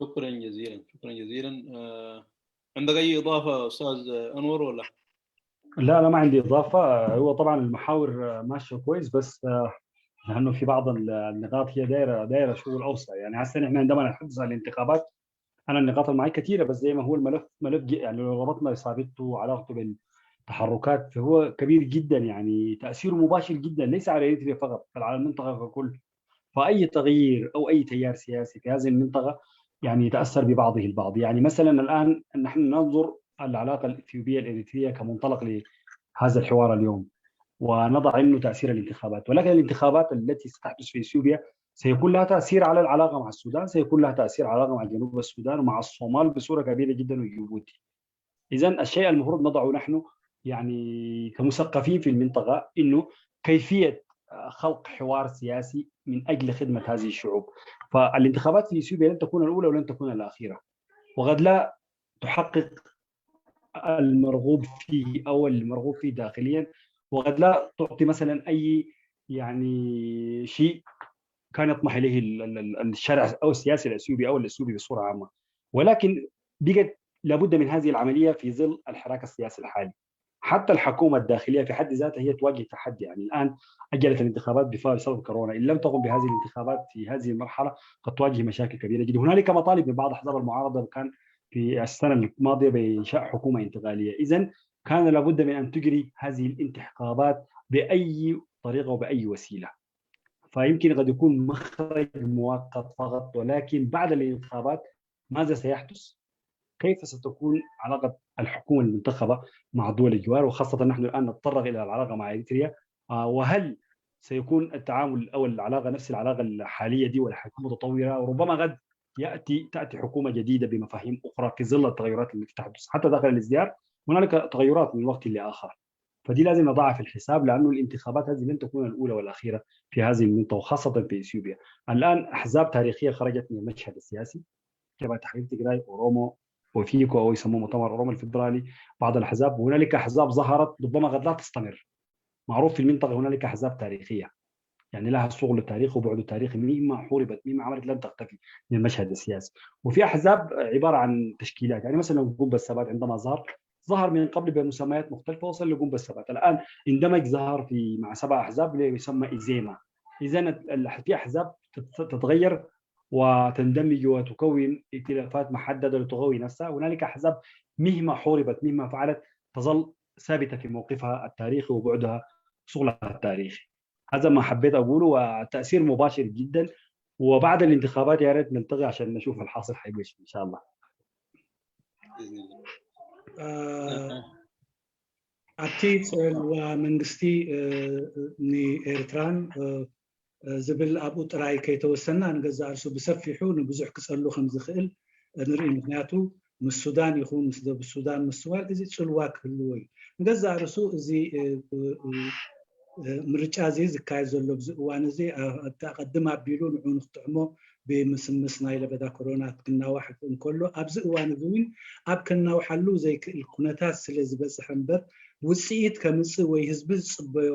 [SPEAKER 3] شكرا جزيلا، شكرا جزيلا. عندك أي إضافة أستاذ أنور ولا؟
[SPEAKER 5] لا أنا ما عندي إضافة. هو طبعا المحاور ماشية كويس، بس لأنه في بعض النقاط هي دايرة شغل أوسع. يعني هسه احنا عندما نتحدث عن الانتخابات، أنا النقاط اللي معي كثيرة، بس زي ما هو الملف يعني لو ربطنا إصابته وعلاقته بالتحركات فهو كبير جدا، يعني تأثيره مباشر جدا ليس على إريتريا فقط بل على المنطقة ككل. فأي تغيير أو أي تيار سياسي في هذه المنطقة يعني يتأثر ببعضه البعض. يعني مثلا الآن نحن ننظر العلاقة الإثيوبية الإريترية كمنطلق لهذا الحوار اليوم، ونضع عنه تأثير الانتخابات. ولكن الانتخابات التي ستحدث في إثيوبيا سيكون لها تأثير على العلاقة مع السودان، سيكون لها تأثير على العلاقة مع جنوب السودان ومع الصومال بصورة كبيرة جدا وجيبوتي. إذن الشيء المفروض نضعه نحن يعني كمثقفين في المنطقة إنه كيفية خلق حوار سياسي من أجل خدمة هذه الشعوب. فالانتخابات في إثيوبيا لن تكون الأولى ولن تكون الأخيرة، وقد لا تحقق المرغوب فيه أو المرغوب فيه داخليا، وقد لا تعطي مثلا أي يعني شيء كان يطمح إليه الشارع أو السياسي الأثيوبي أو الأثيوبي بصورة عامة. ولكن بقت لابد من هذه العملية في ظل الحراك السياسي الحالي. حتى الحكومة الداخلية في حد ذاتها هي تواجه تحدي. يعني الآن أجلت الانتخابات بسبب كورونا، إن لم تقم بهذه الانتخابات في هذه المرحلة قد تواجه مشاكل كبيرة جدا. هنالك مطالب من بعض أحزاب المعارضة كان في السنة الماضية بإنشاء حكومة انتقالية. إذن كان لابد من أن تجري هذه الانتخابات بأي طريقة وبأي وسيلة. فيمكن قد يكون مخرج مؤقت فقط، ولكن بعد الانتخابات ماذا سيحدث؟ كيف ستكون علاقة الحكومة المنتخبة مع دول الجوار، وخاصة نحن الآن نتطرق إلى العلاقة مع إريتريا، وهل سيكون التعامل أو العلاقة نفس العلاقة الحالية دي ولا حيكون متطورة، وربما قد تأتي حكومة جديدة بمفاهيم أخرى في ظل التغيرات التي تحدث حتى داخل الازدياد. هنالك تغيرات من وقت لآخر، فدي لازم نضعها في الحساب، لأنه الانتخابات هذه لن تكون الأولى والأخيرة في هذه المنطقة وخاصة في إثيوبيا. الآن أحزاب تاريخية خرجت من المشهد السياسي كما تحرير تجراي، أورومو، وفيكو أو يسموه مؤتمر أورومو الفيدرالي، بعض الأحزاب. وهنالك أحزاب ظهرت ربما قد لا تستمر. معروف في المنطقة هنالك أحزاب تاريخية يعني لها شغل تاريخي وبعد تاريخي، مهما حوربت مهما عملت لن تختفي من المشهد السياسي. وفي أحزاب عبارة عن تشكيلات، يعني مثلا جنب الثبات عندما ظهر من قبل بمسميات مختلفة وصل لجنب الثبات، الآن اندمج ظهر مع 7 أحزاب يسمى إيزيما. إذن في أحزاب تتغير وتندمج وتكون ائتلافات محددة لتقوي نفسها. هنالك أحزاب مهما حوربت مهما فعلت تظل ثابتة في موقفها التاريخي وبعدها شغلها التاريخي. هذا ما حبيت أقوله، وتأثير مباشر جدا. وبعد الانتخابات يا ريت نلتقي عشان نشوف الحاصل حيبقى إن شاء الله.
[SPEAKER 4] أكيد ومنجستي نيرتران زبل أبو تراي كي توسنا نجزع أرسو بسفحو نبزح كسر له 5 خيل نري مكنياتو ምስ ሱዳን ይኹን ምስ ደቡብ ሱዳን ምስዋል እዚ ፅልዋ ክህልዎ እዩ ንገዛ ርእሱ እዚ ምርጫ እዚ ዝካየድ ዘሎ ኣብዚ እዋን እዚ ቀድም ኣቢሉ ንዑ ንክጥዕሞ ብምስምስ ናይ ለበዳ ኮሮና ክናዋሕ እንከሎ ኣብዚ እዋን እዚ እውን ኣብ ከናውሓሉ ዘይክእል ኩነታት ስለ ዝበፅሐ እምበር ውፅኢት ከምፅእ ወይ ህዝቢ ዝፅበዮ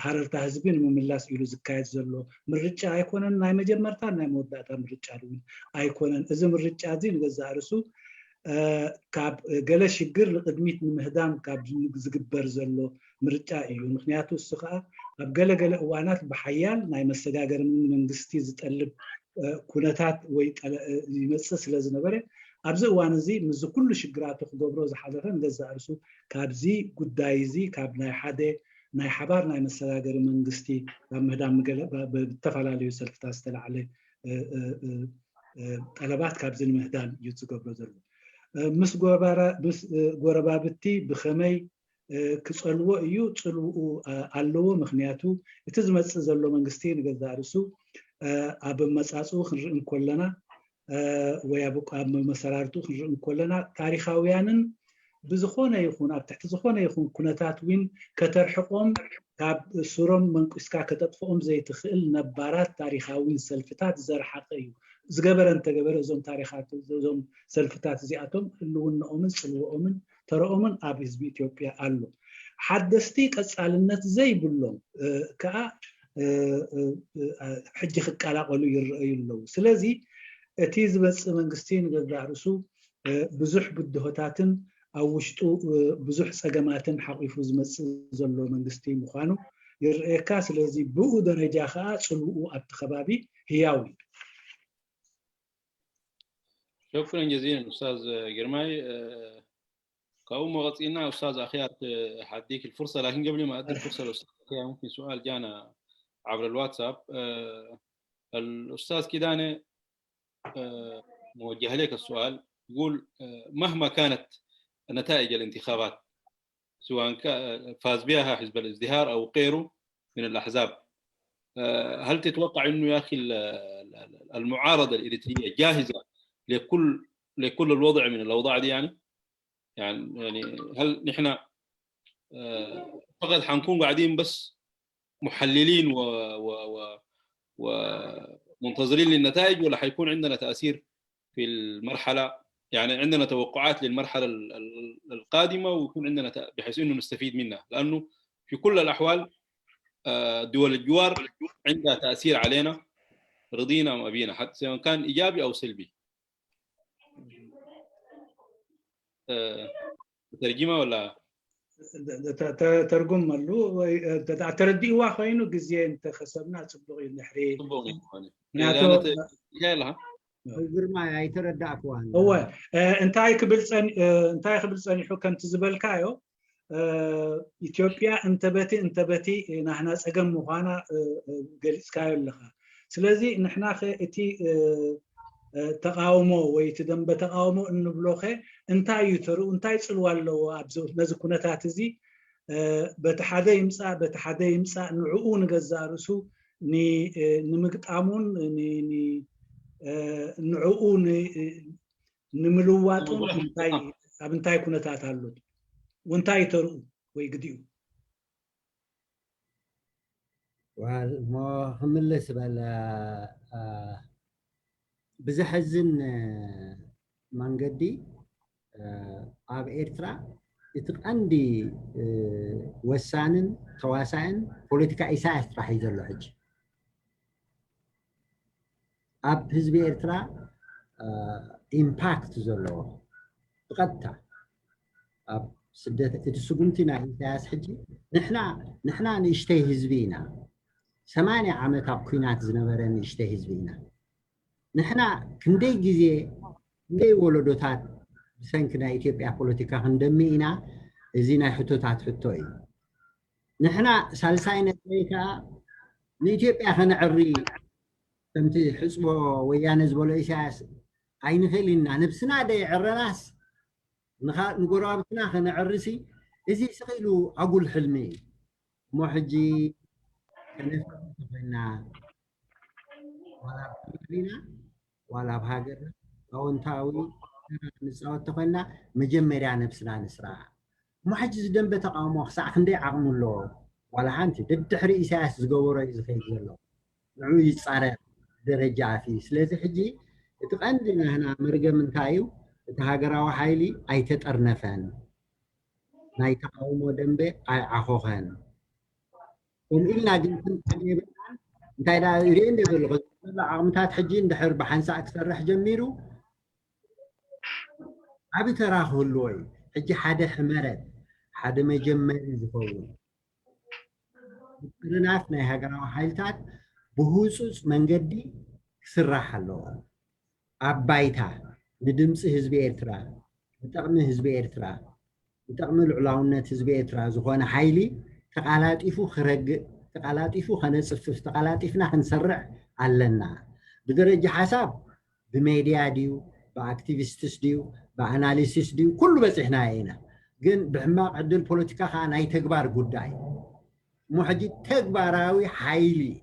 [SPEAKER 4] ሃረርታ ህዝቢ ንምምላስ ኢሉ ዝካየድ ዘሎ ምርጫ ኣይኮነን ናይ መጀመርታ ናይ መወዳእታ ምርጫ እውን ኣይኮነን እዚ ምርጫ እዚ ንገዛ ርእሱ ካብ ገለ ሽግር ንቅድሚት ንምህዳም ካብ ዝግበር ዘሎ ምርጫ እዩ ምክንያቱ እሱ ከዓ ኣብ ገለገለ እዋናት ብሓያል ናይ መሰጋገር መንግስቲ ዝጠልብ ኩነታት ወይ ይመፅእ ስለ ዝነበረ ኣብዚ እዋን እዚ ምስ ኩሉ ሽግራቱ ክገብሮ ዝሓለፈ ንገዛ ርእሱ ካብዚ ጉዳይ እዚ ካብ ናይ ሓደ ናይ ሓባር ናይ መሰጋገሪ መንግስቲ ኣብ ምህዳም ብተፈላለዩ ሰልፍታት ዝተላዕለ ጠለባት ካብዚ ንምህዳም እዩ ዝገብሮ ዘሎ ምስ ጎረባብቲ ብኸመይ ክፀልዎ እዩ ፅልውኡ ኣለዎ ምክንያቱ እቲ ዝመፅእ ዘሎ መንግስቲ ንገዛ ርእሱ ኣብ መፃፅኡ ክንርኢ እንከለና ወይ ኣብ መሰራርቱ ክንርኢ እንከለና ታሪካውያንን ብዝኾነ ይኹን ኣብ ትሕቲ ዝኾነ ይኹን ኩነታት እውን ከተርሕቆም ካብ ሱሮም መንቁስካ ከተጥፍኦም ዘይትኽእል ነባራት ታሪካዊ ሰልፍታት ዘርሓቀ እዩ ዝገበረ እንተገበረ እዞም ታሪካት እዞም ሰልፍታት እዚኣቶም ህልውንኦምን ፅልውኦምን ተረኦምን ኣብ ህዝቢ ኢትዮጵያ ኣሎ ሓደስቲ ቀፃልነት ዘይብሎም ከዓ ሕጂ ክቀላቀሉ ይረአዩ ኣለዉ ስለዚ እቲ ዝመፅእ መንግስቲ ንገዛ ርእሱ ብዙሕ ብድሆታትን ኣብ ውሽጡ ብዙሕ ፀገማትን ሓቂፉ ዝመፅእ ዘሎ መንግስቲ ምዃኑ ይርአየካ ስለዚ ብኡ ደረጃ ከዓ ፅልውኡ ኣብቲ ከባቢ ህያው እዩ
[SPEAKER 3] شكرا جزيلا استاذ جرماي كأم غطينا استاذ اخيار حديك الفرصه لكن قبل ما ادي الفرصه للاستاذ اخيار ممكن سؤال جانا عبر الواتساب الاستاذ كيداني موجه لك السؤال يقول مهما كانت نتائج الانتخابات سواء فاز بها حزب الازدهار او غيره من الاحزاب هل تتوقع انه يا اخي المعارضه الاريتريه جاهزه لكل الوضع من الاوضاع دي يعني هل نحن فقط حنكون قاعدين بس محللين ومنتظرين للنتائج ولا حيكون عندنا تاثير في المرحله يعني عندنا توقعات للمرحله القادمه ويكون عندنا بحيث انه نستفيد منها لانه في كل الاحوال دول الجوار عندها تاثير علينا رضينا ام ابينا حتى سواء كان ايجابي او سلبي ترجمه ولا
[SPEAKER 4] ترجم له ترديوا خاينو غزي انت خسبنا صبغي نحري
[SPEAKER 3] يلا
[SPEAKER 1] ግርማ ኣይተረዳእኩ
[SPEAKER 4] هو እንታይ ክብል ፀኒሑ ከምቲ ዝበልካዮ ኢትዮጵያ እንተበቲ ናህና ፀገም ምዃና ገሊፅካዮ ኣለኻ ስለዚ ንሕና እቲ ተቃውሞ ወይ ትደንበ ተቃውሞ እንብሎኸ እንታይ ይተሩ እንታይ ፅልዋ ኣለዎ ኣብዚ ነዚ ኩነታት እዚ በቲ ሓደ ይምፃእ ንዕኡ ንገዛ ርእሱ ንምግጣሙን ንዕኡ ንምልዋጡን ኣብ እንታይ ኩነታት ኣሉት ወንታይ ተርኡ ወይ ግዲኡ
[SPEAKER 1] ሞ ክምለስ በለ ብዝሕዝን መንገዲ ኣብ ኤርትራ እቲ ቀንዲ ወሳንን ተዋሳእን ፖለቲካ ኢሳያስ ጥራሕ እዩ ዘሎ ሕጂ ኣብ ህዝቢ ኤርትራ ኢምፓክት ዘለዎ ብቐጥታ ኣብ ስደት እቲ ስጉምቲ ናይ ኢሳያስ ሕጂ ንሕና ንእሽተይ ህዝቢ ኢና 80 ዓመት ኣብ ኩናት ዝነበረ ንእሽተይ ህዝቢ ኢና ንሕና ክንደይ ግዜ ክንደይ ወለዶታት ብሰንኪ ናይ ኢትዮጵያ ፖለቲካ ክንደሚ ኢና እዚ ናይ ሕቶታት ሕቶ እዩ ንሕና ሳልሳይ ነጥበይ ከዓ ንኢትዮጵያ ከነዕሪ ከምቲ ሕፅቦ ወያነ ዝበሎ ኢሳያስ ኣይንኽእል ኢና ነብስና ደይዕረናስ ንጎረባብትና ከነዕርሲ እዚ ስኺሉ ኣጉል ሕልሚ እዩ እሞ ሕጂ ከነፍርና ኮይና ዋላ ብክልልና ዋላ ብሃገርና ኣወንታዊ نصوت تخلنا مجمريا نفسنا نسرع محجز دنب تقاومو خساع خندي عقم له ولا حنت دحري إساس زغورو يزخيل له نعو يصارع درجة في سلازي حجي تقندنا هنا مرقم انتايو تهاجراو حيلي أي تترنفن ناي تقاومو دنب أي عخوخن وإلنا جنتن تقريبا انتاي دا يرين دبل عقمتات حجين دحر بحنسا أكثر جميرو عبي تراخو اللوي حجي حدا حمرت حدا مجمري زفون رنافنا هاجراو حيلتات بهوصوص منجدي سراح له أبايتا ندمس حزب إيرترا نتقم حزب إيرترا نتقم العلاونة حزب إيرترا زخونا حيلي تقالاتيفو خرج تقالاتيفو خنصفف تقالاتيفنا خنسرع علنا بدرجة حساب بميديا ديو بأكتيفيستس ديو بأناليسيس ديو كله بس إحنا هنا جن بحماق عند البوليتيكا خان أي تكبار قداي محجي تكباراوي حيلي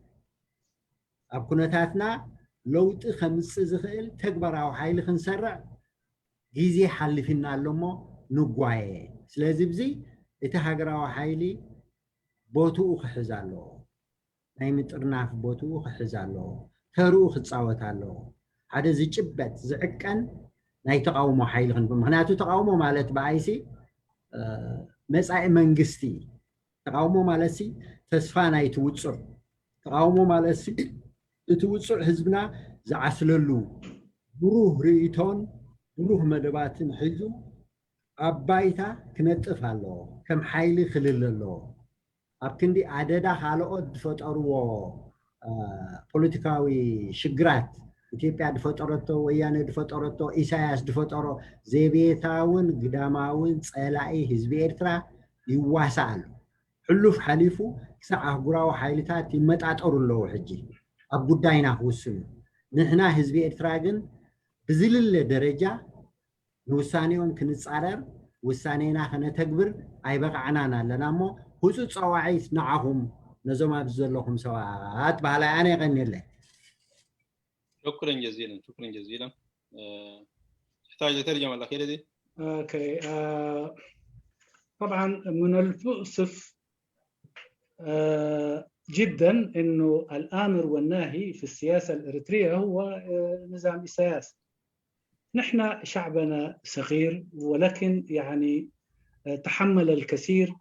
[SPEAKER 1] أبكونتاتنا لوط خمس زخيل تكبراو حيلي خنسرع جيزي حل فينا لما نقواي سلازي بزي اتهاجراو حيلي بوتو خحزالو نايم ترناف بوتو خحزالو ترو خصاوتالو هذا زي جبت زعكن ناي تقاومو حيلي خن مخناتو تقاومو مالت بايسي مساء منغستي تقاومو مالسي تسفا ناي توصر تقاومو مالسي توصر حزبنا زعسللو بروح ريتون بروح مدباتن حزو أبايتا كنتف هالو كم حيلي خلللو أبكندي عددا خالقود فتقروا بوليتيكاوي شجرات إثيوبيا دفترتو ويانا دفترتو إساياس دفترو زيبيتاون قداماون صلاعي حزب إيرترا يواسالو حلوف حليفو ساعة قراو حيلتات يمتعطروا له حجي أب قداينا وسنو نحنا حزب إيرترا جن بزلل درجة نوسانيهم كنتصارر وسانينا خنتكبر أي بقى عنانا لنا مو خصوص صواعيس نعهم نزوم أبزلهم سواءات بهلا أنا غني له
[SPEAKER 3] شكرا جزيلا شكرا جزيلا تحتاج ترجمة الأخيرة دي
[SPEAKER 4] اوكي طبعا من المؤسف جدا انه الامر والناهي في السياسه الاريتريه هو نظام إساياس. نحن شعبنا صغير ولكن يعني تحمل الكثير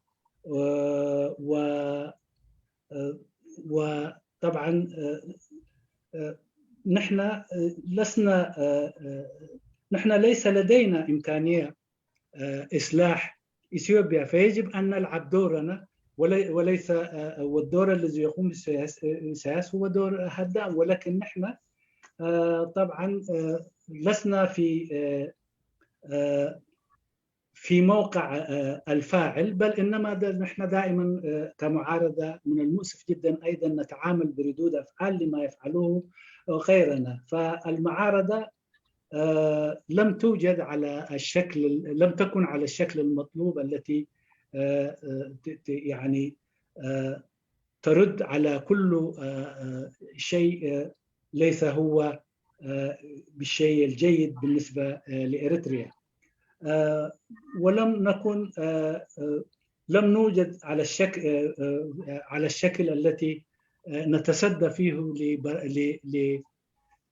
[SPEAKER 4] وطبعا نحن ليس لدينا إمكانية إصلاح إثيوبيا فيجب أن نلعب دورنا وليس والدور الذي يقوم بالسياسة هو دور هدام ولكن نحن طبعا لسنا في موقع الفاعل بل إنما نحن دائما كمعارضة من المؤسف جدا أيضا نتعامل بردود أفعال لما يفعله غيرنا فالمعارضة لم توجد على الشكل لم تكن على الشكل المطلوب التي يعني ترد على كل شيء ليس هو بالشيء الجيد بالنسبة لإريتريا ولم نكن لم نوجد على الشكل التي نتصدى فيه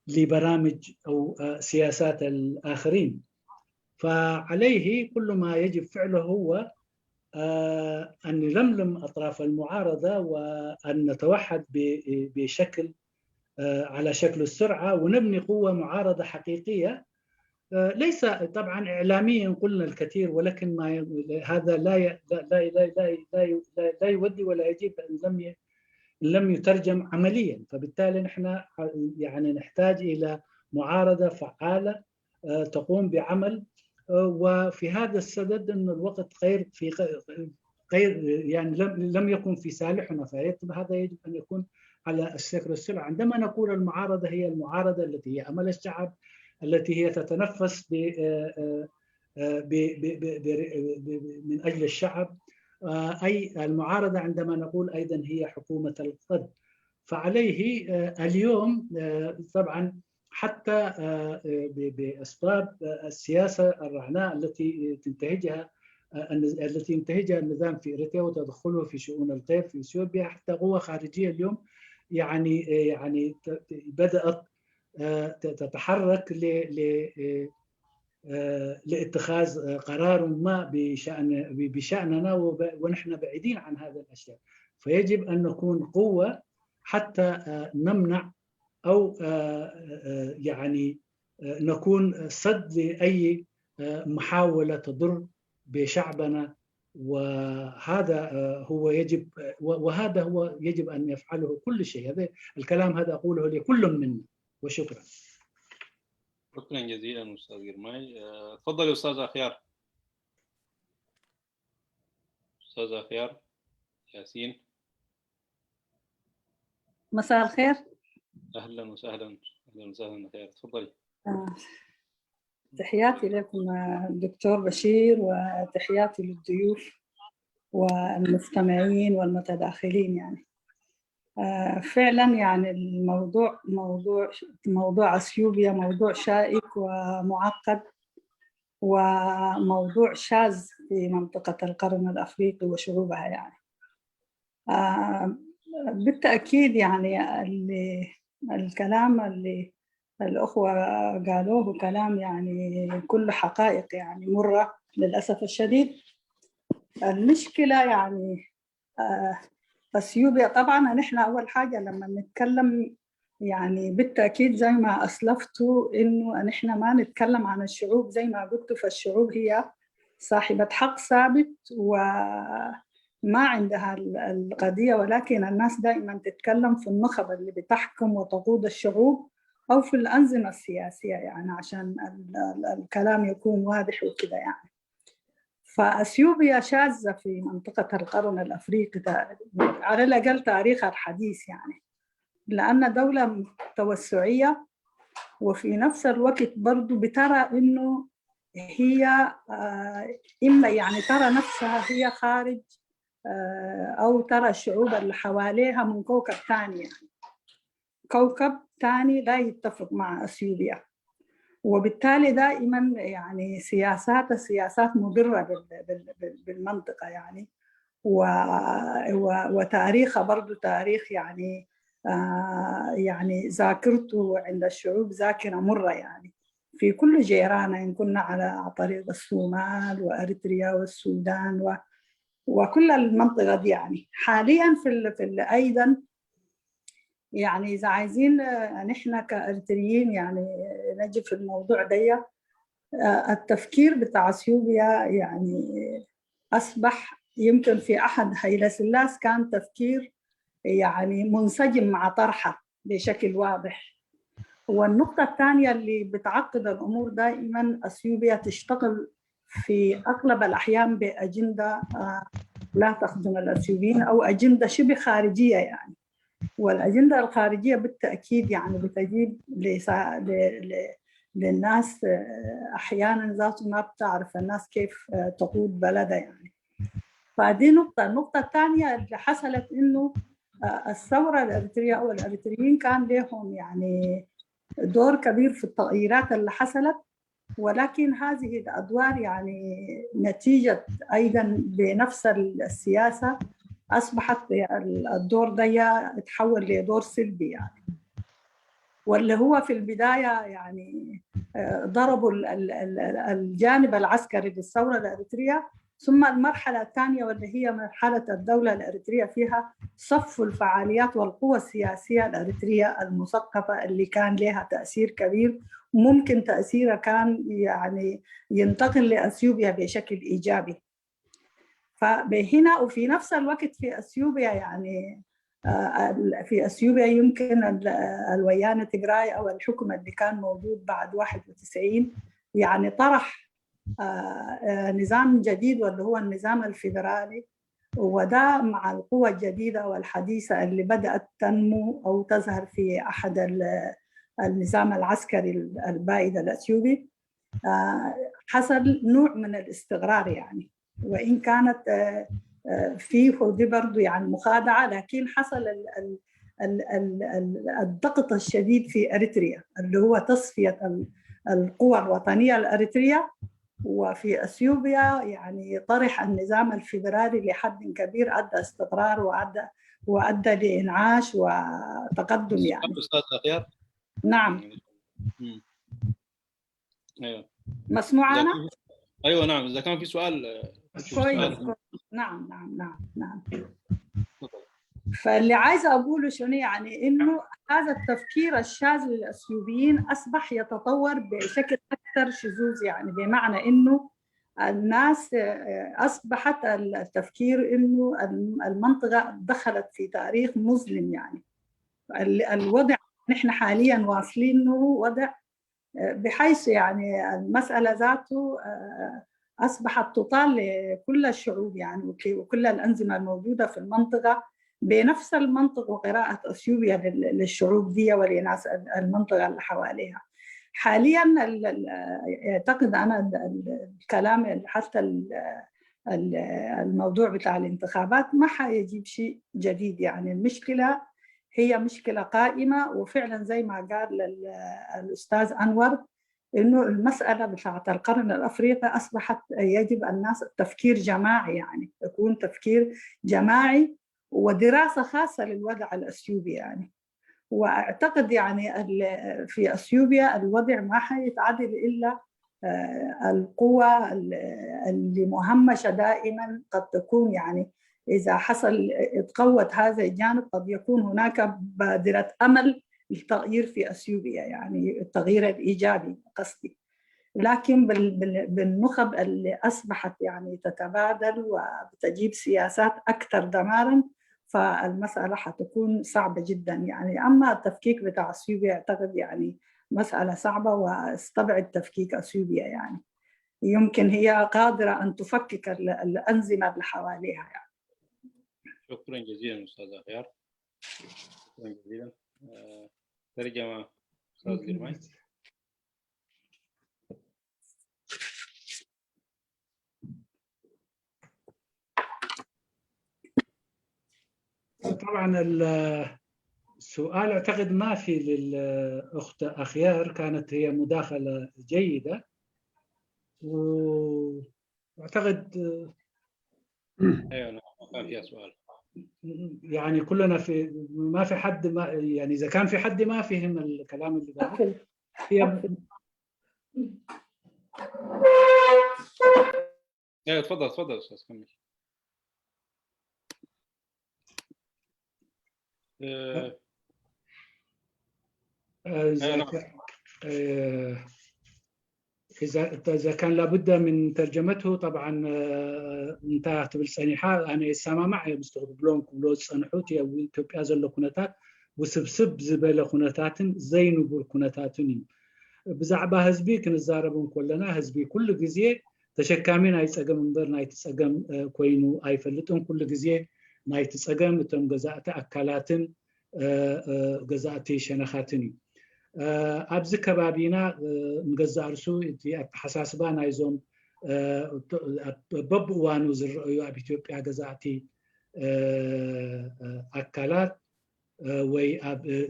[SPEAKER 4] لبرامج أو سياسات الآخرين فعليه كل ما يجب فعله هو أن نلملم أطراف المعارضة وأن نتوحد بشكل على شكل السرعة ونبني قوة معارضة حقيقية ليس طبعا إعلاميا قلنا الكثير ولكن ما هذا لا يودي ولا يجيب أن لم يترجم عمليا فبالتالي نحن يعني نحتاج إلى معارضة فعالة تقوم بعمل وفي هذا السدد أن الوقت غير يعني لم يكن في صالحنا فهذا يجب أن يكون على الشكل السرعة عندما نقول المعارضة هي المعارضة التي هي أمل الشعب التي هي تتنفس من أجل الشعب أي المعارضة عندما نقول أيضا هي حكومة القد فعليه اليوم طبعا حتى بأسباب السياسة الرعناء التي ينتهجها النظام في إريتريا وتدخله في شؤون الغير في إثيوبيا. حتى قوى خارجية اليوم يعني بدأت تتحرك لاتخاذ قرار ما بشأننا ونحن بعيدين عن هذه الأشياء. فيجب أن نكون قوة حتى نمنع أو يعني نكون صد لأي محاولة تضر بشعبنا، وهذا هو يجب أن يفعله كل شيء. هذا الكلام هذا أقوله لكل منا، وشكرا.
[SPEAKER 3] شكرا جزيلا أستاذ جرماي. تفضل يا أستاذ أخيار. أستاذ أخيار ياسين.
[SPEAKER 10] مساء الخير.
[SPEAKER 3] أهلا وسهلا. أهلا وسهلا أخيار، تفضلي.
[SPEAKER 10] تحياتي لكم دكتور بشير، وتحياتي للضيوف والمستمعين والمتداخلين. يعني فعلا يعني موضوع أثيوبيا موضوع شائك ومعقد، وموضوع شاذ في منطقة القرن الأفريقي وشعوبها. يعني بالتأكيد يعني الكلام اللي الأخوة قالوه كلام يعني كل حقائق يعني مرة للأسف الشديد. المشكلة يعني أثيوبيا طبعا نحن أول حاجة لما نتكلم يعني بالتأكيد زي ما أسلفتوا إنه نحن ما نتكلم عن الشعوب زي ما قلت، فالشعوب هي صاحبة حق ثابت وما عندها القضية، ولكن الناس دائما تتكلم في النخب اللي بتحكم وتقود الشعوب أو في الأنظمة السياسية، يعني عشان الكلام يكون واضح وكده. يعني فأثيوبيا شاذة في منطقة القرن الأفريقي على الأقل تاريخها الحديث، يعني لأن دولة توسعية وفي نفس الوقت برضو بترى إنه هي إما يعني ترى نفسها هي خارج أو ترى الشعوب اللي حواليها من كوكب ثاني، يعني كوكب ثاني لا يتفق مع أثيوبيا، وبالتالي دائما يعني سياسات مضرة بالمنطقة. يعني وتاريخها برضو تاريخ يعني يعني ذاكرته عند الشعوب ذاكرة مرة، يعني في كل جيراننا إن كنا على طريق الصومال وأريتريا والسودان وكل المنطقة دي. يعني حاليا في أيضا يعني إذا عايزين نحن كأريتريين يعني نجي في الموضوع ده، التفكير بتاع أثيوبيا يعني أصبح يمكن في أحد هيلا سلاس كان تفكير يعني منسجم مع طرحه بشكل واضح. والنقطة الثانية اللي بتعقد الأمور دائما أثيوبيا تشتغل في أغلب الأحيان بأجندة لا تخدم الأثيوبيين أو أجندة شبه خارجية. يعني والأجندة الخارجية بالتأكيد يعني بتجيب للناس أحيانا ذاته ما بتعرف الناس كيف تقود بلدها. يعني فدي نقطة. النقطة الثانية اللي حصلت إنه الثورة الأريترية أو الأريتريين كان لهم يعني دور كبير في التغييرات اللي حصلت، ولكن هذه الأدوار يعني نتيجة أيضا بنفس السياسة أصبحت الدور ده يتحول لدور سلبي. يعني واللي هو في البداية يعني ضربوا الجانب العسكري للثورة الأريترية، ثم المرحلة الثانية واللي هي مرحلة الدولة الأريترية فيها صفوا الفعاليات والقوى السياسية الأريترية المثقفة اللي كان لها تأثير كبير، وممكن تأثيرها كان يعني ينتقل لأثيوبيا بشكل إيجابي. فهنا وفي نفس الوقت في أثيوبيا يعني في أثيوبيا يمكن الويان تجراي أو الحكم اللي كان موجود بعد 91 يعني طرح نظام جديد واللي هو النظام الفيدرالي، وده مع القوى الجديدة والحديثة اللي بدأت تنمو أو تظهر في أحد النظام العسكري البائد الأثيوبي، حصل نوع من الاستقرار. يعني وإن كانت فيه دي برضو يعني مخادعة، لكن حصل الضغط الشديد في أريتريا اللي هو تصفية القوى الوطنية الأريترية، وفي أثيوبيا يعني طرح النظام الفيدرالي لحد كبير أدى استقرار وأدى لإنعاش وتقدم يعني.
[SPEAKER 3] أستاذ أخيار.
[SPEAKER 10] نعم.
[SPEAKER 3] أيوه.
[SPEAKER 10] مسموع أنا؟
[SPEAKER 3] أيوه نعم، إذا كان في سؤال.
[SPEAKER 10] كويس. نعم. فاللي عايزة أقوله شنو يعني إنه هذا التفكير الشاذ للأثيوبيين أصبح يتطور بشكل أكثر شذوذ، يعني بمعنى إنه الناس أصبحت التفكير إنه المنطقة دخلت في تاريخ مظلم. يعني الوضع نحن حاليا واصلينه وضع بحيث يعني المسألة ذاته أصبحت تطال لكل الشعوب يعني وكل الأنظمة الموجودة في المنطقة بنفس المنطق وقراءة أثيوبيا للشعوب دي ولناس المنطقة اللي حواليها. حاليا أعتقد أنا الكلام حتى الموضوع بتاع الانتخابات ما حيجيب شيء جديد. يعني المشكلة هي مشكلة قائمة، وفعلا زي ما قال الأستاذ أنور إنه المسألة بتاعت القرن الأفريقي أصبحت يجب الناس التفكير جماعي، يعني يكون تفكير جماعي ودراسة خاصة للوضع الأثيوبي يعني. وأعتقد يعني في أثيوبيا الوضع ما حيتعدل إلا القوى اللي مهمشة دائما قد تكون يعني إذا حصل اتقوت هذا الجانب قد يكون هناك بادرة أمل للتغيير في أثيوبيا، يعني التغيير الإيجابي قصدي. لكن بالنخب اللي أصبحت يعني تتبادل وتجيب سياسات أكثر دماراً فالمسألة حتكون صعبة جدا يعني. أما التفكيك بتاع أثيوبيا أعتقد يعني مسألة صعبة واستبعد تفكيك أثيوبيا، يعني يمكن هي قادرة أن تفكك الأنظمة اللي حواليها يعني.
[SPEAKER 3] شكرا جزيلا أستاذ أخيار. شكرا جزيلا. ترجمة أستاذ جرماي.
[SPEAKER 4] طبعا السؤال أعتقد ما في للأخت أخيار، كانت هي مداخلة جيدة وأعتقد
[SPEAKER 3] أيوة نعم كان فيها سؤال.
[SPEAKER 4] يعني كلنا ما في حد ما يعني إذا كان في حد ما فهم الكلام اللي قاله
[SPEAKER 3] ايوه تفضل استاذ كمل.
[SPEAKER 4] إذا كان لابد من ترجمته طبعا انتهت بالسنيحة أنا يسمع معي مستقبلون كلوز صنحوتي أو إثيوبيا زل كونتات وسبسب زبالة كونتات زين بول كونتاتني بزعبة هزبي كنزاربون كلنا هزبي كل جزية تشكامين أي تسجم منبر نايت تسجم كوينو أي فلتون كل جزية نايت تسجم تم جزاء أكلاتن جزاء شنخاتني أبز كبابينا نجزء رسو حساسبا نايزون بب وانو زرعوا بإثيوبيا جزاءتي أكلات وي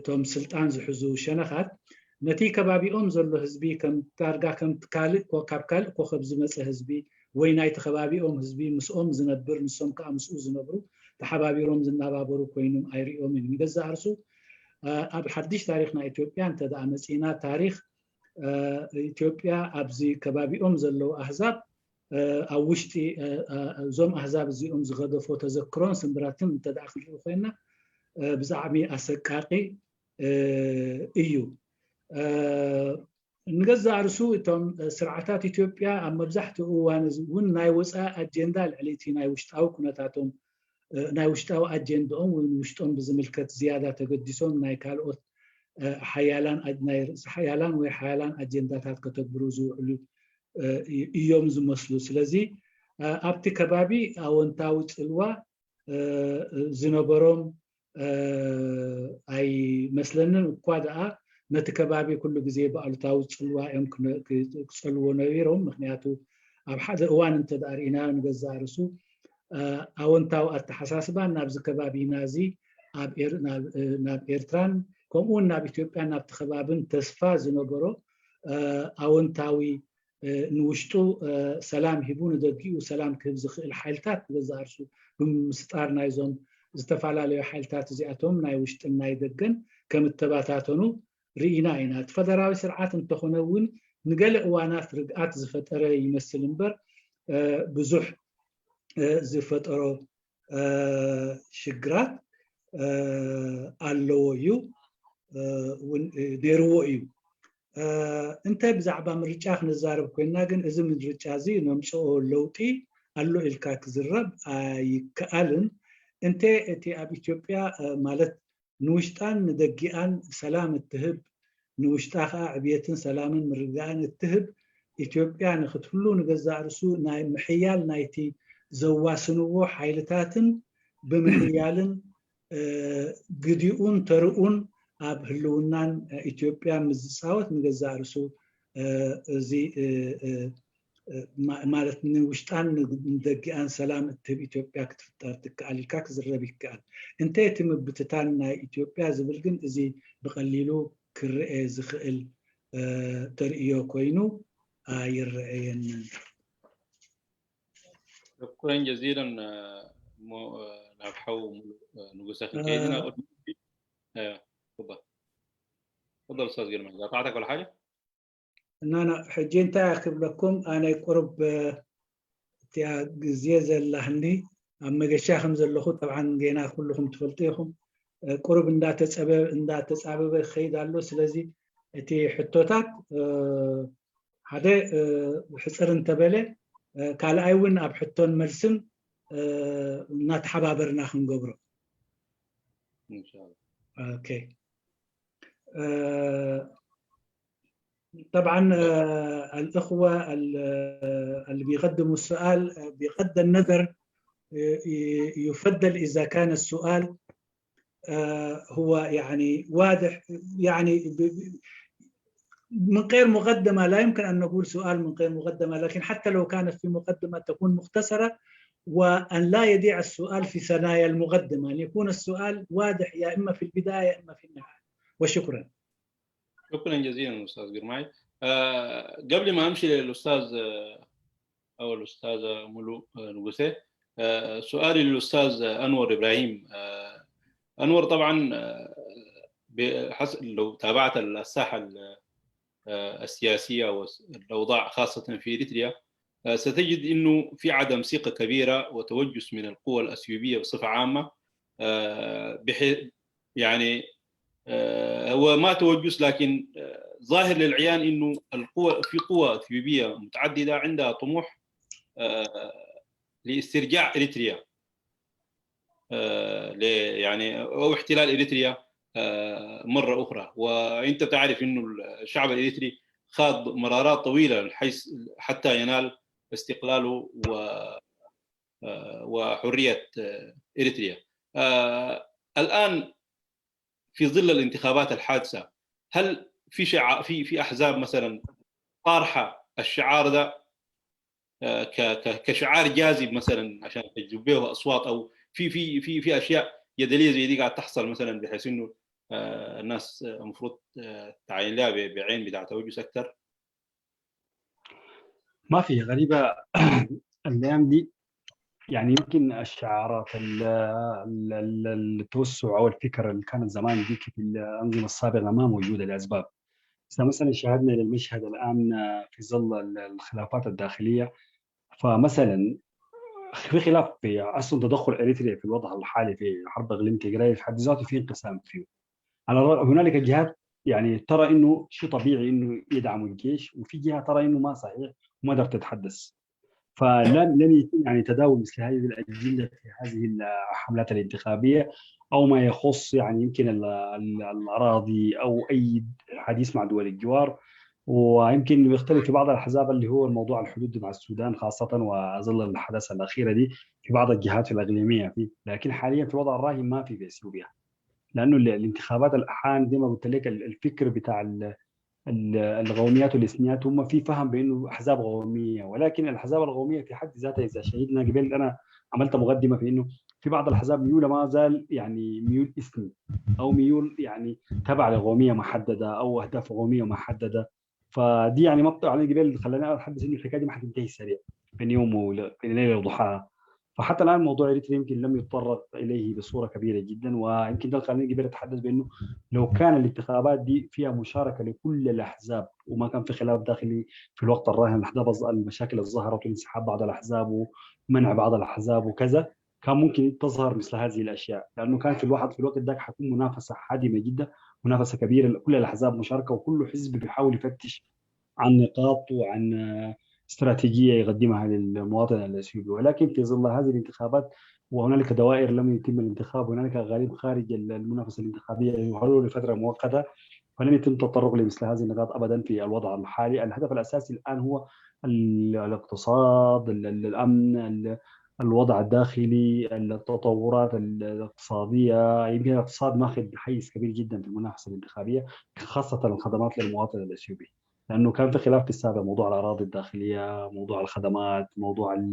[SPEAKER 4] توم سلطان زحزو شنخات نتي كبابيهم زلو هزبي كم تارجع كم كالك وكابكال وخبز مسح هزبي وينايت خبابيهم هزبي مسؤوم زنبر مسؤوم كأمسؤوم زنبرو تحبابيهم زنبابرو كوينهم أيريهم من نجزء رسو أب حديث تاريخنا إثيوبيا أنت دا مسينا تاريخ إثيوبيا أبزي كبابي زلو أحزاب أو وشتي زوم أحزاب زي زغدفو تذكرون سنبراتم أنت دا أخذ خوينا بزعمي أسكاقي إيو نجزع رسو تم سرعتات إثيوبيا أما بزحته وان ناي وسا أجندا العليتي ناي وشتاو كنتاتهم ناي وشتاو أجندهم وشتهم بزملكة زيادة تقدسهم ناي كالوت حيالان وحيالان أجندات كتبروزو يوم زمسلو سلزي أبتي كبابي أو انتاوت الوا زنبروم أي مثلاً قادة نتكبابي كل جزء بألتاوت الوا يمكن كسلوا نويرهم مخنياتو أب حدا وان انت دارينا نجزع رسو أو انتاو التحساس بان نابز كبابي نازي ናብ ኤርትራን ከምኡውን ናብ ኢትዮጵያ ናብቲ ከባብን ተስፋ ዝነበሮ ኣወንታዊ ንውሽጡ ሰላም ሂቡ ንደጊኡ ሰላም ክህብ ዝኽእል ሓይልታት ገዛ ርእሱ ብምስጣር ናይዞም ዝተፈላለዩ ሓይልታት እዚኣቶም ናይ ውሽጥን ናይ ደገን ከም እተባታተኑ ርኢና ኢና። እቲ ፈደራዊ ስርዓት እንተኾነ እውን ንገለ እዋናት ርግኣት ዝፈጠረ ይመስል እምበር ብዙሕ ዝፈጠሮ ሽግራት ኣለዎ እዩ ነይርዎ እዩ። እንታይ ብዛዕባ ምርጫ ክንዛረብ ኮይና ግን እዚ ምርጫ እዚ ነምፅኦ ለውጢ ኣሎ ኢልካ ክዝረብ ኣይከኣልን። እንተ እቲ ኣብ ኢትዮጵያ ማለት ንውሽጣን ንደጊኣን ሰላም እትህብ ንውሽጣ ከዓ ዕብየትን ሰላምን ምርግጋእን እትህብ ኢትዮጵያ ንክትህሉ ንገዛእ ርእሱ ናይ ምሕያል ናይቲ ዘዋስንዎ ሓይልታትን ብምሕያልን ግዲኡን ተርኡን ኣብ ህልውናን ኢትዮጵያ ምዝፃወት ንገዛእ ርእሱ እዚ ማለት ንውሽጣን ንደጊኣን ሰላም እትህብ ኢትዮጵያ ክትፍጠር ትከኣል ኢልካ ክዝረብ ይከኣል። እንታይ እቲ ምብትታን ናይ ኢትዮጵያ ዝብል ግን እዚ ብቐሊሉ ክርአ ዝኽእል ተርእዮ ኮይኑ ኣይረአየንን።
[SPEAKER 3] شكرا جزيلا نابحو نقصة كيدنا. ايوه تفضل استاذ جرمان، قطعتك ولا حاجه؟
[SPEAKER 4] ان انا حجين تاخذ لكم انا قرب تاع زيازه لهني اما جشاخم زلخو طبعا جينا كلكم تفلطيهم قرب እንዳተጻበበ خيد አለው። ስለዚህ እቲ ሕቶታት ሓደ ሕፅር እንተበለ ካልኣይ እውን ኣብ ሕቶን መልስን እናተሓባበርና ክንገብሮ
[SPEAKER 3] ኢንሻአላህ።
[SPEAKER 4] اوكي طبعا الاخوه اللي بيقدموا السؤال بغض النظر يفضل اذا كان السؤال هو يعني واضح، يعني من غير مقدمة. لا يمكن أن نقول سؤال من غير مقدمة، لكن حتى لو كانت في مقدمة تكون مختصرة، وأن لا يضيع السؤال في ثنايا المقدمة، أن يكون السؤال واضح يا إما في البداية يا إما في النهاية. وشكرا.
[SPEAKER 3] شكرا جزيلا أستاذ جرماي. قبل ما أمشي للأستاذ أو الأستاذة ملو نقوسي، سؤالي للأستاذ أنور إبراهيم. أنور طبعا لو تابعت الساحة السياسية والأوضاع خاصة في إريتريا ستجد أنه في عدم ثقة كبيرة وتوجس من القوى الأثيوبية بصفة عامة، بحيث يعني هو ما توجس لكن ظاهر للعيان أنه في قوى أثيوبية متعددة عندها طموح لاسترجاع إريتريا يعني أو احتلال إريتريا مرة أخرى. وأنت تعرف أنه الشعب الإريتري خاض مرارات طويلة حتى ينال استقلاله وحرية إريتريا. الآن في ظل الانتخابات الحادثة، هل في أحزاب مثلا طارحة الشعار ده كشعار جاذب مثلا عشان تجيب به أصوات، أو في أشياء يدلية زي دي قاعد تحصل مثلا بحيث إنه الناس المفروض تعين لها بعين بتاع توجس أكثر؟
[SPEAKER 5] ما في غريبة الأيام دي، يعني يمكن الشعارات التوسع أو الفكر اللي كانت زمان ديك في الأنظمة السابقة ما موجودة لأسباب. مثلا شاهدنا للمشهد الآن في ظل الخلافات الداخلية، فمثلا في خلاف في اصلا تدخل اريتريا في الوضع الحالي في حرب اقليم تيغراي في حد ذاته في انقسام فيه. هنالك جهات يعني ترى انه شيء طبيعي انه يدعموا الجيش، وفي جهه ترى انه ما صحيح وما قدرت تتحدث. فلن يتم يعني تداول مثل هذه الاجنده في هذه الحملات الانتخابيه، او ما يخص يعني يمكن الاراضي او اي حديث مع دول الجوار. ويمكن يختلف في بعض الاحزاب اللي هو الموضوع الحدود مع السودان خاصه وظل الحدث الاخيره دي في بعض الجهات الاقليميه فيه، لكن حاليا في الوضع الراهن ما في اثيوبيا، لانه الانتخابات الاحان زي ما قلت لك الفكر بتاع القوميات والاثنيات هم في فهم بانه احزاب قوميه، ولكن الاحزاب القوميه في حد ذاتها اذا شهدنا قبل انا عملت مقدمه في انه في بعض الاحزاب ميوله ما زال يعني ميول اثني او ميول يعني تبع لقوميه محدده او اهداف قوميه محدده. فدي يعني مقطع على قبل خلاني اتحدث انه الحكايه دي ما حتنتهي سريع بين يوم وبين ليله وضحاها. فحتى الان موضوع اريتريا يمكن لم يتطرق اليه بصوره كبيره جدا، ويمكن ده خلاني قبل اتحدث بانه لو كان الانتخابات دي فيها مشاركه لكل الاحزاب وما كان في خلاف داخلي في الوقت الراهن، المشاكل اللي ظهرت وانسحاب بعض الاحزاب ومنع بعض الاحزاب وكذا، كان ممكن تظهر مثل هذه الاشياء، لانه كان في الوقت ذاك حتكون منافسه حادمه جدا، منافسه كبيره، كل الاحزاب مشاركه وكل حزب بيحاول يفتش عن نقاط وعن استراتيجيه يقدمها للمواطن الاثيوبي. ولكن في ظل هذه الانتخابات وهنالك دوائر لم يتم الانتخاب، وهنالك غالب خارج المنافسه الانتخابيه يظهروا لفتره مؤقته، فلن يتم التطرق لمثل هذه النقاط ابدا في الوضع الحالي. الهدف الاساسي الان هو الاقتصاد، الامن، الوضع الداخلي، التطورات الاقتصاديه. يمكن الاقتصاد ماخذ حيز كبير جدا في المنافسه الانتخابيه، خاصه الخدمات للمواطن الاثيوبي، لانه كان في خلاف في السابق موضوع الاراضي الداخليه، موضوع الخدمات، موضوع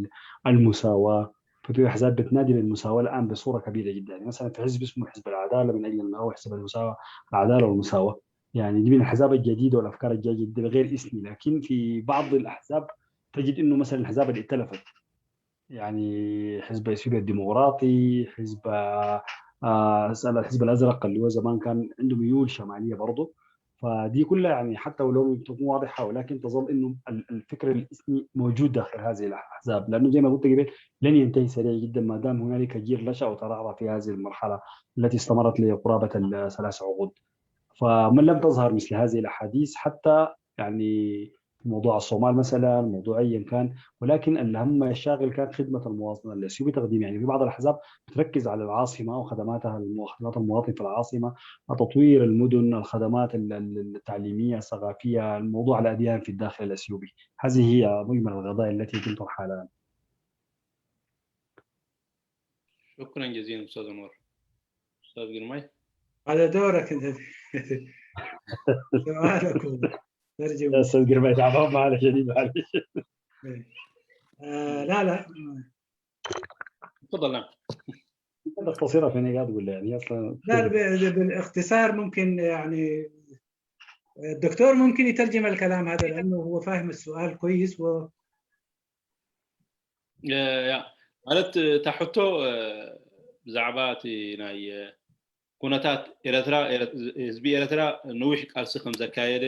[SPEAKER 5] المساواه. ففي احزاب بتنادي بالمساواه الان بصوره كبيره جدا، يعني مثلا في حزب اسمه حزب العداله من اجل انه حزب المساواه، العداله والمساواه. يعني دي من الاحزاب الجديده والافكار الجديده بغير اسمي، لكن في بعض الاحزاب تجد انه مثلا الاحزاب اللي ائتلفت، يعني حزب اثيوبيا الديمقراطي، حزب الحزب الازرق اللي هو زمان كان عنده ميول شماليه برضه. فدي كلها يعني حتى ولو تكون واضحه، ولكن تظل انه الفكر الاسمي موجود داخل هذه الاحزاب، لانه زي ما قلت قبل لن ينتهي سريع جدا ما دام هنالك جيل نشا وترعرع في هذه المرحله التي استمرت لقرابه ال3 عقود. فمن لم تظهر مثل هذه الاحاديث حتى يعني في موضوع الصومال مثلا، موضوع ايا كان، ولكن الاهم الشاغل كان خدمه المواطن الاثيوبي تقديم. يعني في بعض الاحزاب بتركز على العاصمه وخدماتها، خدمات المواطن في العاصمه، تطوير المدن، الخدمات التعليميه الثقافيه، الموضوع الاديان في الداخل الاثيوبي. هذه هي مجمل القضايا التي يتم طرحها الان.
[SPEAKER 3] شكرا جزيلا استاذ انور. استاذ جرماي
[SPEAKER 4] على دورك انت. سؤالكم ترجمة.
[SPEAKER 5] يا استاذ قرمي تعبان معنا شديد معلش.
[SPEAKER 4] لا
[SPEAKER 3] تفضل. نعم
[SPEAKER 5] تختصرها في نقاط تقول يعني اصلا.
[SPEAKER 4] لا بالاختصار ممكن يعني الدكتور ممكن يترجم الكلام هذا لانه هو فاهم السؤال كويس
[SPEAKER 3] ማለት ታሕቶ ብዛዕባ እቲ ናይ ኩነታት ኤርትራ ህዝቢ ኤርትራ ነዊሕ ቃልሲ ከም ዘካየደ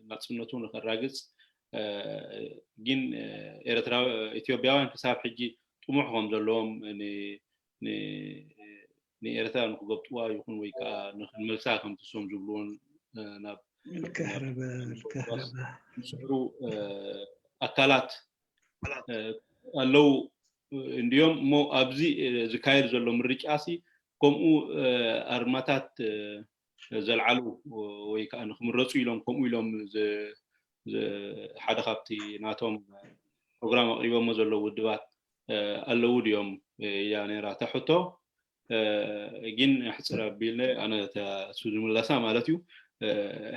[SPEAKER 3] ናጽነቱ ንኸራግጽ ግን ኤርትራ ኢትዮጵያውያን ክሳብ ሕጂ ጥሙሕ ከም ዘለዎም ንኤርትራ ንክገብጥዋ ይኹን ወይ ከዓ ንክንመልሳ ከም ትሶም ዝብልዎን ናብ
[SPEAKER 4] الكهرباء
[SPEAKER 3] ዝስዕሩ ኣካላት ኣለው እንዲዮም ሞ ኣብዚ ዝካየድ ዘሎ ምርጫሲ ከምኡ ኣርማታት ዘልዓሉ ወይ ከዓ ንክምረፁ ኢሎም ከምኡ ኢሎም ሓደ ካብቲ ናቶም ፕሮግራም ኣቅሪቦሞ ዘለዉ ውድባት ኣለው ድዮም እያ ነራ ተሕቶ ግን ሕፅረ ኣቢልነ ኣነ እሱ ዝምለሳ ማለት እዩ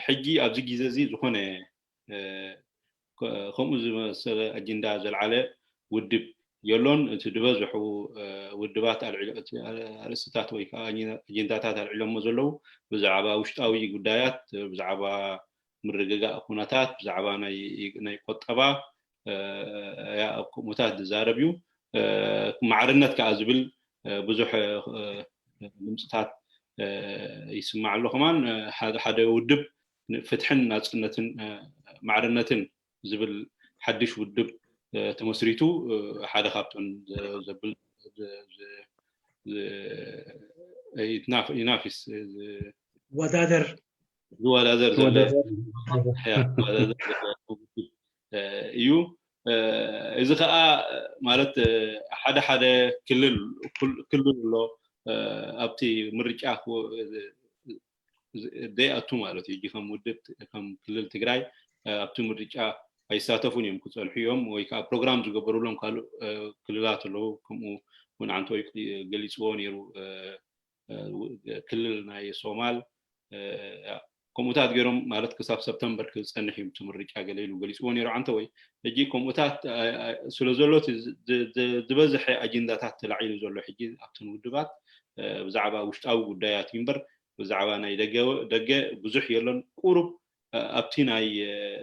[SPEAKER 3] ሕጂ ኣብዚ ግዜ እዚ ዝኾነ ከምኡ ዝመሰለ ኣጀንዳ ዘልዓለ ውድብ የሎን እቲ ድበዝሑ ውድባት ኣርእስታት ወይ ከዓ ኣጀንዳታት ኣልዒሎሞ ዘለዉ ብዛዕባ ውሽጣዊ ጉዳያት ብዛዕባ ምርግጋእ ኩነታት ብዛዕባ ናይ ቆጠባ ከምኡታት ዝዛረብ እዩ ማዕርነት ከዓ ዝብል ብዙሕ ድምፅታት ይስማዕ ኣሎ ከማን ሓደ ውድብ ፍትሕን ናጽነትን ማዕርነትን ዝብል ሓድሽ ውድብ ተመስሪቱ ሓደ ካብቶም ዘብል ይናፊስ
[SPEAKER 4] ወዳደር
[SPEAKER 3] እዩ እዚ ከዓ ማለት ሓደ ክልል ኣሎ ኣብቲ ምርጫ ደይኣቱ ማለት እዩ ከም ውድብ ከም ክልል ትግራይ ኣብቲ ምርጫ ኣይሳተፉን እዮም ክፀልሑ እዮም ወይ ከዓ ፕሮግራም ዝገበሩሎም ካልእ ክልላት ኣለዉ ከምኡ እውን ዓንተወይ ገሊፅዎ ነይሩ ክልል ናይ ሶማል كوموتات غيرهم مالت كساب سبتمبر كصنح يمتمرج اغليل وغليص ونيرو انت وي اجي كوموتات سلوزولوت دبزح اجنداتات تلعيل زولو حجي ابتن ودبات بزعبا وشطاو غدايات ينبر بزعبا ناي دغه بزح يلون قرب ابتيناي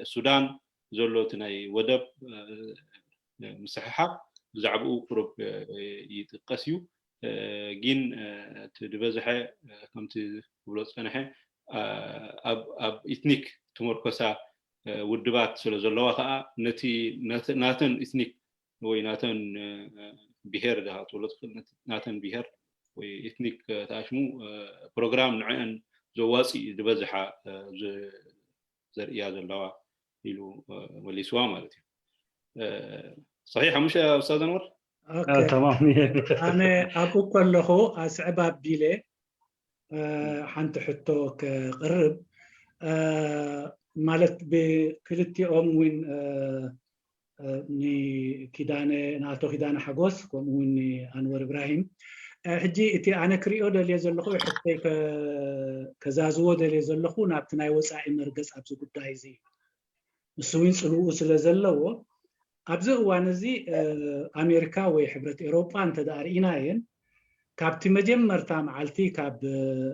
[SPEAKER 3] السودان زولو تناي ودب مسححه بزعبو قرب يتقسيو جين تدبزح كمت بلوت صنحه اب اثنيك تمركسا ودبات سلازلوا خا نتي ناتن اثنيك وي ناتن بهير ده تولت ناتن بهير وي اثنيك تاشمو بروجرام نعن زواسي دبزحا زريا زلوا يلو وليسوا مالتي صحيح مش يا استاذ انور
[SPEAKER 5] تمام
[SPEAKER 4] انا ابو كله اسعب بيله حنت حتو كقرب مالت بكلتيهم وين ني كيدانه ناتو كيدانه حغوس كوم وين انور ابراهيم حجي اتي انا كريو دلي زلخو حتى كزازو دلي زلخو نابتناي وصاي مرغص ابز غداي زي مسوين صلو سلازلو ابز وانزي امريكا وي حبرت اوروبا انت داريناين كابتي مجمرتا معلتي كاب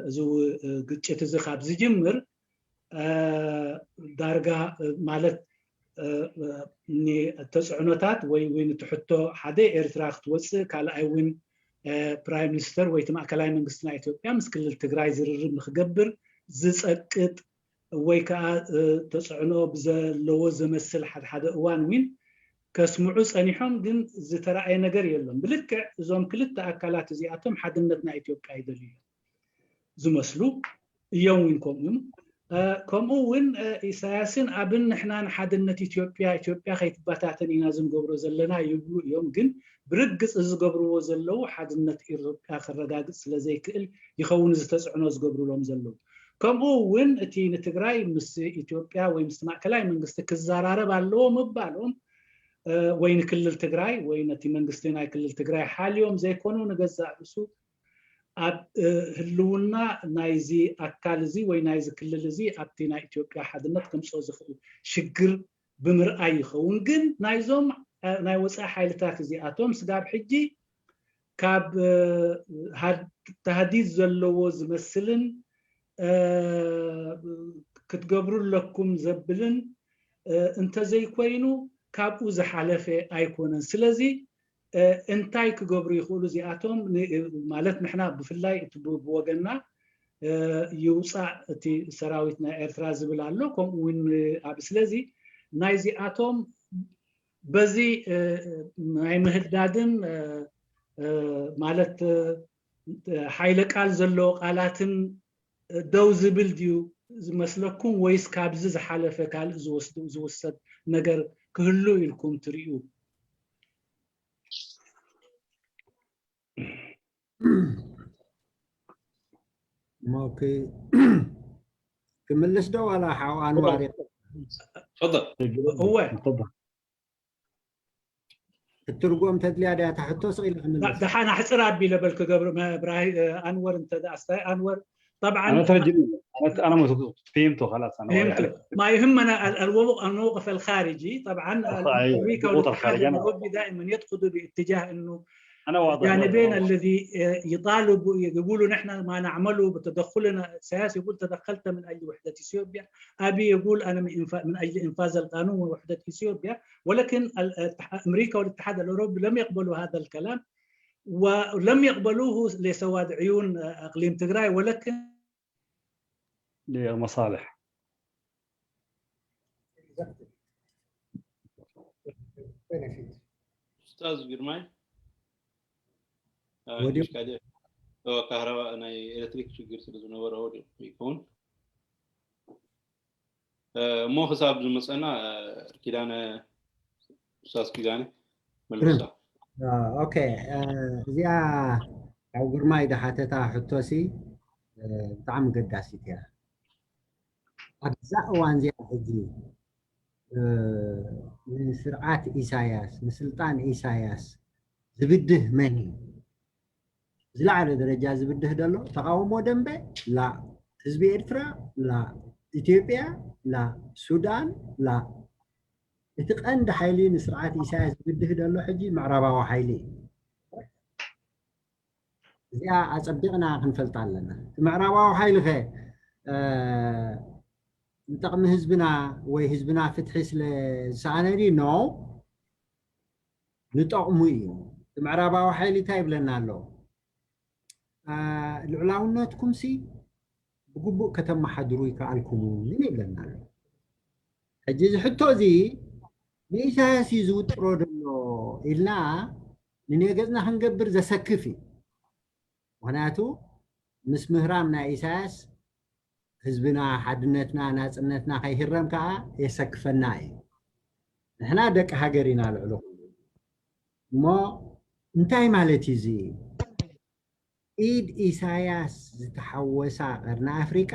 [SPEAKER 4] زو قچت زي خاب زجمر دارغا مالت ني تصعنوتات وين تحطو حدا ارتراختوص كالاي وين برايم مينستر وي تماكلاي منغستنا اثيوبيا مسكل التግራይ ዝርርብ ንخገብር ዝጸቅጥ ወይ ካ تصعنو بزلو زمسل حد እዋን ዊን كسمعو صنيحهم ግን ዝተራእየ ነገር የለም ብልክዕ እዞም ክልተ አካላት እዚኣቶም ሓድነትና ኢትዮጵያ ይደልዩ ዝመስሉ እዮም ከምኡውን ኢሳያስን ኣብን ንሕናን ሓድነት ኢትዮጵያ ከይትባታተን ኢና ዝንገብሮ ዘለና ይብሉ እዮም ግን ብርግጽ ዝገብርዎ ዘለው ሓድነት ኢትዮጵያ ክረጋግጽ ስለዘይክእል ይኸውን ዝተጽዕኖ ዝገብሩሎም ዘለው ከምኡውን እቲ ንትግራይ ምስ ኢትዮጵያ ወይ ምስ ማእከላይ መንግስቲ ክዘራረብ ኣለዎ ምባሎም وين كل التجراي وين تي منغستنا كل التجراي حاليوم زي كونو نغزا رسو هلونا نايزي اكالزي وين نايز كل الزي ابتينا اثيوبيا حدنت كمصو زخل شجر بمرأي خون جن نايزوم ناي وصا حيلتات زي اتوم سداب حجي كاب هاد تهديد زلو زمسلن كتقبروا لكم زبلن انت زي كوينو كابو زحالفه ايكونن سلازي انتاي كغبرو يخولو زياتهم مالت نحنا بفلاي بوغنا يوصا تي سراويتنا ارترا زبلالو كوم وين اب سلازي نايزي اتوم بزي ناي مهدادن مالت حيله قال زلو قالاتن دو زبل ديو مسلكم ويس كابز زحالفه قال زوسد ነገር كله يلكم تريو
[SPEAKER 1] اوكي كملش دو على حوان واري
[SPEAKER 3] تفضل
[SPEAKER 4] هو
[SPEAKER 5] تفضل
[SPEAKER 1] الترجم تدلي عليها تحطو صغير
[SPEAKER 4] دحانا حصر ابي لبلك قبل ما ابراهيم انور انت استاذ انور طبعا
[SPEAKER 5] انا ترجم انا فهمته خلاص انا
[SPEAKER 4] ما يهمنا الموقف الخارجي طبعا امريكا والاتحاد الاوروبي دائما يدخلوا باتجاه انه
[SPEAKER 5] انا واضح
[SPEAKER 4] الجانبين الذي يطالب يقولوا نحن ما نعمله بتدخلنا سياسي يقول تدخلت من اجل وحده اثيوبيا ابي يقول انا من اجل انفاذ القانون ووحده اثيوبيا ولكن امريكا والاتحاد الاوروبي لم يقبلوا هذا الكلام ولم يقبلوه لسواد عيون اقليم تجراي ولكن
[SPEAKER 5] لمصالح
[SPEAKER 3] استاذ جرماي كهرباء انا الكتريك شجر سلازنور هو يكون مو حساب زمصنا كيدانه استاذ كيدانه ملصا
[SPEAKER 1] اوكي زيا او جرماي دحاتتا حتوسي طعم قداسيتها أجزاء وانزي حجي من سرعات إيساياس من سلطان إيساياس زبده مني زلا على درجة زبده دلو تقاومو دنبه لا حزب إرترا لا ኢትዮጵያ ላ ሱዳን ላ እቲ ቀንዲ ሓይሊ ንስርዓት ኢሳያስ ዝግድህ ዘሎ ሕጂ ምዕራባዊ ሓይሊ እዚኣ ኣፀቢቕና ክንፈልጣ ኣለና ምዕራባዊ ሓይሊ ኸ ንጠቕሚ ህዝብና ወይ ህዝብና ፍትሒ ስለ ዝሰኣነዲ ኖ ንጠቕሙ እዩ ምዕራባዊ ሓይሊ እንታይ ይብለና ኣሎ ልዕላውነትኩም ሲ ብግቡእ ከተመሓድሩ ይከኣልኩምን ይብለና ኣሎ ሕጂ እዚ ሕቶ እዚ ንኢሳያስ እዩ ዝውጥሮ ዘሎ ኢልና ንነገዝና ክንገብር ዘሰክፍ እዩ ምክንያቱ ምስ ምህራም ናይ ኢሳያስ ህዝብና ሓድነትና ናፅነትና ከይህረም ከዓ የሰክፈና እዩ ንሕና ደቂ ሃገር ኢና ልዕሉ እሞ እንታይ ማለት እዩ እዚ ኢድ ኢሳያስ ዝተሓወሳ ቀርና ኣፍሪቃ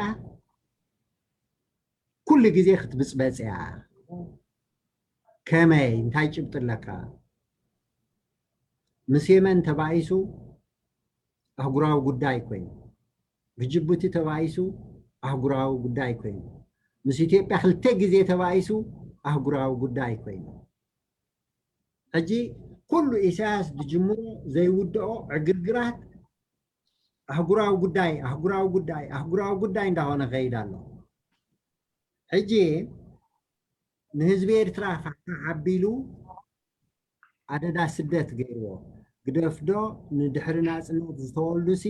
[SPEAKER 1] ኩሉ ግዜ ክትብፅበፅ እያ ከመይ እንታይ ጭብጥ ኣለካ ምስ የመን ተባኢሱ ኣህጉራዊ ጉዳይ ኮይኑ ብጅቡቲ ተባኢሱ ኣህጉራዊ ጉዳይ ኮይኑ ምስ ኢትዮጵያ ክልተ ግዜ ተባኢሱ ኣህጉራዊ ጉዳይ ኮይኑ ሕጂ ኩሉ ኢሳያስ ብጅምሮ ዘይውድኦ ዕግርግራት ኣህጉራዊ ጉዳይ እንዳሆነ ከይድ ኣሎ ሕጂ ንህዝቢ ኤርትራ ሓቢሉ ኣደዳ ስደት ገይርዎ ግደፍዶ ንድሕሪ ናፅነት ዝተወልዱሲ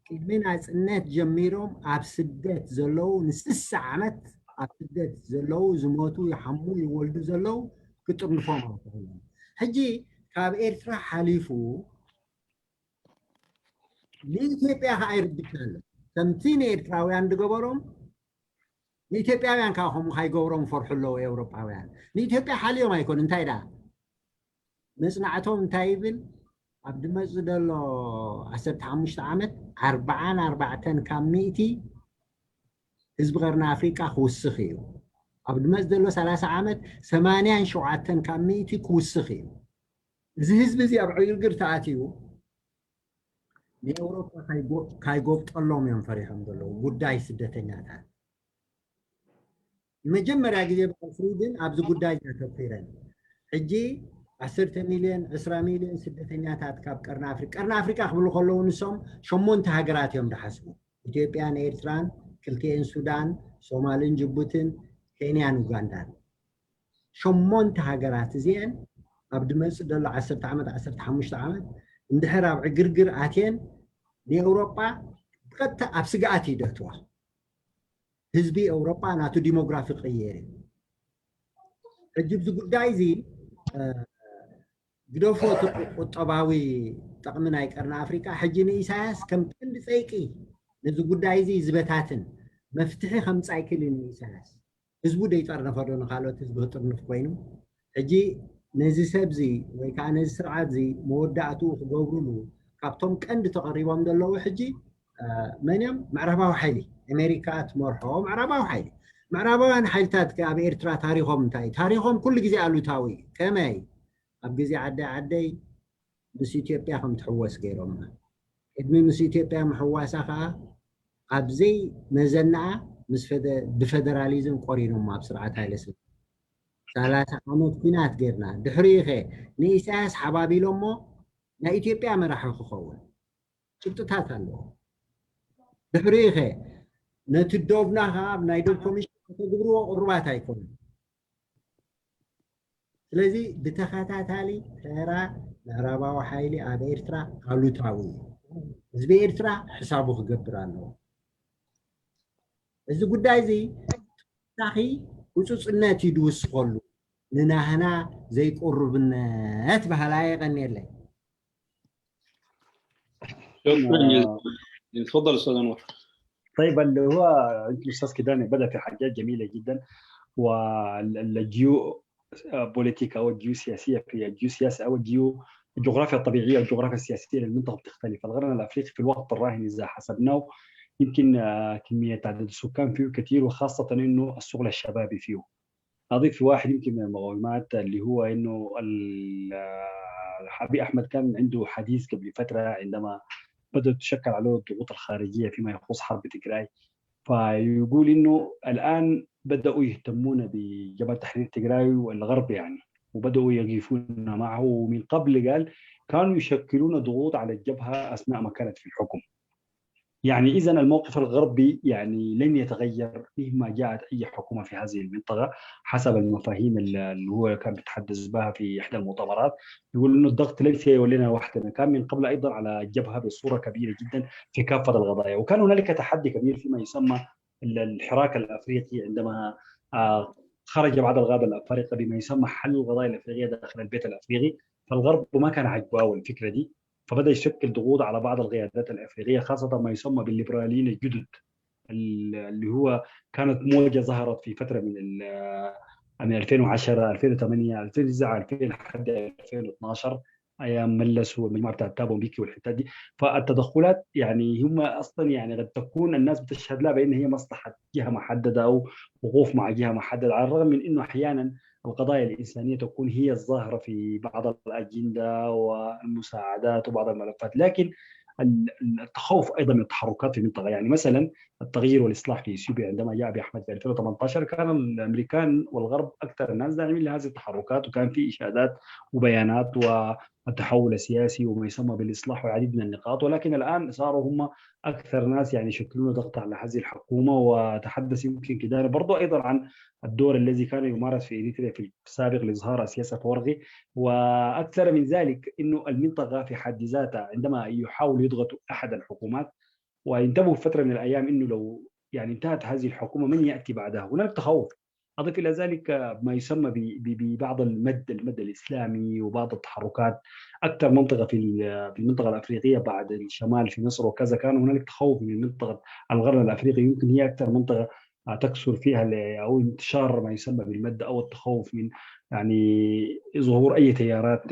[SPEAKER 1] ቅድሚ ናፅነት ጀሚሮም ኣብ ስደት ዘለው ን60 ዓመት ኣብ ስደት ዘለው ዝሞቱ ይሓሙ ይወልዱ ዘለው ክጥርንፎም ኣይትኽእሉን ሕጂ ካብ ኤርትራ ሓሊፉ ንኢትዮጵያ ከዓ ይርብሽ ኣሎ ከምቲ ንኤርትራውያን ዝገበሮም ንኢትዮጵያውያን ከዓ ከምኡ ካይገብሮም ይፈርሑ ኣለዉ ኤውሮጳውያን ንኢትዮጵያ ሓልዮም ኣይኮኑ እንታይ ዳ መፅናዕቶም እንታይ ይብል ኣብ ድመፅእ ዘሎ 15 ዓመት 44 ካብ 100 ህዝቢ ቀርና ኣፍሪቃ ክውስኽ እዩ ኣብ ድመፅእ ዘሎ 30 ዓመት 87 ካብ 100 ክውስኽ እዩ እዚ ህዝቢ እዚ ኣብ ዕግርግር ተኣትዩ ንኤውሮጳ ካይጎብጠሎም እዮም ፈሪሖም ዘለዉ ጉዳይ ስደተኛታት ንመጀመርያ ግዜ ብስዊድን ኣብዚ ጉዳይ ዘተኪረን ሕጂ 10 ሚልዮን 20 ሚልዮን ስደተኛታት ካብ ቀርና ኣፍሪቃ ክብሉ ከለዉ ንሶም 8 ሃገራት እዮም ዝሓስቡ ኢትዮጵያን ኤርትራን ክልቲአን ሱዳን ሶማልን ጅቡትን ኬንያን ኡጋንዳን 8 ሃገራት እዚአን ኣብ ድመፅእ ዘሎ 10 ዓመት 15 ዓመት እንድሕር ኣብ ዕግርግር ኣትየን ንኤውሮጳ ብቀጥታ ኣብ ስግኣት ይደትዋ ህዝቢ ኤውሮጳ ናቱ ዲሞግራፊ ቀየር እዩ ሕጂ ብዚ ጉዳይ እዚ ግደፎ ቁጠባዊ ጠቕሚ ናይ ቀርና ኣፍሪቃ ሕጂ ንኢሳያስ ከም ቀንዲ ፀይቂ ነዚ ጉዳይ እዚ ዝበታትን መፍትሒ ከምፃይ ክልን ኢሳያስ ህዝቡ ደይጠርነፈዶ ንካልኦት ህዝቢ ክጥርንፍ ኮይኑ ሕጂ ነዚ ሰብ እዚ ወይ ከዓ ነዚ ስርዓት እዚ መወዳእትኡ ክገብርሉ ካብቶም ቀንዲ ተቐሪቦም ዘለዉ ሕጂ መን እዮም ምዕራባዊ ሓይሊ ኣሜሪካ ትመርሖ ምዕራባውያን ሓይልታት ኣብ ኤርትራ ታሪኾም እንታይ ታሪኾም ኩሉ ግዜ ኣሉታዊ ከመይ ኣብ ግዜ ዓደይ ምስ ኢትዮጵያ ከም ትሕወስ ገይሮም ቅድሚ ምስ ኢትዮጵያ ምሕዋሳ ከዓ ኣብዘይ መዘናዓ ብፌደራሊዝም ቆሪኖም ኣብ ስርዓት ሃይለስላሴ 30 ዓመት ኩናት ገይርና ድሕሪኡ ኸ ንኢሳያስ ሓባቢሎሞ ናይ ኢትዮጵያ መራሒ ክኸውን ጭብጥታት ኣለዎ ድሕሪኡ ኸ ነቲ ዶብና ከዓ ናይ ዶብ ኮሚሽን ተግብርዎ ቁርባት ኣይኮኑን ስለዚ ብተኸታታሊ ተራ ምዕራባዊ ሓይሊ ኣብ ኤርትራ ኣሉታዊ ህዝቢ ኤርትራ ሕሳቡ ክገብር ኣለዎ እዚ ጉዳይ እዚ ታኺ ውፅፅነት እዩ ድውስኸሉ ንናህና ዘይቁርብነት ባህላዊ يغني
[SPEAKER 3] تفضل استاذ انور.
[SPEAKER 5] طيب اللي هو الاستاذ كيداني بدا في حاجات جميله جدا والجيو بوليتيكا او الجيو سياسيه في الجيو سياسي او الجيو الجغرافيا الطبيعيه والجغرافيا السياسيه للمنطقه بتختلف. القرن الافريقي في الوقت الراهن اذا حسبناه يمكن كميه عدد السكان فيه كثير وخاصه انه الشغل الشبابي فيه. اضيف واحد يمكن من المعلومات اللي هو انه حبيب احمد كان عنده حديث قبل فتره عندما بدأت تشكل عليه الضغوط الخارجيه فيما يخص حرب تيغراي، فيقول انه الان بداوا يهتمون بجبهه تحرير تجراي والغرب يعني، وبداوا يقفون معه. ومن قبل قال كانوا يشكلون ضغوط على الجبهه اثناء ما كانت في الحكم. يعني إذا الموقف الغربي يعني لن يتغير مهما جاءت أي حكومة في هذه المنطقة حسب المفاهيم اللي هو كان بيتحدث بها في إحدى المؤتمرات. يقول إنه الضغط ليس يولينا وحدنا، كان من قبل أيضا على الجبهة بصورة كبيرة جدا في كافة القضايا. وكان هنالك تحدي كبير فيما يسمى الحراك الأفريقي، عندما خرج بعض القادة الأفارقة بما يسمى حل القضايا الأفريقية داخل البيت الأفريقي، فالغرب ما كان عجباه الفكرة دي، فبدأ يشكل ضغوط على بعض القيادات الافريقيه خاصه ما يسمى بالليبراليين الجدد، اللي هو كانت موجه ظهرت في فتره من 2010 2008 2009 2000 لحد 2012 ايام ملس والمجموعه بتاعت تابو مبيكي والحتات دي. فالتدخلات يعني هم اصلا يعني قد تكون الناس بتشهد لها بان هي مصلحه جهه محدده او وقوف مع جهه محدده، على الرغم من انه احيانا القضايا الإنسانية تكون هي الظاهرة في بعض الأجندة والمساعدات وبعض الملفات. لكن التخوف أيضا من التحركات في المنطقة، يعني مثلا التغيير والإصلاح في إثيوبيا عندما جاء بأحمد في 2018 كان الأمريكان والغرب أكثر الناس داعمين لهذه التحركات، وكان في إشادات وبيانات والتحول السياسي وما يسمى بالإصلاح والعديد من النقاط. ولكن الآن صاروا هم أكثر ناس يعني يشكلون ضغط على هذه الحكومة. وتحدث يمكن كده برضو أيضا عن الدور الذي كان يمارس في إريتريا في السابق لإظهار سياسة فورغي. وأكثر من ذلك أنه المنطقة في حد ذاتها عندما يحاول يضغط أحد الحكومات، وينتبهوا في فترة من الأيام أنه لو يعني انتهت هذه الحكومة من يأتي بعدها، هناك تخوف. أضيف إلى ذلك ما يسمى ببعض المد الإسلامي وبعض التحركات. أكثر منطقة في المنطقة الأفريقية بعد الشمال في مصر وكذا كان هنالك تخوف من منطقة القرن الأفريقي، يمكن هي أكثر منطقة تكثر فيها او انتشار ما يسمى بالمد او التخوف من يعني ظهور اي تيارات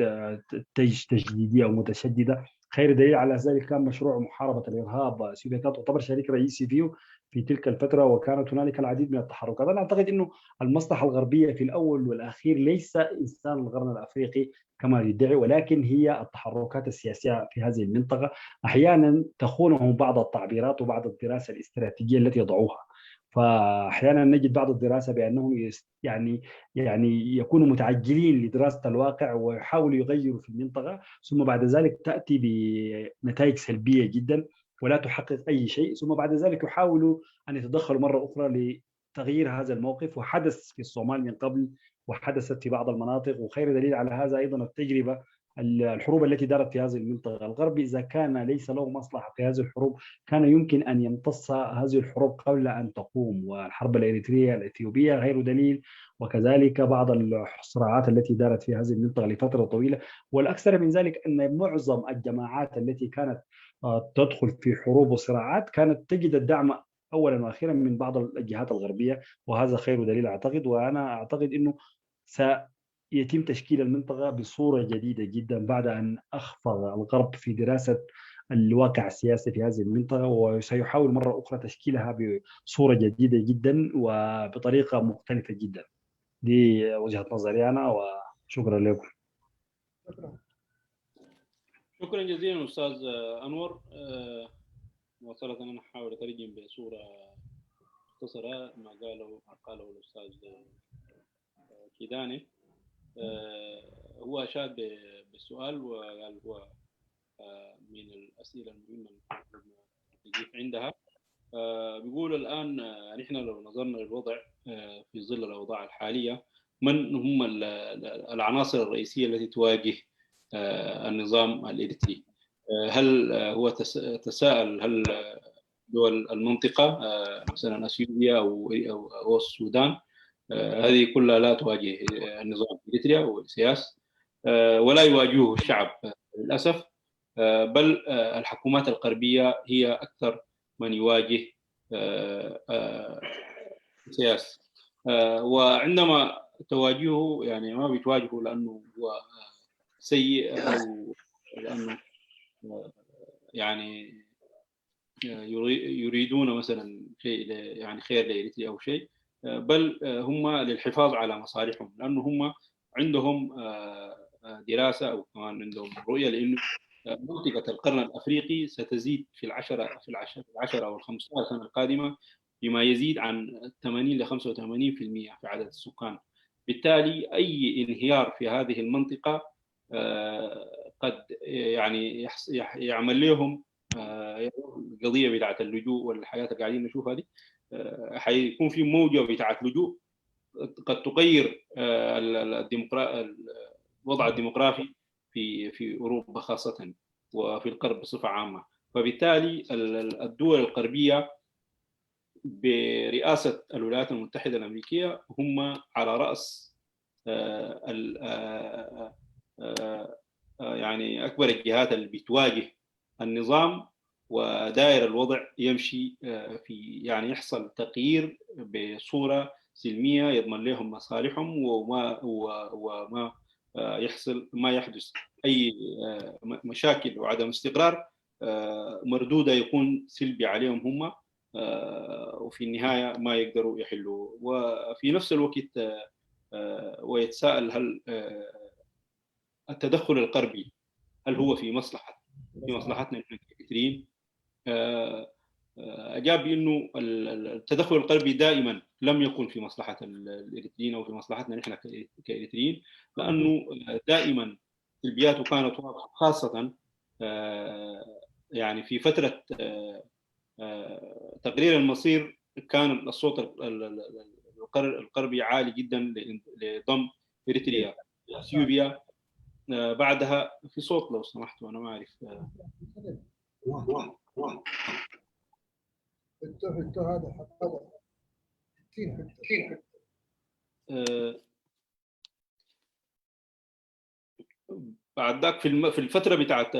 [SPEAKER 5] تجديديه او متشدده. خير دليل على ذلك كان مشروع محاربه الارهاب. اثيوبيا كانت تعتبر شريك رئيسي فيه في تلك الفتره، وكانت هنالك العديد من التحركات. انا اعتقد انه المصلحه الغربيه في الاول والاخير ليس انسان القرن الافريقي كما يدعي، ولكن هي التحركات السياسيه في هذه المنطقه. احيانا تخونهم بعض التعبيرات وبعض الدراسه الاستراتيجيه التي يضعوها. فاحيانا نجد بعض الدراسه بانهم يعني يكونوا متعجلين لدراسه الواقع ويحاولوا يغيروا في المنطقه، ثم بعد ذلك تاتي بنتائج سلبيه جدا ولا تحقق اي شيء، ثم بعد ذلك يحاولوا ان يتدخلوا مره اخرى لتغيير هذا الموقف. وحدث في الصومال من قبل، وحدثت في بعض المناطق. وخير دليل على هذا ايضا التجربه الحروب التي دارت في هذه المنطقة. الغرب إذا كان ليس له مصلحة في هذه الحروب كان يمكن أن يمتص هذه الحروب قبل أن تقوم. والحرب الإريترية الإثيوبية غير دليل، وكذلك بعض الصراعات التي دارت في هذه المنطقة لفترة طويلة. والأكثر من ذلك أن معظم الجماعات التي كانت تدخل في حروب وصراعات كانت تجد الدعم أولا وأخيرا من بعض الجهات الغربية، وهذا خير دليل أعتقد. وأنا أعتقد أنه يتم تشكيل المنطقة بصورة جديدة جدا بعد أن أخفض الغرب في دراسة الواقع السياسي في هذه المنطقة، وسيحاول مرة أخرى تشكيلها بصورة جديدة جدا وبطريقة مختلفة جدا. دي وجهة نظري أنا، وشكرا لكم.
[SPEAKER 3] شكرا جزيلا أستاذ أنور. مواصلة أنا أحاول أترجم بصورة مختصرة ما قاله الأستاذ كيداني. هو أشاد بالسؤال وقال هو من الأسئلة المهمة اللي عندها. بيقول الآن نحن لو نظرنا للوضع في ظل الأوضاع الحالية، من هم العناصر الرئيسية التي تواجه النظام الإريتري؟ هل هو تساءل هل دول المنطقة مثلا أثيوبيا أو السودان هذه كلها لا تواجه النظام الإريتري والسياسة ولا يواجهه الشعب للأسف، بل الحكومات الغربية هي أكثر من يواجه السياسة. وعندما تواجهه يعني ما بيتواجهه لأنه هو سيء أو لأنه يعني يريدون مثلا شيء يعني خير لإريتريا أو شيء، بل هم للحفاظ على مصالحهم، لأنه هم عندهم دراسة أو كمان عندهم رؤية لأنه منطقة القرن الأفريقي ستزيد في العشرة أو 15 سنة القادمة بما يزيد عن 80 ل 85% في عدد السكان. بالتالي أي انهيار في هذه المنطقة قد يعني يعمل لهم القضية بتاعت اللجوء والحياة اللي قاعدين نشوفها دي، حيكون في موجة بتاعت لجوء قد تغير الوضع الديمقراطي في أوروبا خاصة وفي الغرب بصفة عامة. فبالتالي الدول الغربية برئاسة الولايات المتحدة الأمريكية هم على رأس يعني أكبر الجهات اللي بتواجه النظام ودائر الوضع يمشي في يعني يحصل تغيير بصورة سلمية يضمن لهم مصالحهم وما يحصل ما يحدث أي مشاكل وعدم استقرار مردودة يكون سلبي عليهم هم، وفي النهاية ما يقدروا يحلوا. وفي نفس الوقت ويتساءل هل التدخل الغربي هل هو في مصلحتنا نحن كإريتريين؟ أجاب بأنه التدخل الغربي دائما لم يكن في مصلحة الإريتريين أو في مصلحتنا نحن كإريتريين، لأنه دائما سلبياته كانت واضحة، خاصة يعني في فترة تقرير المصير كان الصوت الغربي عالي جدا لضم إريتريا اثيوبيا. بعدها في صوت لو سمحتوا أنا ما أعرف بعد ذاك في الفترة بتاعت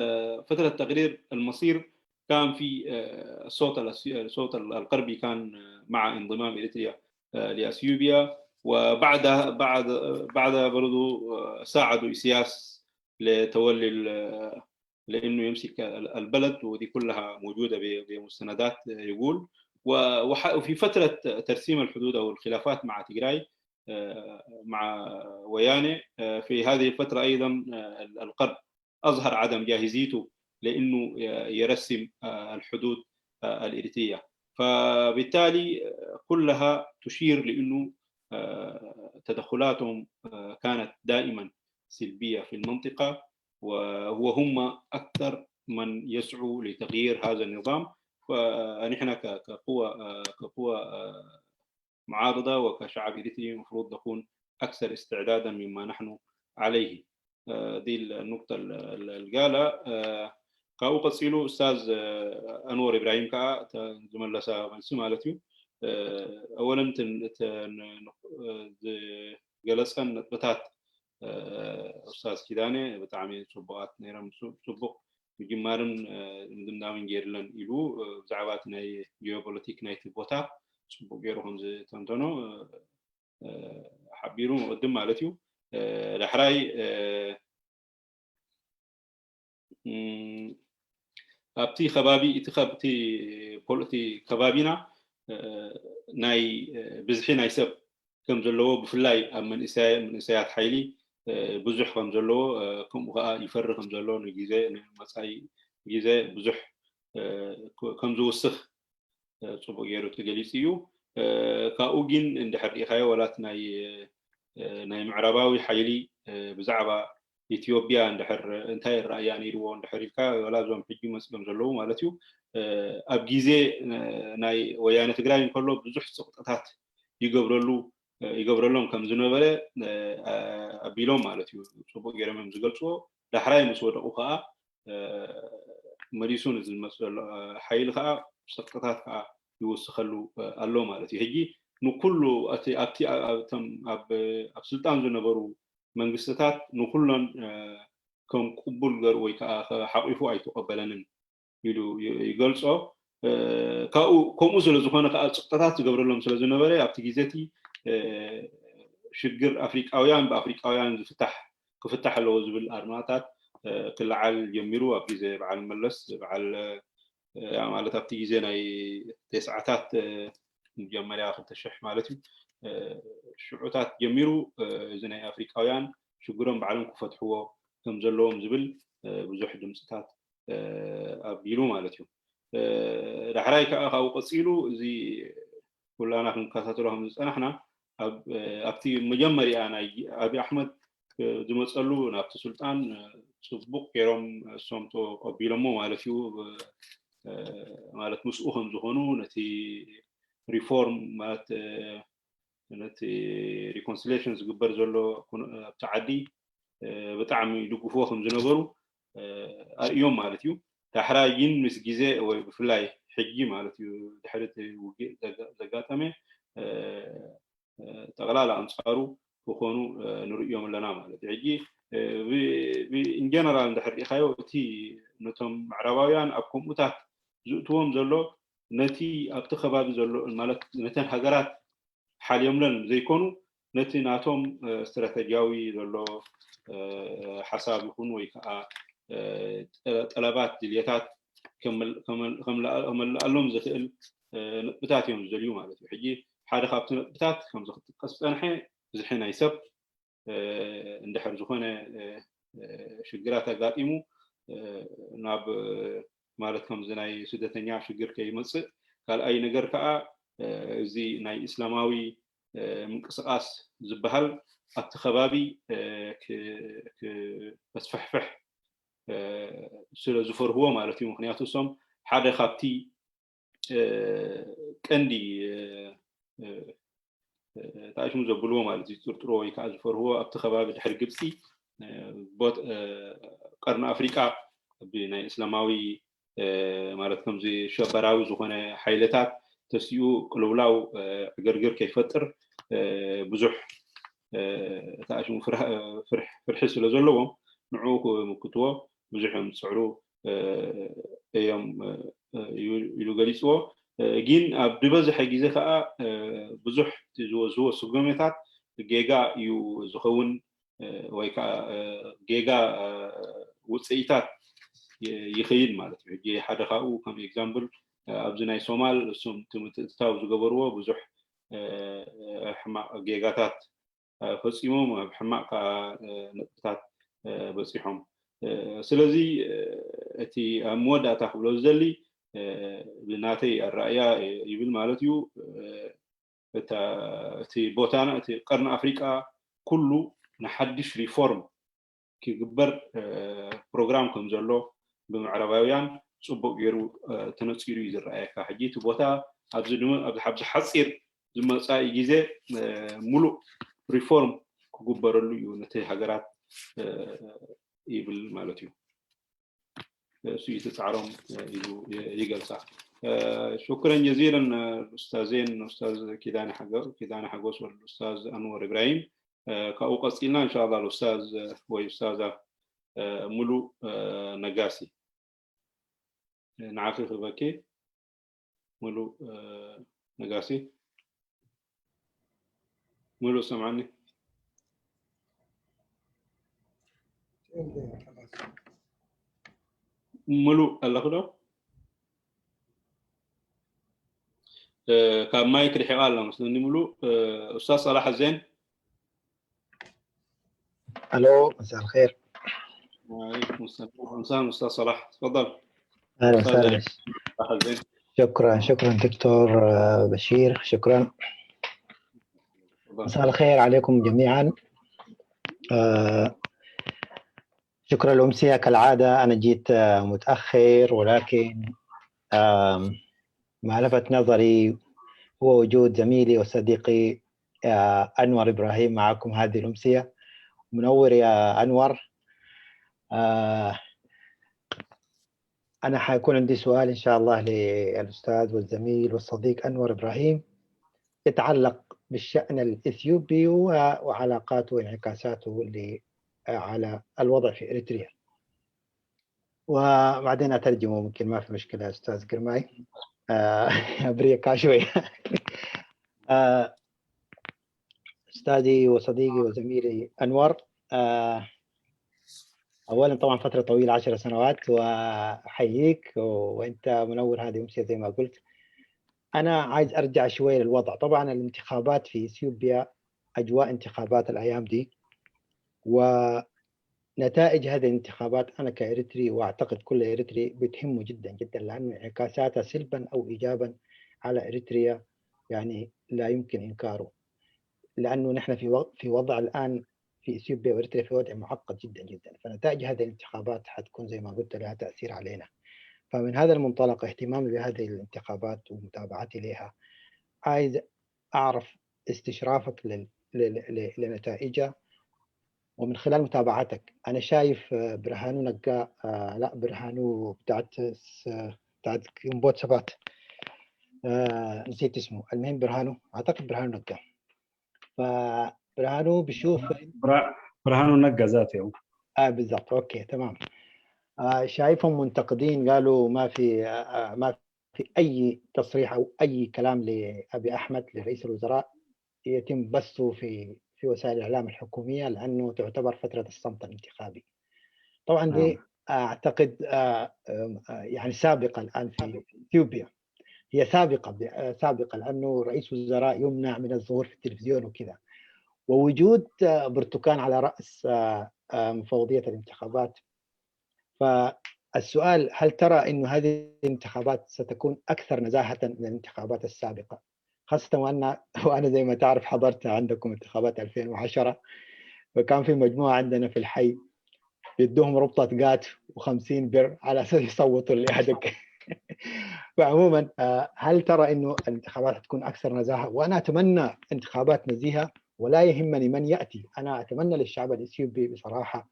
[SPEAKER 3] فترة تقرير المصير كان في الصوت الغربي كان مع انضمام إريتريا لأثيوبيا، وبعدها بعد برضو ساعدوا إسياس لتولي لأنه يمسك البلد، ودي كلها موجودة بمستندات يقول. وفي فترة ترسيم الحدود أو الخلافات مع تيغراي مع وياني في هذه الفترة أيضا الغرب أظهر عدم جاهزيته لأنه يرسم الحدود الإريترية. فبالتالي كلها تشير لأنه تدخلاتهم كانت دائما سلبية في المنطقة، وهم أكثر من يسعوا لتغيير هذا النظام. فنحن كقوة معارضة وكشعب إريتري المفروض نكون أكثر استعدادا مما نحن عليه. دي النقطة اللي قالها كاو قصيلو أستاذ أنور إبراهيم كا زملاء سامسي مالتيو. أولا جلسنا بتات أستاذ كيداني بتعمل صبغات نيرم صبغ بجمارن من دامين جيرلن إلو زعوات ناي جيوبوليتيك ناي تبوتا صبغ جيرهم زي تنتنو حبيرون قدم مالتيو لحراي أبتي خبابي اتخابتي بولتي خبابينا ناي بزحي ناي سب كم زلوا بفلاي من إسايات حيلي بزح كم زلوا كم يفرق كم زلوا نجيزة مساي جيزة بزح كم زو السخ صبغ جيرو تجلسيو كأوجين عند حريقها ولات ناي معرباوي حيلي بزعبا إثيوبيا عند حر انتهى الرأياني رو عند حريقها ولا زوم حجي مسلم زلوا مالتيو أبجيزة ناي ويانا تقرأين كله بزح سقطات يقبرلهم كم زنوبرة أبيلهم مالتيو صبغ جيرو مزجلسو لحراي مسودة أخا مريسون إذا المسألة حيلها سقطات يوسخلوا الله مالتي هجي نكله أتي أب سلطان زنبرو منقصتات نكلن كم قبول جر ويكا حقيفو أي تقبلن يقولسوا كم أصل زخانة سقطات قبرلهم سل زنبرة أبتجيزتي شجر أفريقيان بأفريقيان كفتح اللوز بالأرماتات كل عال يميروا أبتجيز بعل ملص بعل يعني تبتيجي ناي تسعات مجمرة آخر تشح مالتي شعوتات جميرو زناي أفريقيان شجرهم بعلم كفتحوا كم زلهم زبل بزح دمستات أبيلو مالتي رحرايك أخو قصيلو زي كلنا كنكاتلهم نحن أبتي مجمري أنا أبي أحمد زمصلو نابت سلطان صبوق كيرم سومتو قبيلمو مالتيو مالت مسؤهم زهونو نتي ريفورم مالت نتي ريكونسيليشنز جبر زلو تعدي بطعم يدقفوهم زنبرو يوم مالتيو تحراجين مس جزء وبفلاي حجي مالتيو دحرت زقاتمه تغلال أنصارو وخونو نريهم لنا مالت حجي in general دحر إخايو تي نتم عربايان أبكم متات زوتهم زلو نتي أبتخباب زلو مالت نتن هجرات حاليوم لن زيكونو نتي ناتهم استراتيجياوي زلو حساب يكون ويكا طلبات دليتات كمل اللهم زخل بتات يوم زليو مالت حجي حدا خابت بتات كم زخت قصنا زحين يسب اندحر زخونه شجرات قائمو ناب مالت كم زناي سدتنيا شجر كيمص قال اي نجر كا زي ناي اسلاماوي منقسقاس زبهل اتخبابي بسفحفح سلا زفر هو مالتي مخنياتو سم حدا خابتي كندي تعيش مزبلوه مالتي ترترو يكازفر هو ابتخباب دحر قبسي بوت قرن افريقيا بين اسلاماوي مالت كم زي شبراوي زخونه حيلتات تسيو قلولاو غرغر كيفطر بزح تعيش فرح سلازلوهم نعوكو مكتوه بزحهم سعرو ايام يلوغاليسو جين ببزح جيزه خا بزح تزوزو سغمتات جيجا يو زخون ويكا جيجا وصيتات يخيل مالت جي حدا خاو كم اكزامبل ابزناي سومال سم تمتتاو زغبروا بزح حما جيجاتات فصيمو بحماق نقطات بصيحهم سلازي اتي مودة تخبلو زلي بناتي الرأي يبل مالتيو تي بوتانا تي قرن أفريقيا كله نحدش ريفورم كي جبر برنامج كمزلو بمعربيان صبوا يرو تنسيرو يزرعي كحجي تبوتا أبزدوم أبز حصير زم ساي جزء ملو ريفورم كجبر له يونتي حجرات يبل مالتيو سويت تعرم يجلسه شكرا جزيلا الاستاذين الاستاذ كيدان حقوس والاستاذ انور ابراهيم كاوقصينا ان شاء الله الاستاذ والاستاذه ملو نجاسي نعرف بكي ملو نجاسي ملو سمعني ملو اللقطة كان مايك الحوالة مثلا ملو أستاذ صلاح الزين.
[SPEAKER 11] ألو مساء الخير.
[SPEAKER 3] وعليكم السلام أستاذ صلاح تفضل.
[SPEAKER 11] أهلا وسهلا. شكرا دكتور بشير شكرا. مساء الخير عليكم جميعا. شكرا الأمسية كالعادة أنا جيت متأخر ولكن ما لفت نظري هو وجود زميلي وصديقي أنور إبراهيم معكم هذه الأمسية. منور يا أنور. أنا حيكون عندي سؤال إن شاء الله للأستاذ والزميل والصديق أنور إبراهيم يتعلق بالشأن الإثيوبي وعلاقاته وانعكاساته اللي على الوضع في إريتريا، وبعدين أترجمه ممكن ما في مشكلة أستاذ قرماي. أبريكا شوي. أستاذي وصديقي وزميلي أنور، أولا طبعا فترة طويلة 10 سنوات وأحييك وأنت منور هذه أمسية زي ما قلت. أنا عايز أرجع شوي للوضع. طبعا الانتخابات في إثيوبيا أجواء انتخابات الأيام دي، ونتائج هذه الانتخابات أنا كإريتري وأعتقد كل إريتري بتهمه جدا جدا، لأن انعكاساتها سلبا أو إيجابا على إريتريا يعني لا يمكن إنكاره، لأنه نحن في وضع الآن في إثيوبيا وإريتريا في وضع معقد جدا جدا، فنتائج هذه الانتخابات حتكون زي ما قلت لها تأثير علينا. فمن هذا المنطلق اهتمامي بهذه الانتخابات ومتابعتي لها، عايز أعرف استشرافك لنتائجها، ومن خلال متابعتك أنا شايف برهانو نقا لا برهانو بتاعت كمبوت سبات نسيت اسمه، المهم برهانو، أعتقد برهانو نقا. فبرهانو بشوف
[SPEAKER 5] برهانو نقا ذاته
[SPEAKER 11] بالضبط، أوكي تمام. شايفهم منتقدين، قالوا ما في أي تصريح أو أي كلام لأبي أحمد لرئيس الوزراء يتم بثه في وسائل الإعلام الحكومية، لأنه تعتبر فترة الصمت الانتخابي. طبعا دي أعتقد يعني سابقة الآن في إثيوبيا، هي سابقة لأنه رئيس وزراء يمنع من الظهور في التلفزيون وكذا، ووجود برتقان على رأس مفوضية الانتخابات. فالسؤال، هل ترى أن هذه الانتخابات ستكون أكثر نزاهة من الانتخابات السابقة، خاصة وأنا زي ما تعرف حضرت عندكم انتخابات 2010، فكان في مجموعة عندنا في الحي يدوهم ربطة قات و50 بر على أساس يصوتوا لأحدك. فعموما هل ترى أنه الانتخابات تكون أكثر نزاهة؟ وأنا أتمنى انتخابات نزيهة ولا يهمني من يأتي. أنا أتمنى للشعب الإثيوبي بصراحة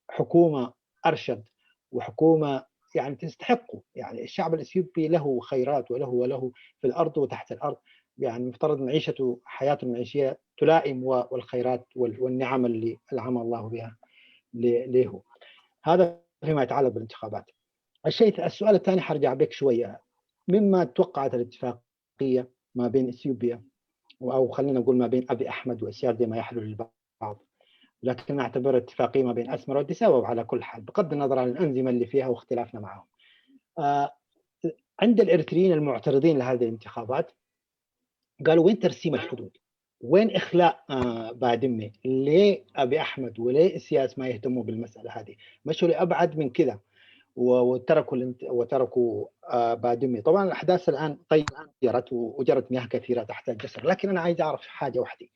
[SPEAKER 11] حكومة أرشد وحكومة يعني تستحقه. يعني الشعب الإثيوبي له خيرات وله في الأرض وتحت الأرض، يعني مفترض معيشته حياته المعيشية تلائم والخيرات والنعم اللي أنعم الله بها له. هذا فيما يتعلق بالانتخابات. السؤال الثاني حرجع بك شوية. مما توقعت الاتفاقية ما بين إثيوبيا أو خلينا نقول ما بين أبي أحمد وإسياس زي ما يحلو للبعض، لكن نعتبر اتفاقية ما بين أسمر وأديس أبابا على كل حال بغض النظر عن الأنظمة اللي فيها واختلافنا معهم. عند الإريتريين المعترضين لهذه الانتخابات قالوا وين ترسيم الحدود؟ وين إخلاء بادمة؟ ليه أبي أحمد وليه إسياس ما يهتموا بالمسألة هذه؟ مشوا لأبعد من كذا وتركوا بادمة. طبعا الأحداث الآن طيرت وجرت مياه كثيرة تحت الجسر، لكن أنا عايز أعرف حاجة واحدة.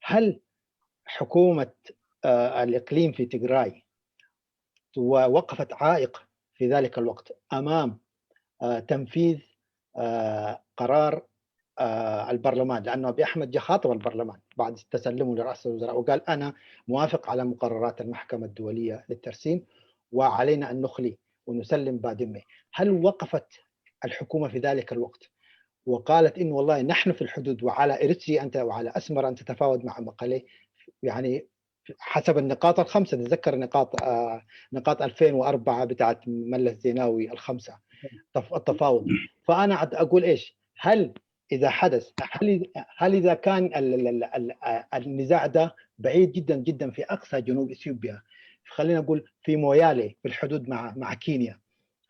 [SPEAKER 11] هل حكومة الإقليم في تيغراي وقفت عائق في ذلك الوقت أمام تنفيذ قرار البرلمان؟ لأنه أبي أحمد جاء خاطب البرلمان بعد تسلمه لرئيس الوزراء وقال أنا موافق على مقررات المحكمة الدولية للترسيم وعلينا أن نخلي ونسلم بادمة. هل وقفت الحكومة في ذلك الوقت وقالت إن والله نحن في الحدود وعلى إريتريا أنت وعلى أسمر أن تتفاوض مع مقالة، يعني حسب النقاط الخمسة؟ نتذكر نقاط 2004 بتاعت ملس زيناوي الخمسة التفاوض. فأنا أقول إيش، هل إذا حدث هل إذا كان النزاع ده بعيد جدا جدا في أقصى جنوب إثيوبيا، خلينا نقول في مويالي في الحدود مع كينيا،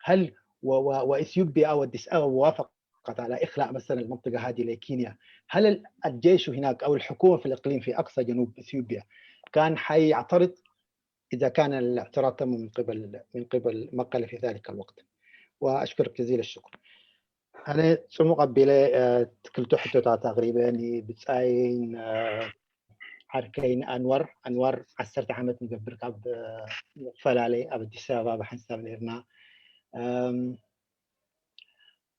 [SPEAKER 11] هل وإثيوبيا أو أديس أبابا وافقت على إخلاء مثلا المنطقة هذه لكينيا، هل الجيش هناك أو الحكومة في الإقليم في أقصى جنوب إثيوبيا كان حيعترض إذا كان الاعتراض تم من قبل مقالة في ذلك الوقت؟ وأشكرك جزيل الشكر. أنا سمو قبيلة تكلتو حتى تقريبا بتساين حركين أنور عسرت عامت مقبرك عبد فلالي عبد السابة بحنساب الإرناء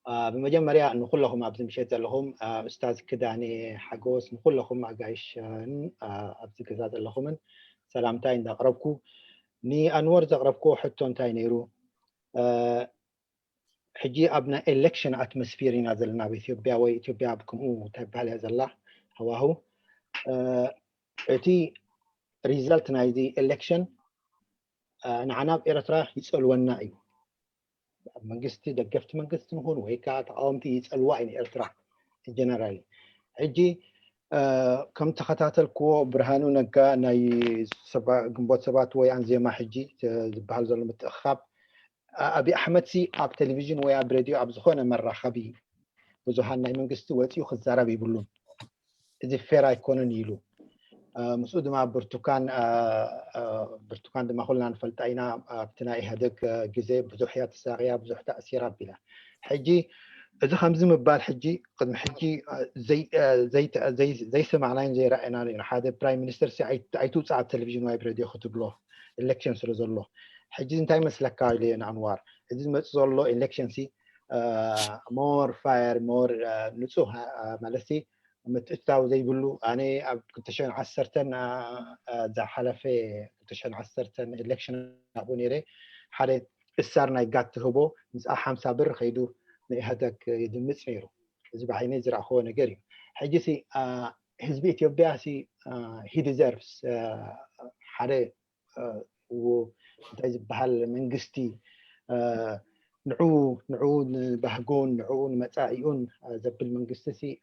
[SPEAKER 11] بمجمع نقول لهم عبد مشيت لهم أستاذ كداني حقوس نقول لهم أجايش عبد كذا لهم سلامتين دقربكو ني أنور دقربكو حتى انتي نيرو حجي أبنا election atmosphere نازلنا بإثيوبيا وإثيوبيا بكم تبع هذا الله هو اتي result نايدي election نعناب إيرترا يسألوا النائب منقستي دقفت منقستي هون وهيك قامتي يسألوا عن إيرترا generally حجي كم تخطات الكو برهانو نقا ناي قنبوت سبات ويان زي ما حجي بهالزل متأخب أبي أحمد سي أب تلفزيون ويا براديو أب زخونة مرة خبي وزهنا منقستي وتي وخذ زرابي بلون إذا فيرا يكون نيلو مسعود مع برتقان برتقان دم خلنا نفلتينا بتناي هذاك جزء بزحيات الساقية بزح تأثيرات بلا حجي إذا خمزة مبال حجي قد محجي زي سمعنا زي رأينا إنه هذا برايم مينستر سي أي توصل على التلفزيون واي بريديو خطب له إلكشن سرزول له حجي أنت مسلك كايلي أنوار إذا مسزول له إلكشن سي مور فاير مور نسوها مالسي متأتاو زي بيقولوا أنا كنت شان عسرتن ذا حلفة كنت شان عسرتن إلكشن أبونيري حالة السارنا يقعد هبو مس أحم سابر خيدو هذاك يدمس عيرو إذا بعيني زرع هو نجري حجسي حزب إثيوبيا سي he deserves حالة وتجيب بحال منجستي نعو بهجون نعو متاعيون زبل منجستسي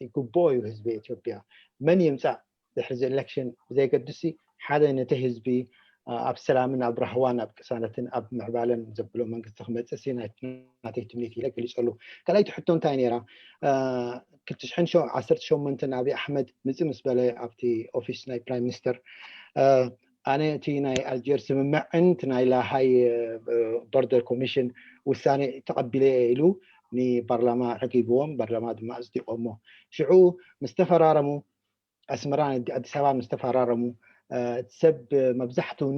[SPEAKER 11] يقبوي حزب إثيوبيا من يمسع لحرز إلكشن زي قدسي حدا نتهز بي أبسلامنا أبرهوان أبكسانة أب معبالا زبلو منجست خمسة سنة ناتي تمنيتي لك اللي يسألوا كلا يتحطون تانيرا كنت شحن شو عصرت شو منتن أبي أحمد مزمس بلا أبتي أوفيس ناي برايم مينستر أنا تيناي الجيرس من معن تناي لا هاي بوردر كوميشن والثاني تقبلي له ني برلمان حكيبوم برلمان ما أصدق أمه شعو مستفرارمو أسمران أدي سبا مستفرارمو تسب مبزحته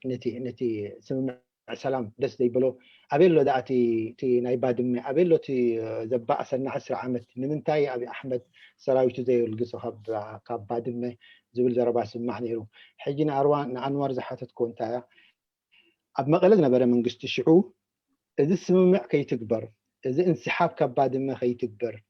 [SPEAKER 11] نتي سمع سلام دس دي بلو أبيلو دعتي تي نايباد مي أبيلو تي زباء سنة عسر عمت نمنتاي أبي أحمد سراويتو زي القصة كاب باد مي زبل زربا سمعني له حجينا أروان أنوار زحات تكون تايا أب مقلدنا برا من قشت الشعو إذا السمع كي تكبر إذا انسحاب كاب باد مي كي تكبر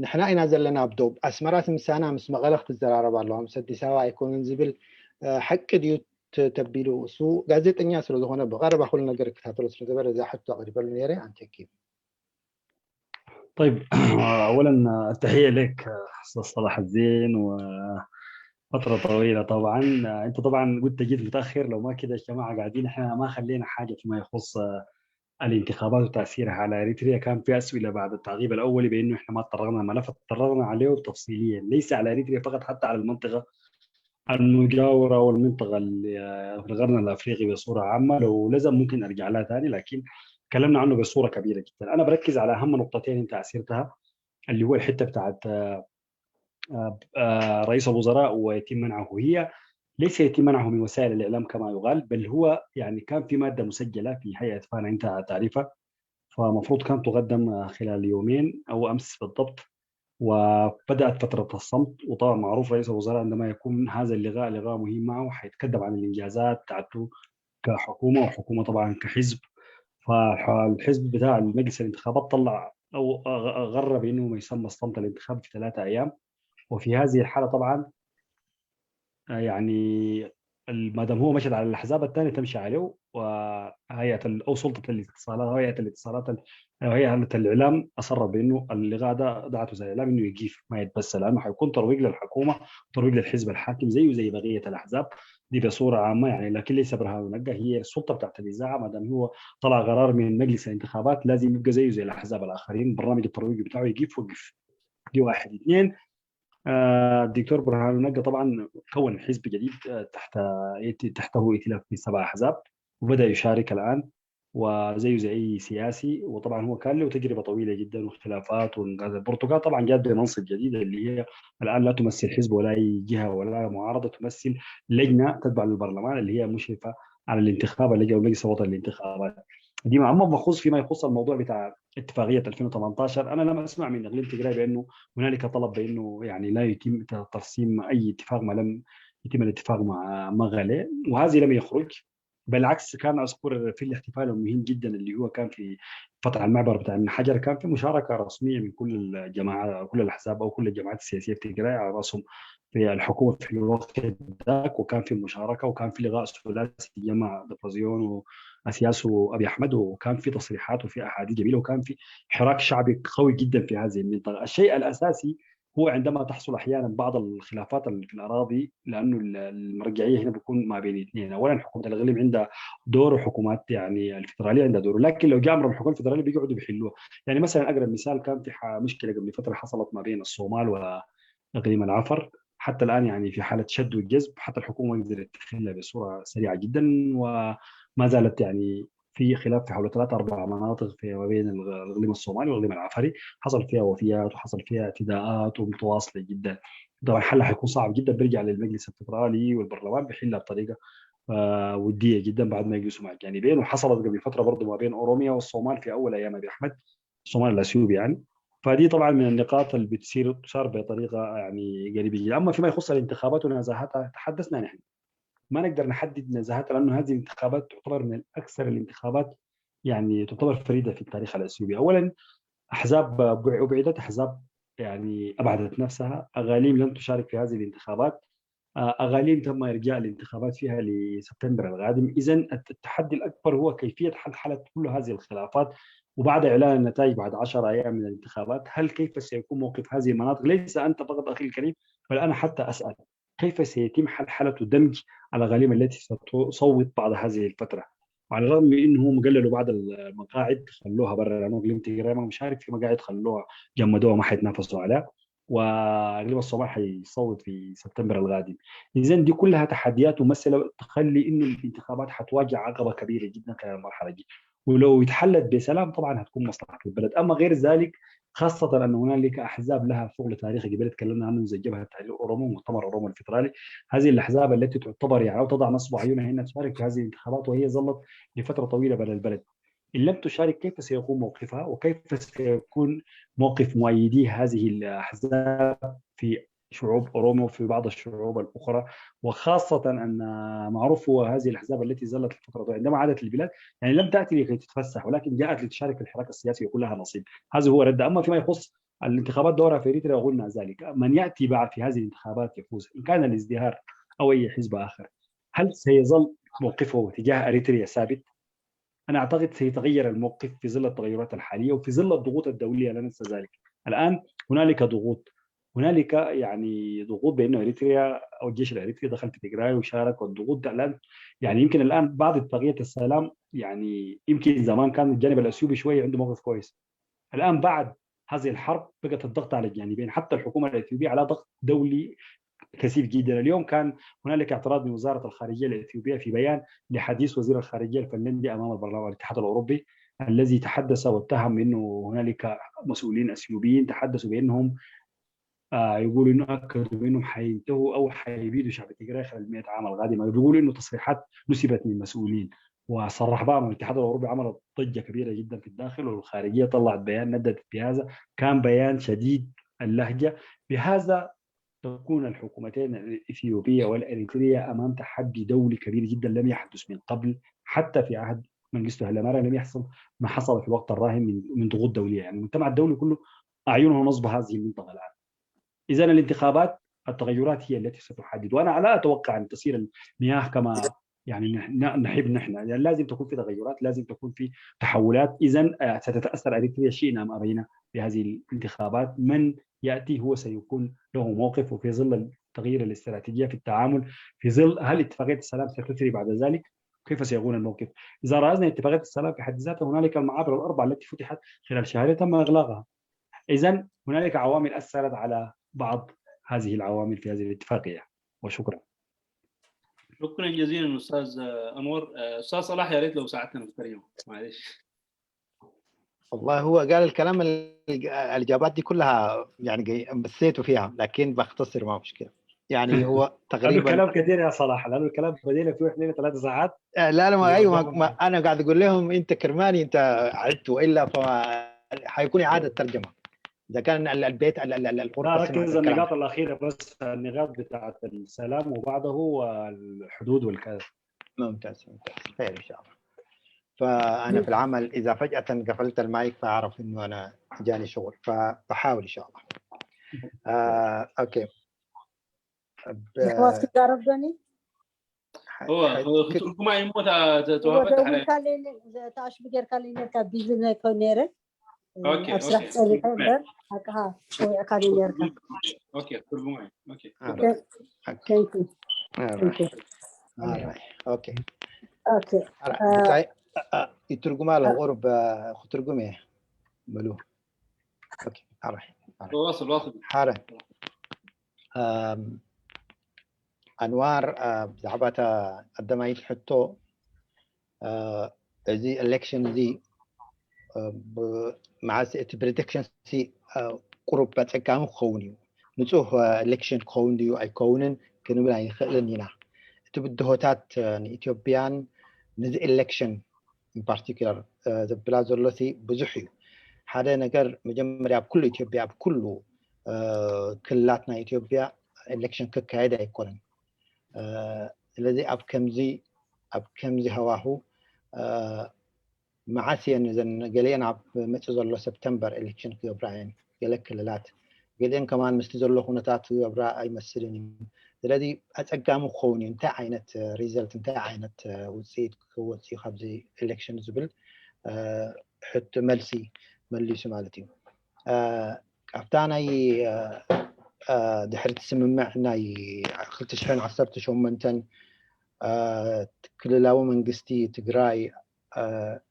[SPEAKER 11] نحن أين زلنا بدوب أسمرات مسانا مس مغلق الزرارة بالله مسدي سوا يكون نزبل حق ديو تبيلو سو غازيت الناس لو هنا بغرب أخلنا قرك هاتلو سنتبر إذا حتى تقريبا الميري عن تكيب.
[SPEAKER 5] طيب أولا التحية لك أستاذ صلاح الدين وفترة طويلة طبعا. أنت طبعا قلت جيت متأخر، لو ما كده الجماعة قاعدين إحنا ما خلينا حاجة فيما يخص الانتخابات وتأثيرها على إريتريا. كان في أسئلة بعد التعقيب الأولي بأنه إحنا ما تطرقنا الملف، تطرقنا عليه تفصيليا ليس على إريتريا فقط، حتى على المنطقة المجاورة والمنطقة في القرن الأفريقي بصورة عامة. لو لازم ممكن أرجع لها ثاني، لكن تكلمنا عنه بصورة كبيرة جدا. أنا بركز على أهم نقطتين أنت أثرتها، اللي هو الحتة بتاعت رئيس الوزراء ويتم منعه. هي ليس يتم منعه من وسائل الإعلام كما يقال، بل هو يعني كان في مادة مسجلة في هيئة فانا أنت تعرفها، فمفروض كان تقدم خلال يومين أو أمس بالضبط، وبدأت فترة الصمت. وطبعا معروف رئيس الوزراء عندما يكون هذا اللقاء لقاء مهم معه حيتكلم عن الإنجازات بتاعته كحكومة، وحكومة طبعا كحزب. فالحزب بتاع المجلس الانتخابات طلع أو غر بأنه ما يسمى الصمت الانتخابي في 3 أيام. وفي هذه الحالة طبعا يعني ما دام هو مشى على الأحزاب الثانية تمشي عليه، وهيئة أو سلطة الاتصالات أو هيئة الاتصالات أو هيئة الإعلام أصرت بأنه اللقاء ده دعته زي الإعلام إنه يجيف ما يتبث، لأنه حيكون ترويج للحكومة وترويج للحزب الحاكم زيه زي بقية الأحزاب دي بصورة عامة يعني. لكن ليس برهان نجا، هي السلطة بتاعت الإذاعة ما دام هو طلع قرار من مجلس الانتخابات لازم يبقى زيه زي الأحزاب الآخرين، برنامج الترويج بتاعه يجيف وقف. دي واحد. اثنين، الدكتور برهان نجا طبعا كون حزب جديد تحته ائتلاف في 7 أحزاب وبدأ يشارك الآن وزيه زي أي سياسي. وطبعا هو كان له تجربة طويلة جدا واختلافات. البرتغال طبعا جات بمنصب جديد اللي هي الآن لا تمثل حزب ولا أي جهة ولا معارضة، تمثل لجنة تتبع للبرلمان اللي هي مشرفة على الانتخاب، اللجنة المجلس الوطني للانتخابات. دي أما بخصوص فيما يخص الموضوع بتاع اتفاقية 2018، أنا لم أسمع من إقليم تجراي بأنه هنالك طلب بأنه يعني لا يتم ترسيم أي اتفاق ما لم يتم الاتفاق مع مغالي، وهذه لم يخرج. بالعكس كان أذكر في الاحتفال المهم جدا اللي هو كان في فتح المعبر بتاع ابن حجر، كان في مشاركة رسمية من كل الجماعات كل الأحزاب أو كل الجماعات السياسية في تجراي على رأسهم في الحكومة في الوقت ذاك، وكان في مشاركة وكان في لقاء ثلاثي جمع دبرزيون وأسياس وأبي أحمد، وكان في تصريحات وفي أحاديث جميلة وكان في حراك شعبي قوي جدا في هذه المنطقة. الشيء الأساسي هو عندما تحصل أحيانا بعض الخلافات في الأراضي، لأنه المرجعية هنا بيكون ما بين اثنين، أولا حكومة الإقليم عندها دور وحكومات يعني الفدرالية عندها دور، لكن لو جاء أمر الحكومة الفدرالية بيقعدوا بيحلوها. يعني مثلا أقرب مثال كان في مشكلة قبل فترة حصلت ما بين الصومال وإقليم العفر، حتى الآن يعني في حالة شد وجذب، حتى الحكومة قدرت تحلها بصورة سريعة جدا وما زالت يعني في خلاف في حول 3-4 مناطق في ما بين الاقليم الصومالي والاقليم العفري، حصل فيها وفيات وحصل فيها اعتداءات ومتواصله جدا. طبعا حلها حيكون صعب جدا، بيرجع للمجلس الفدرالي والبرلمان بيحلها بطريقه وديه جدا بعد ما يجلسوا مع الجانبين. وحصلت قبل فتره برضه ما بين اورomia والصومال في اول ايام ابي احمد، الصومال الاثيوبي يعني. فدي طبعا من النقاط اللي تسار بطريقه يعني قريبه جدا. اما فيما يخص الانتخابات ونزاهتها تحدثنا نحن، ما نقدر نحدد نزاهتها لانه هذه الانتخابات تعتبر من اكثر الانتخابات يعني تعتبر فريده في التاريخ الاثيوبي. اولا احزاب ابعدت، احزاب يعني ابعدت نفسها، اغاليم لن تشارك في هذه الانتخابات، اغاليم تم ارجاء الانتخابات فيها لسبتمبر القادم. اذا التحدي الاكبر هو كيفيه حل كل هذه الخلافات. وبعد اعلان النتائج بعد 10 ايام من الانتخابات، هل كيف سيكون موقف هذه المناطق؟ ليس انت فقط اخي الكريم، بل انا حتى اسال كيف سيتم حل دمج الاغاليم التي ستصوت بعد هذه الفتره. وعلى الرغم من انهم قللوا بعض المقاعد خلوها برا، لانه اقليم تيغراي ما مشارك في مقاعد، خلوها جمدوها ما حيتنافسوا عليها، واقليم الصومال حيصوت في سبتمبر القادم. اذا دي كلها تحديات ممثله تخلي انه الانتخابات حتواجه عقبه كبيره جدا خلال المرحله دي، ولو اتحلت بسلام طبعا هتكون مصلحه البلد. اما غير ذلك، خاصه ان هنالك احزاب لها شغل تاريخي قبل تكلمنا عنه زي جبهه تحرير اورومو ومؤتمر اورومو الفدرالي. هذه الاحزاب التي تعتبر يعني او تضع نصب عيونها انها تشارك في هذه الانتخابات وهي ظلت لفتره طويله بين البلد، ان لم تشارك كيف سيكون موقفها وكيف سيكون موقف مؤيدي هذه الاحزاب في شعوب اورومو وفي بعض الشعوب الاخرى. وخاصه ان معروف هو هذه الاحزاب التي ظلت الفتره عندما عادت البلاد يعني لم تاتي لكي تتفسح، ولكن جاءت لتشارك في الحراك السياسي ويكون لها نصيب. هذا هو رد. اما فيما يخص الانتخابات دورها في اريتريا قلنا ذلك، من ياتي بعد في هذه الانتخابات يفوز ان كان الازدهار او اي حزب اخر، هل سيظل موقفه تجاه اريتريا ثابت؟ انا اعتقد سيتغير الموقف في ظل التغيرات الحاليه وفي ظل الضغوط الدوليه، لا ننسى ذلك. الان هنالك ضغوط، هنالك يعني ضغوط بانه اريتريا او الجيش الاريتري دخل في تيغراي وشارك، والضغوط الان يعني يمكن الان بعض اتفاقيه السلام يعني يمكن زمان كان الجانب الاثيوبي شويه عنده موقف كويس، الان بعد هذه الحرب بقت الضغط على الجانبين، حتى الحكومه الاثيوبيه على ضغط دولي كثيف جدا. اليوم كان هنالك اعتراض من وزاره الخارجيه الاثيوبيه في بيان لحديث وزير الخارجيه الفنلندي امام البرلمان الاتحاد الاوروبي، الذي تحدث واتهم انه هنالك مسؤولين اثيوبيين تحدثوا بانهم يقولوا انه اكدوا بانهم حينتهوا او حيبيدوا شعب تيغراي خلال 100 عام القادمه، بيقولوا انه تصريحات نسبت من مسؤولين. وصرح بقى من الاتحاد الاوروبي، عملت ضجه كبيره جدا في الداخل، والخارجيه طلعت بيان نددت بهذا، كان بيان شديد اللهجه. بهذا تكون الحكومتين الإثيوبية والإريترية أمام تحدي دولي كبير جدا لم يحدث من قبل، حتى في عهد منجستو هيلا ماريام لم يحصل ما حصل في الوقت الراهن من ضغوط دولية. يعني المجتمع الدولي كله أعينه نصب هذه المنطقة الآن. إذا الانتخابات التغيرات هي التي ستحدد، وأنا لا أتوقع أن تصير المياه كما يعني نحب نحن، يعني لازم تكون في تغيرات، لازم تكون في تحولات. إذا ستتأثر أريتريا شئنا أم أبينا بهذه الانتخابات. من ياتي هو سيكون له موقف، وفي ظل تغيير الاستراتيجيه في التعامل، في ظل هل اتفاقيه السلام ستثري بعد ذلك؟ كيف سيكون الموقف؟ اذا راينا اتفاقيه السلام في حد ذاتها، هنالك المعابر الاربعه التي فتحت خلال شهرين تم اغلاقها. اذا هنالك عوامل اثرت على بعض هذه العوامل في هذه الاتفاقيه. وشكرا.
[SPEAKER 3] شكرا جزيلا استاذ انور. استاذ صلاح يا ريت لو ساعدتنا في الترجمه معلش.
[SPEAKER 11] والله هو قال الكلام الاجابات دي كلها يعني بسيته فيها، لكن بختصر ما مشكله. يعني هو تقريبا
[SPEAKER 5] الكلام كثير يا صلاح، لانه الكلام بدينا فيه 2-3 ساعات.
[SPEAKER 11] لا ما ايوه ما انا قاعد اقول لهم انت كرماني انت عدت، والا حيكون اعاده ترجمه اذا كان البيت الغرفه.
[SPEAKER 5] ركز النقاط الاخيره بس، النقاط بتاعت السلام وبعده والحدود والكذا.
[SPEAKER 11] ممتاز خير ان شاء الله. فانا في العمل اذا فجاه قفلت المايك فاعرف انه انا جاني شغل، فبحاول ان شاء الله. اوكي.
[SPEAKER 12] خلاص كده عرفتني.
[SPEAKER 3] هو ترجمة يموت توافت عليه.
[SPEAKER 12] تاش بيجر كالينر كبيزنس كونيره.
[SPEAKER 3] اوكي
[SPEAKER 12] ابستراكت اللي ها شويه كالينر كا.
[SPEAKER 3] اوكي ترجمة. اوكي
[SPEAKER 12] ثانك يو.
[SPEAKER 11] اوكي يترجم على الغرب ترجمه ملو. اوكي
[SPEAKER 3] واصل
[SPEAKER 11] حاله انوار ذهبت عندما يتحطوا زي election زي مع prediction سي قرب بتقام خونيو نصوه election خونيو أي كونن كنبلا يخلنينا تبدهوتات إثيوبيان نز election in particular the بلازولوسي بزحيو هذا نجار مجمع بكل إثيوبيا بكله كلاتنا إثيوبيا election كقاعدة يكون الذي أب كمزي هواه معاسي إن إذا قلينا بمتزلوا سبتمبر election كيبراين قلك كلات قلين كمان مستزلوا خناتات كيبرا أي مسلين الذي أتقاموا خوني انت عينة result انت عينة وتسيد كوتسي خبزي election زبل حتى ملي سمالتي أفتانا دحرت سمع ناي خلت شحن عصرت شو منتن كل لاو منقستي تقراي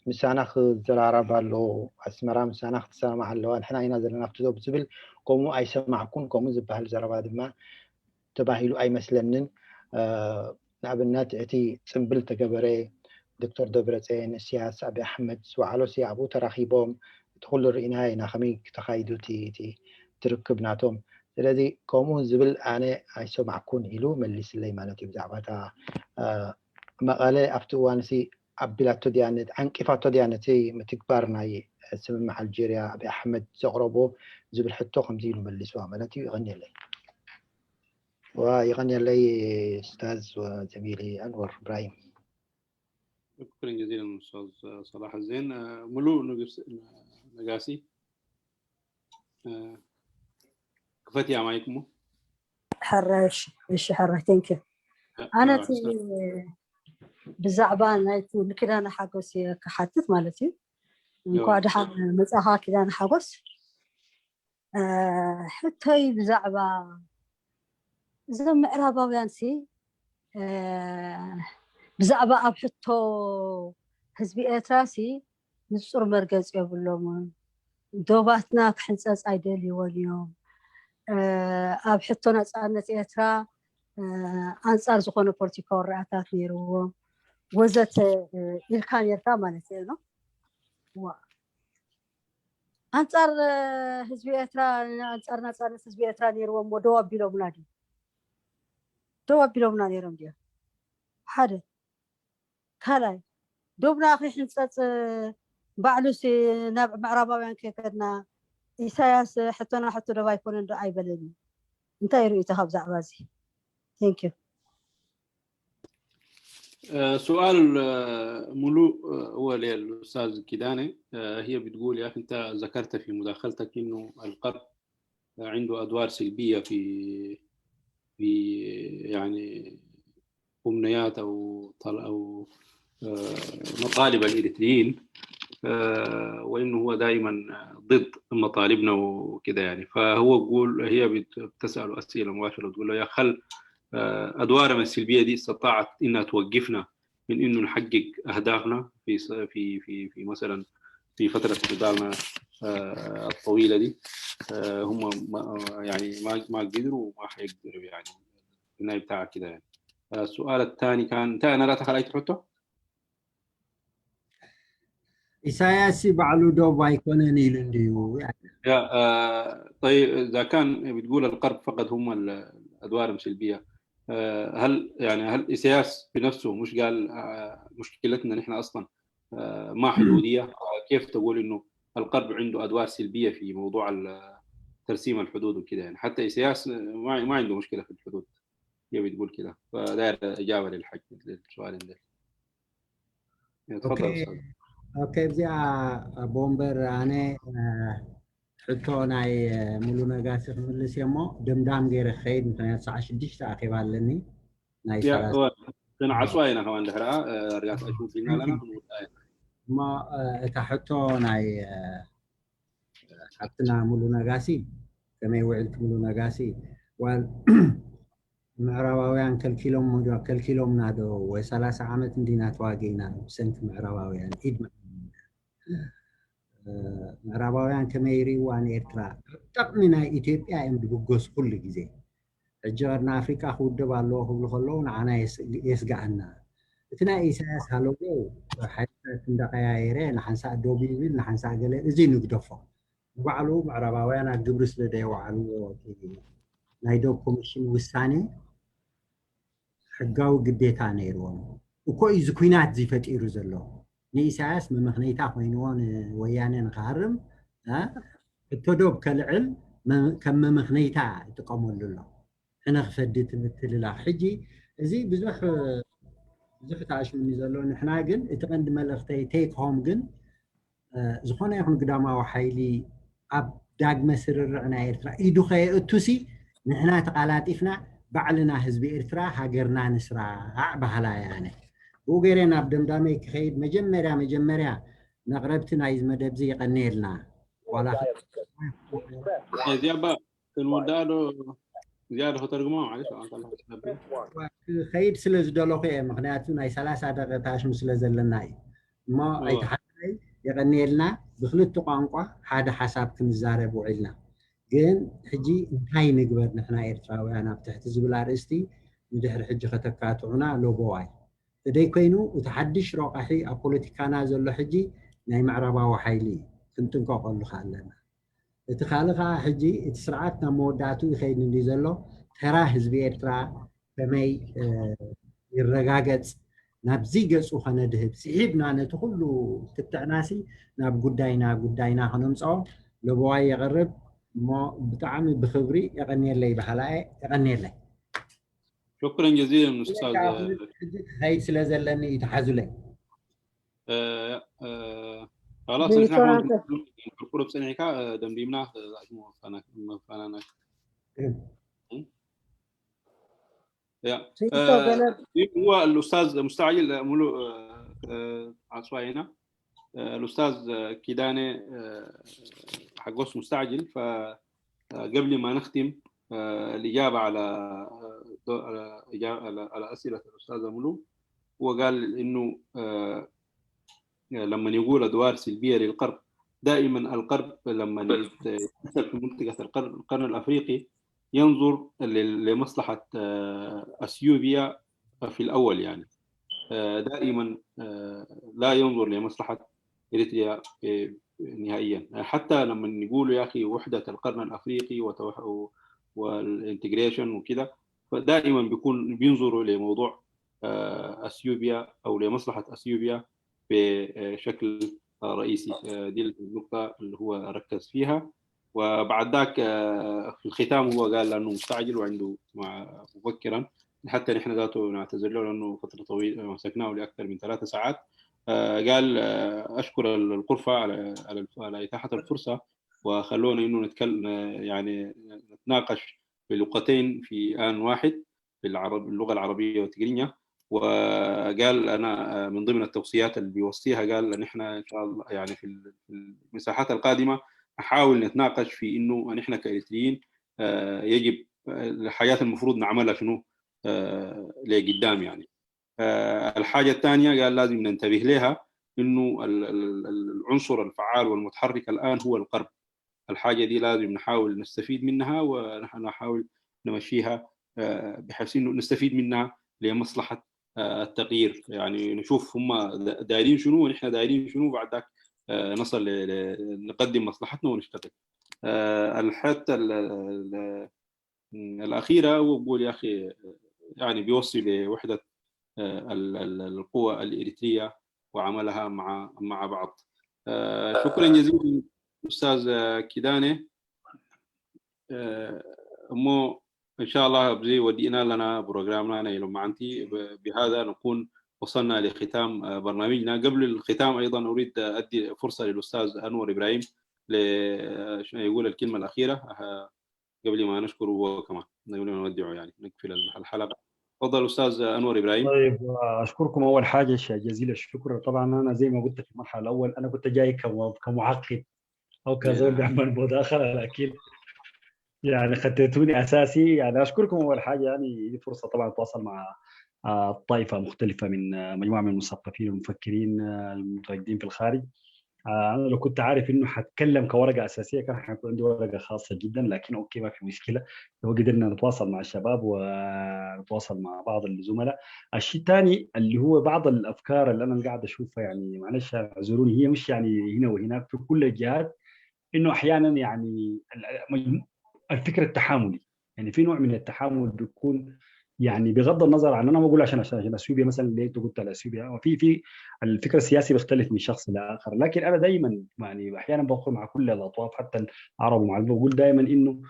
[SPEAKER 11] مسانخ زرارة بالو أسمرا مسانخ تسامع اللو نحنا هنا زلنا نفتدو بسبل قوموا أي سمعكون قوموا زبها الزرابات ما تباهلوا أي مسلنن نابلنا تأتي سنبل تقبري دكتور دبرتين السياسة أبي أحمد سوعلو سيعبو تراخيبهم تقول الرئيناي ناخميك تخايدو تي تركبناتهم الذي قومون زبل أنا عايشوا معكون إلو ملي سليمانتي بزعبتها مقالة أفتوانسي أبلاتو ديانت عنكفاتو ديانتي متكبرنا سمع الجيريا أبي أحمد زغربو زبل حتو خمزيلو ملي سوا ملاتي يغني لي ويغني لي أستاذ وزميلي أنور إبراهيم.
[SPEAKER 3] شكرا جزيلا أستاذ صلاح الزين. ملو نقاسي كفتي معاكم
[SPEAKER 12] حرش إيش حرتينك أنا تي بزعبان هاي كده أنا حاجوس كحتت مالتي نقعد حال مزاها كده أنا حاجوس حتى هي بزعبان زم إرهابيان سي بزعبان أب حتى حزبي إتراسي نصور مركز يقولون دوباتنا كحنساس أيديلي واليوم أب حتى نصارنت إترا أنصار زخون بورتيكور رأتات نيرو وزت إلكان يرتا مالتي نو أنصار حزبي إترا أنصار نصارنت حزبي إترا نيرو مدوا بيلو منادي دوا بيلو منادي نيرو ديا حدا كلاي دوبنا أخي حنساس بعلوسي معرباويان كيكدنا إساياس حتى دوا يكون رأي بلدي انت يريد تخاف زعبازي. Thank you.
[SPEAKER 3] سؤال ملو هو للأستاذ كيداني. هي بتقول يا أخي أنت ذكرت في مداخلتك إنه القرب عنده أدوار سلبية في يعني أمنيات أو مطالب الإريتريين وإنه هو دائما ضد مطالبنا وكذا يعني. فهو يقول هي بتسأل أسئلة مباشرة وتقول له يا خل أدوارنا السلبية دي استطاعت إنها توقفنا من إنه نحقق أهدافنا في مثلا في فترة انتظارنا الطويلة دي. هم يعني ما قدروا وما حيقدروا يعني النهاية بتاعها كده يعني. السؤال الثاني كان أنا لا تخلي تحطه
[SPEAKER 1] إساياسي بعلو دوبا يكون نيلنديو يعني.
[SPEAKER 3] طيب إذا كان بتقول القرب فقط هم الأدوار السلبية، هل إسياس بنفسه مش قال مشكلتنا نحن أصلا ما حدودية؟ كيف تقول إنه القرب عنده أدوار سلبية في موضوع ترسيم الحدود وكده يعني؟ حتى إسياس ما عنده مشكلة في الحدود، هي بتقول كده. فداير إجابة للسؤال ده. تفضل.
[SPEAKER 1] أوكي بزيا بومبر أنا حتى ناي ملو نقاسي خملس يمو دمدام غير خيد مثلا ساعة 6 أخي بالني ناي
[SPEAKER 3] ثلاثة كنا عصواينا كمان دهرا رجعت أشوف لنا لنا
[SPEAKER 1] ما تحطوا ناي حطنا ملو نقاسي كما يوعد ملو نقاسي وال معرواويان كل كيلو منادو و30 عامت مدينة واقينا سنت معرواويان إيد معرواويان كما يريوان إيرترا طقمنا إثيوبيا يمدقوس كل جزء الجارنا أفريقيا خود بالله خلون عنا يسقعنا اتنا إساس هلو حتى تندقايره نحنسا دوبيبل نحنسا قال ازي نقدفه وعلو معرباوينا قبر سلدي وعلو نايدو كوميشن وساني حقاو قديتا نيرون وكوي زكوينات زي فتيرو زلو نيساس من مخنيتا خوينوان ويانا نخارم التدوب كالعلم كم مخنيتا تقاموا له انا خفدت مثل لا حجي زي بزح تعيش من زلو نحنا قن اتقند ملختي تيك هوم قن زخونا يكون قدامه حيلي اب داق مسر رعنا إرترا إيدو خي اتوسي نحنا تقالاتفنا بعلنا حزب إرترا هاجرنا نسرا بهلا يعني وغيرنا بدمدامي خيد مجمريا نقربتنا عايز مدب زي قنيلنا ولا
[SPEAKER 3] زيابا المدادو زيادة ترجمة معلش
[SPEAKER 1] خيد سلز دولوخي مخنياتنا اي 3 دقيقة مسلز لنا ما اي تحدي يغنيلنا بخلط ቋንቋ حدا حساب كنزارب وعلنا ግን حجي انتاي نقبر نحنا إرتراويان ኣብ ትሕቲ ዝብል ኣርእስቲ ንድሕሪ ሕጂ ከተካትዑና ሎቦዋይ እደይ ኮይኑ እቲ ሓድሽ ረቓሒ ኣብ ፖለቲካና ዘሎ ሕጂ ናይ ምዕራባዊ ሓይሊ ክንጥንቀቐሉ ኣለና እቲ ካልእ ከዓ ሕጂ እቲ ስርዓት ናብ መወዳእቱ ይኸይድ እንዲ ዘሎ ተራ ህዝቢ ኤርትራ ከመይ ይረጋገፅ ናብዚ ገፁ ኸነድህብ ስዒብና ነቲ ኩሉ ክትዕናሲ ናብ ጉዳይና ክነምፅኦ ሎቦዋይ የቕርብ እሞ ብጣዕሚ ብክብሪ የቐኒየለይ ባህላየ የቐኒየለይ
[SPEAKER 3] شكرا جزيلا استاذ
[SPEAKER 1] هاي سلا زلني يتحازلي
[SPEAKER 3] خلاص احنا نقول بسنعك دمديمنا فانا هو الاستاذ مستعجل مولو عصواينا الاستاذ كيداني حقوس مستعجل فقبل ما نختم الإجابة على أسئلة الأستاذ مولو وقال إنه لما يقول أدوار سلبية للقرب دائما القرب لما يتصل في منطقة القرن الأفريقي ينظر لمصلحة أثيوبيا في الأول يعني دائما لا ينظر لمصلحة إريتريا نهائيا حتى لما نقول يا أخي وحدة القرن الأفريقي والانتجريشن وكذا فدائما بينظروا لموضوع اثيوبيا او لمصلحه اثيوبيا بشكل رئيسي دي النقطه اللي هو ركز فيها وبعد ذاك في الختام هو قال انه مستعجل وعنده مبكرا حتى نحن ذاته نعتذر له لانه فتره طويله مسكناه لاكثر من 3 ساعات قال اشكر الغرفه على اتاحه الفرصه وخلونا انه نتكلم يعني نتناقش بلغتين في آن واحد باللغة العربية والتقنية وقال أنا من ضمن التوصيات اللي بيوصيها قال أن إحنا إن شاء الله يعني في المساحات القادمة نحاول نتناقش في إنه نحن كإريتريين يجب الحاجات المفروض نعملها شنو لقدام يعني الحاجة الثانية قال لازم ننتبه لها إنه العنصر الفعال والمتحرك الآن هو القرب الحاجة دي لازم نحاول نستفيد منها ونحن نحاول نمشيها بحيث انه نستفيد منها لمصلحة التغيير يعني نشوف هم دايرين شنو ونحن دايرين شنو بعد ذاك نصل نقدم مصلحتنا ونشتغل الحتة الأخيرة هو بقول يا أخي يعني بيوصي لوحدة القوى الإريترية وعملها مع بعض شكرا جزيلا أستاذ كيداني مو إن شاء الله بزي ودينا لنا برنامجنا إلى معانتي بهذا نكون وصلنا لختام برنامجنا قبل الختام أيضا أريد أدي فرصة للأستاذ أنور إبراهيم يقول الكلمة الأخيرة قبل ما نشكره هو كمان قبل ما نودعه يعني نقفل الحلقة تفضل أستاذ أنور إبراهيم.
[SPEAKER 5] طيب أشكركم أول حاجة جزيل الشكر طبعا أنا زي ما قلت في المرحلة الأول أنا كنت جاي كمعقد أو كزول بيعمل مداخلة لكن يعني خدتوني أساسي يعني أشكركم أول حاجة يعني دي فرصة طبعا أتواصل مع طائفة مختلفة من مجموعة من المثقفين والمفكرين المتواجدين في الخارج انا لو كنت عارف انه حتكلم كورقه اساسيه كان حيكون عندي ورقه خاصه جدا، لكن اوكي ما في مشكله. لو قدرنا نتواصل مع الشباب ونتواصل مع بعض الزملاء. الشيء الثاني اللي هو بعض الافكار اللي انا قاعد اشوفها، يعني معلش اعذروني، هي مش يعني هنا وهناك في كل الجهات، انه احيانا يعني الفكر التحاملي، يعني في نوع من التحامل بيكون يعني بغض النظر عن، انا ما بقول عشان اثيوبيا مثلا اللي انت قلت على اثيوبيا، وفي الفكر السياسي بيختلف من شخص لاخر، لكن انا دائما يعني احيانا بدخل مع كل الاطراف حتى العرب ومع بقول دائما انه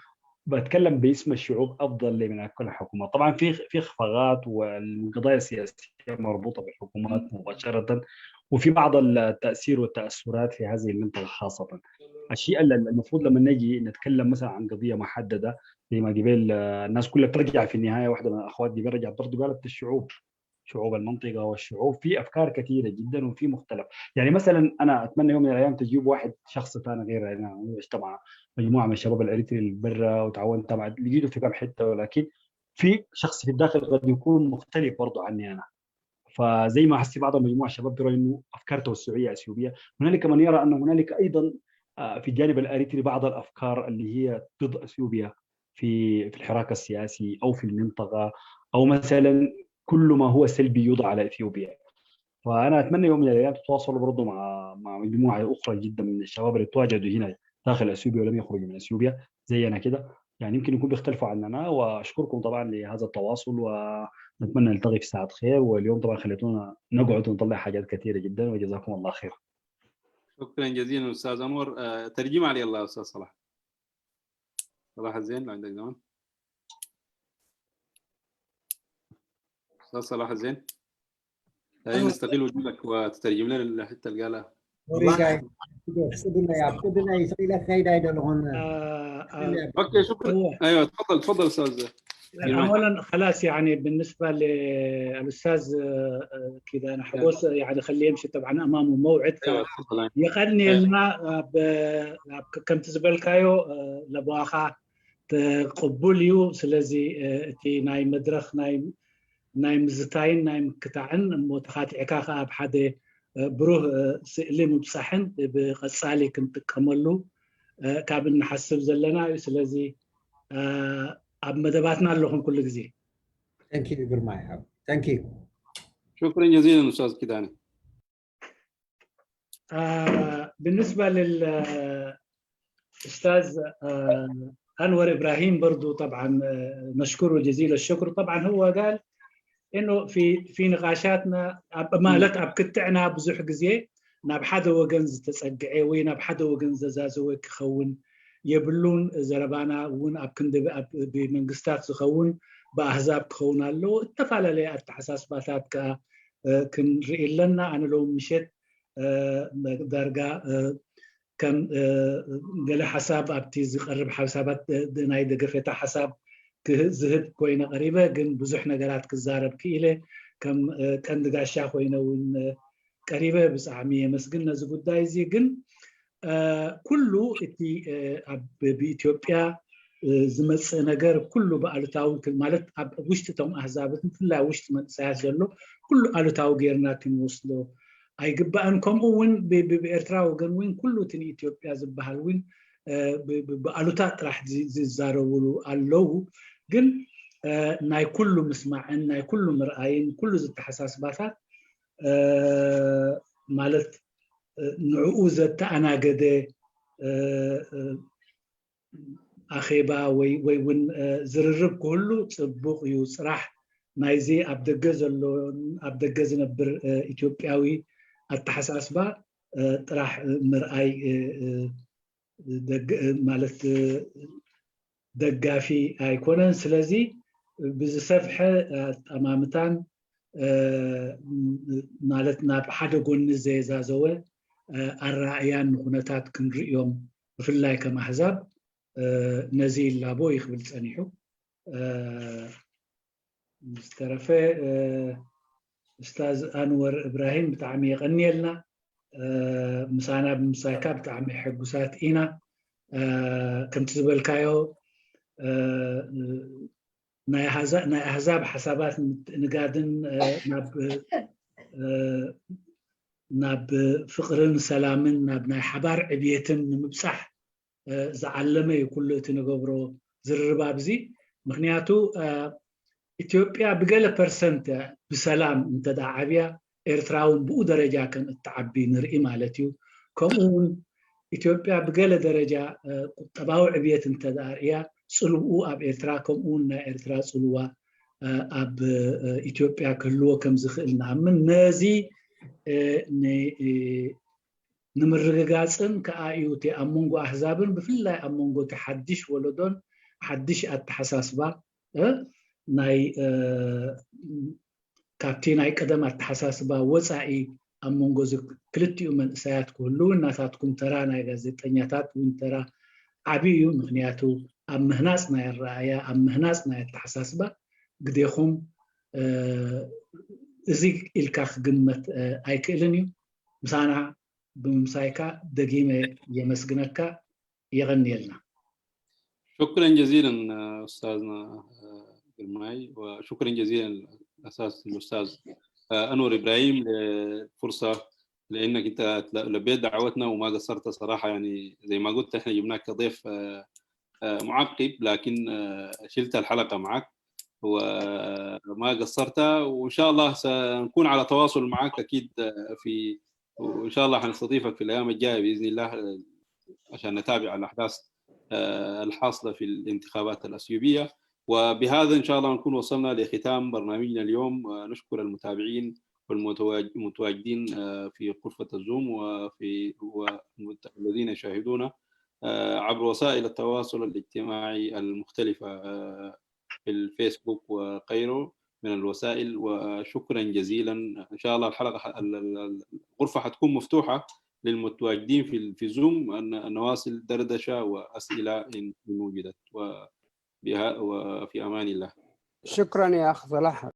[SPEAKER 5] بتكلم باسم الشعوب افضل من كل الحكومات. طبعا في اخفاقات والقضايا السياسيه مربوطه بالحكومات مباشره، وفي بعض التاثير والتاثرات في هذه المنطقه خاصه. الشيء المفروض لما نجي نتكلم مثلا عن قضيه محدده زي ما قبل الناس كلها بترجع في النهايه، واحده من الاخوات دي رجعت برضه قالت الشعوب، شعوب المنطقه والشعوب في افكار كثيره جدا وفي مختلف. يعني مثلا انا اتمنى يوم من الايام تجيب واحد شخص ثاني غير انا اجتمع مجموعه من الشباب الاريتري اللي برا وتعاونت مع لقيته في كم حته، ولكن في شخص في الداخل قد يكون مختلف برضه عني انا. فزي ما حسي بعض المجموعه الشباب بيروا انه افكار توسعيه اثيوبيه، هنالك من يرى ان هنالك ايضا في الجانب الاريتري بعض الافكار اللي هي ضد اثيوبيا في الحراك السياسي او في المنطقه، او مثلا كل ما هو سلبي يوضع على اثيوبيا. فانا اتمنى يوم من الايام تتواصلوا برضه مع مجموعه اخرى جدا من الشباب اللي تواجدوا هنا داخل اثيوبيا ولم يخرجوا من اثيوبيا زينا كده، يعني يمكن يكون بيختلفوا عننا. واشكركم طبعا لهذا التواصل، ونتمنى نلتقي في ساعه خير. واليوم طبعا خليتونا نقعد ونطلع حاجات كثيره جدا، وجزاكم الله خير.
[SPEAKER 3] شكرا جزيلا استاذ انور. ترجمه علي الله استاذ صلاح. صلاح الزين لو عندك زمان. استاذ صلاح الزين هاي نستغل وجودك وتترجم لنا الحته اللي قالها. اوكي شكرا. ايوه تفضل استاذ.
[SPEAKER 4] اولا خلاص يعني بالنسبه للاستاذ كذا انا حبوس يعني خليه يمشي طبعا امامه موعد يقني لنا كم تزبلكايو لبواخا تقبليو سلازي اتي ناي مدرخ ناي مزتاين ناي مكتاعن متخاتعكا اب حدا بروه سئلي مبصحن بقصالي كنت كملو كاب نحسب زلنا سلازي اب مدباتنا لكم كل جزي.
[SPEAKER 1] Thank you جرماي. Thank you.
[SPEAKER 3] شكرا جزيلا استاذ كداني.
[SPEAKER 4] بالنسبه للاستاذ انور ابراهيم برضو طبعا نشكره جزيل الشكر. طبعا هو قال انه في نقاشاتنا مالت اب كتعنا بزح جزي ناب حدا وجنز تسقعي وين اب حدا وجنز زازو كخون يبلون زربانا ون اب كند بمنجستات زخون باحزاب كخون له اتفال لي التحساسباتات كن رئي لنا انا لو مشيت درجه كم قال حساب ابتي زقرب حسابات ناي دغفتا حساب كزهب كوينه قريبه جن بزح نغرات كزارب كيله كم كان دغاشا كوينه ون قريبه بصعميه مسجن نز غداي زي جن كله اتي بإثيوبيا زمص ነገር كله በአሉታው ማለት ውሽጥቶም አህዛብት ፍላ ውሽጥ መጽያስ ዘሎ كله አሉታው ገርና ክንወስዶ አይግባን ከምኡውን በኤርትራ ወገን ወይን كله ትን ኢትዮጵያ ዝበሃል ወይን በአሉታ ጥራሕ ዝዛረብሉ አለው ግን ናይ كله ምስማዕን ናይ كله ምርአይን كله ዝተሐሳስባታት ማለት ንዑኡ ዘተአናገደ አኼባ ወይ ውን ዝርርብ ኩሉ ጽቡቕ እዩ ጽራሕ ናይዚ ኣብ ደገ ዘሎ ኣብ ደገ ዝነብር ኢትዮጵያዊ ኣተሐሳስባ ጥራሕ ምርአይ ማለት ደጋፊ ኣይኮነን። ስለዚ ብዝሰፍሐ ጠማምታን ማለት ናብ ሓደ ጎኒ ዘየዛዘወ ኣራእያን ኩነታት ክንሪኦም ብፍላይ ከም ኣሕዛብ ነዚ ላቦ ይኽብል ፀኒሑ ዝተረፈ ኡስታዝ አንወር ኢብራሂም ብጣዕሚ የቀኒየልና ምሳና ብምሳይካ ብጣዕሚ ሕጉሳት ኢና ከምቲ ዝበልካዮ ናይ ኣሕዛብ ሓሳባት ንጋድን ናብ ናብ ፍቅርን ሰላምን ናብ ናይ ሓባር ዕብየትን ንምብፃሕ ዝዓለመ እዩ ኩሉ እቲ ንገብሮ ዝርርባብ እዚ ምክንያቱ ኢትዮጵያ ብገለ ፐርሰንት ብሰላም እንተዳ ዓብያ ኤርትራ እውን ብኡ ደረጃ ከም እትዓቢ ንርኢ ማለት እዩ ከምኡ እውን ኢትዮጵያ ብገለ ደረጃ ቁጠባዊ ዕብየት እንተዳ እያ ፅልውኡ ኣብ ኤርትራ ከምኡ እውን ናይ ኤርትራ ፅልዋ ኣብ ኢትዮጵያ ክህልዎ ከም ዝኽእል ንኣምን ነዚ ንምርግጋፅን ከዓ እዩ እቲ ኣብ መንጎ ኣሕዛብን ብፍላይ ኣብ መንጎ እቲ ሓድሽ ወለዶን ሓድሽ ኣተሓሳስባ ናይ ካብቲ ናይ ቀደም ኣተሓሳስባ ወፃኢ ኣብ መንጎ ክልቲኡ መንእሰያት ክህልው እናታትኩም ተራ ናይ ጋዜጠኛታት እውን ተራ ዓብዪ እዩ ምክንያቱ ኣብ ምህናፅ ናይ ኣረኣእያ ኣብ ምህናፅ ናይ ኣተሓሳስባ ግዴኹም እዚ ኢልካ ክግመት ኣይክእልን እዩ ምሳና ብምምሳይካ ደጊመ የመስግነካ يغني
[SPEAKER 3] شكرا جزيلا استاذنا جرماي وشكرا جزيلا اساس الاستاذ انور ابراهيم للفرصه لانك انت لبيت دعوتنا وما قصرت صراحه يعني زي ما قلت احنا جبناك كضيف معقب لكن شلت الحلقه معك وما قصرت وان شاء الله سنكون على تواصل معك اكيد في وان شاء الله حنستضيفك في الايام الجايه باذن الله عشان نتابع الاحداث الحاصله في الانتخابات الاثيوبيه وبهذا ان شاء الله نكون وصلنا لختام برنامجنا اليوم نشكر المتابعين والمتواجدين في غرفه الزوم والذين يشاهدونا عبر وسائل التواصل الاجتماعي المختلفه في الفيسبوك وغيره من الوسائل وشكرا جزيلا ان شاء الله الغرفه حتكون مفتوحه للمتواجدين في زوم ان نواصل دردشه واسئله ان وجدت وفي امان الله.
[SPEAKER 2] شكرا يا اخ صلاح.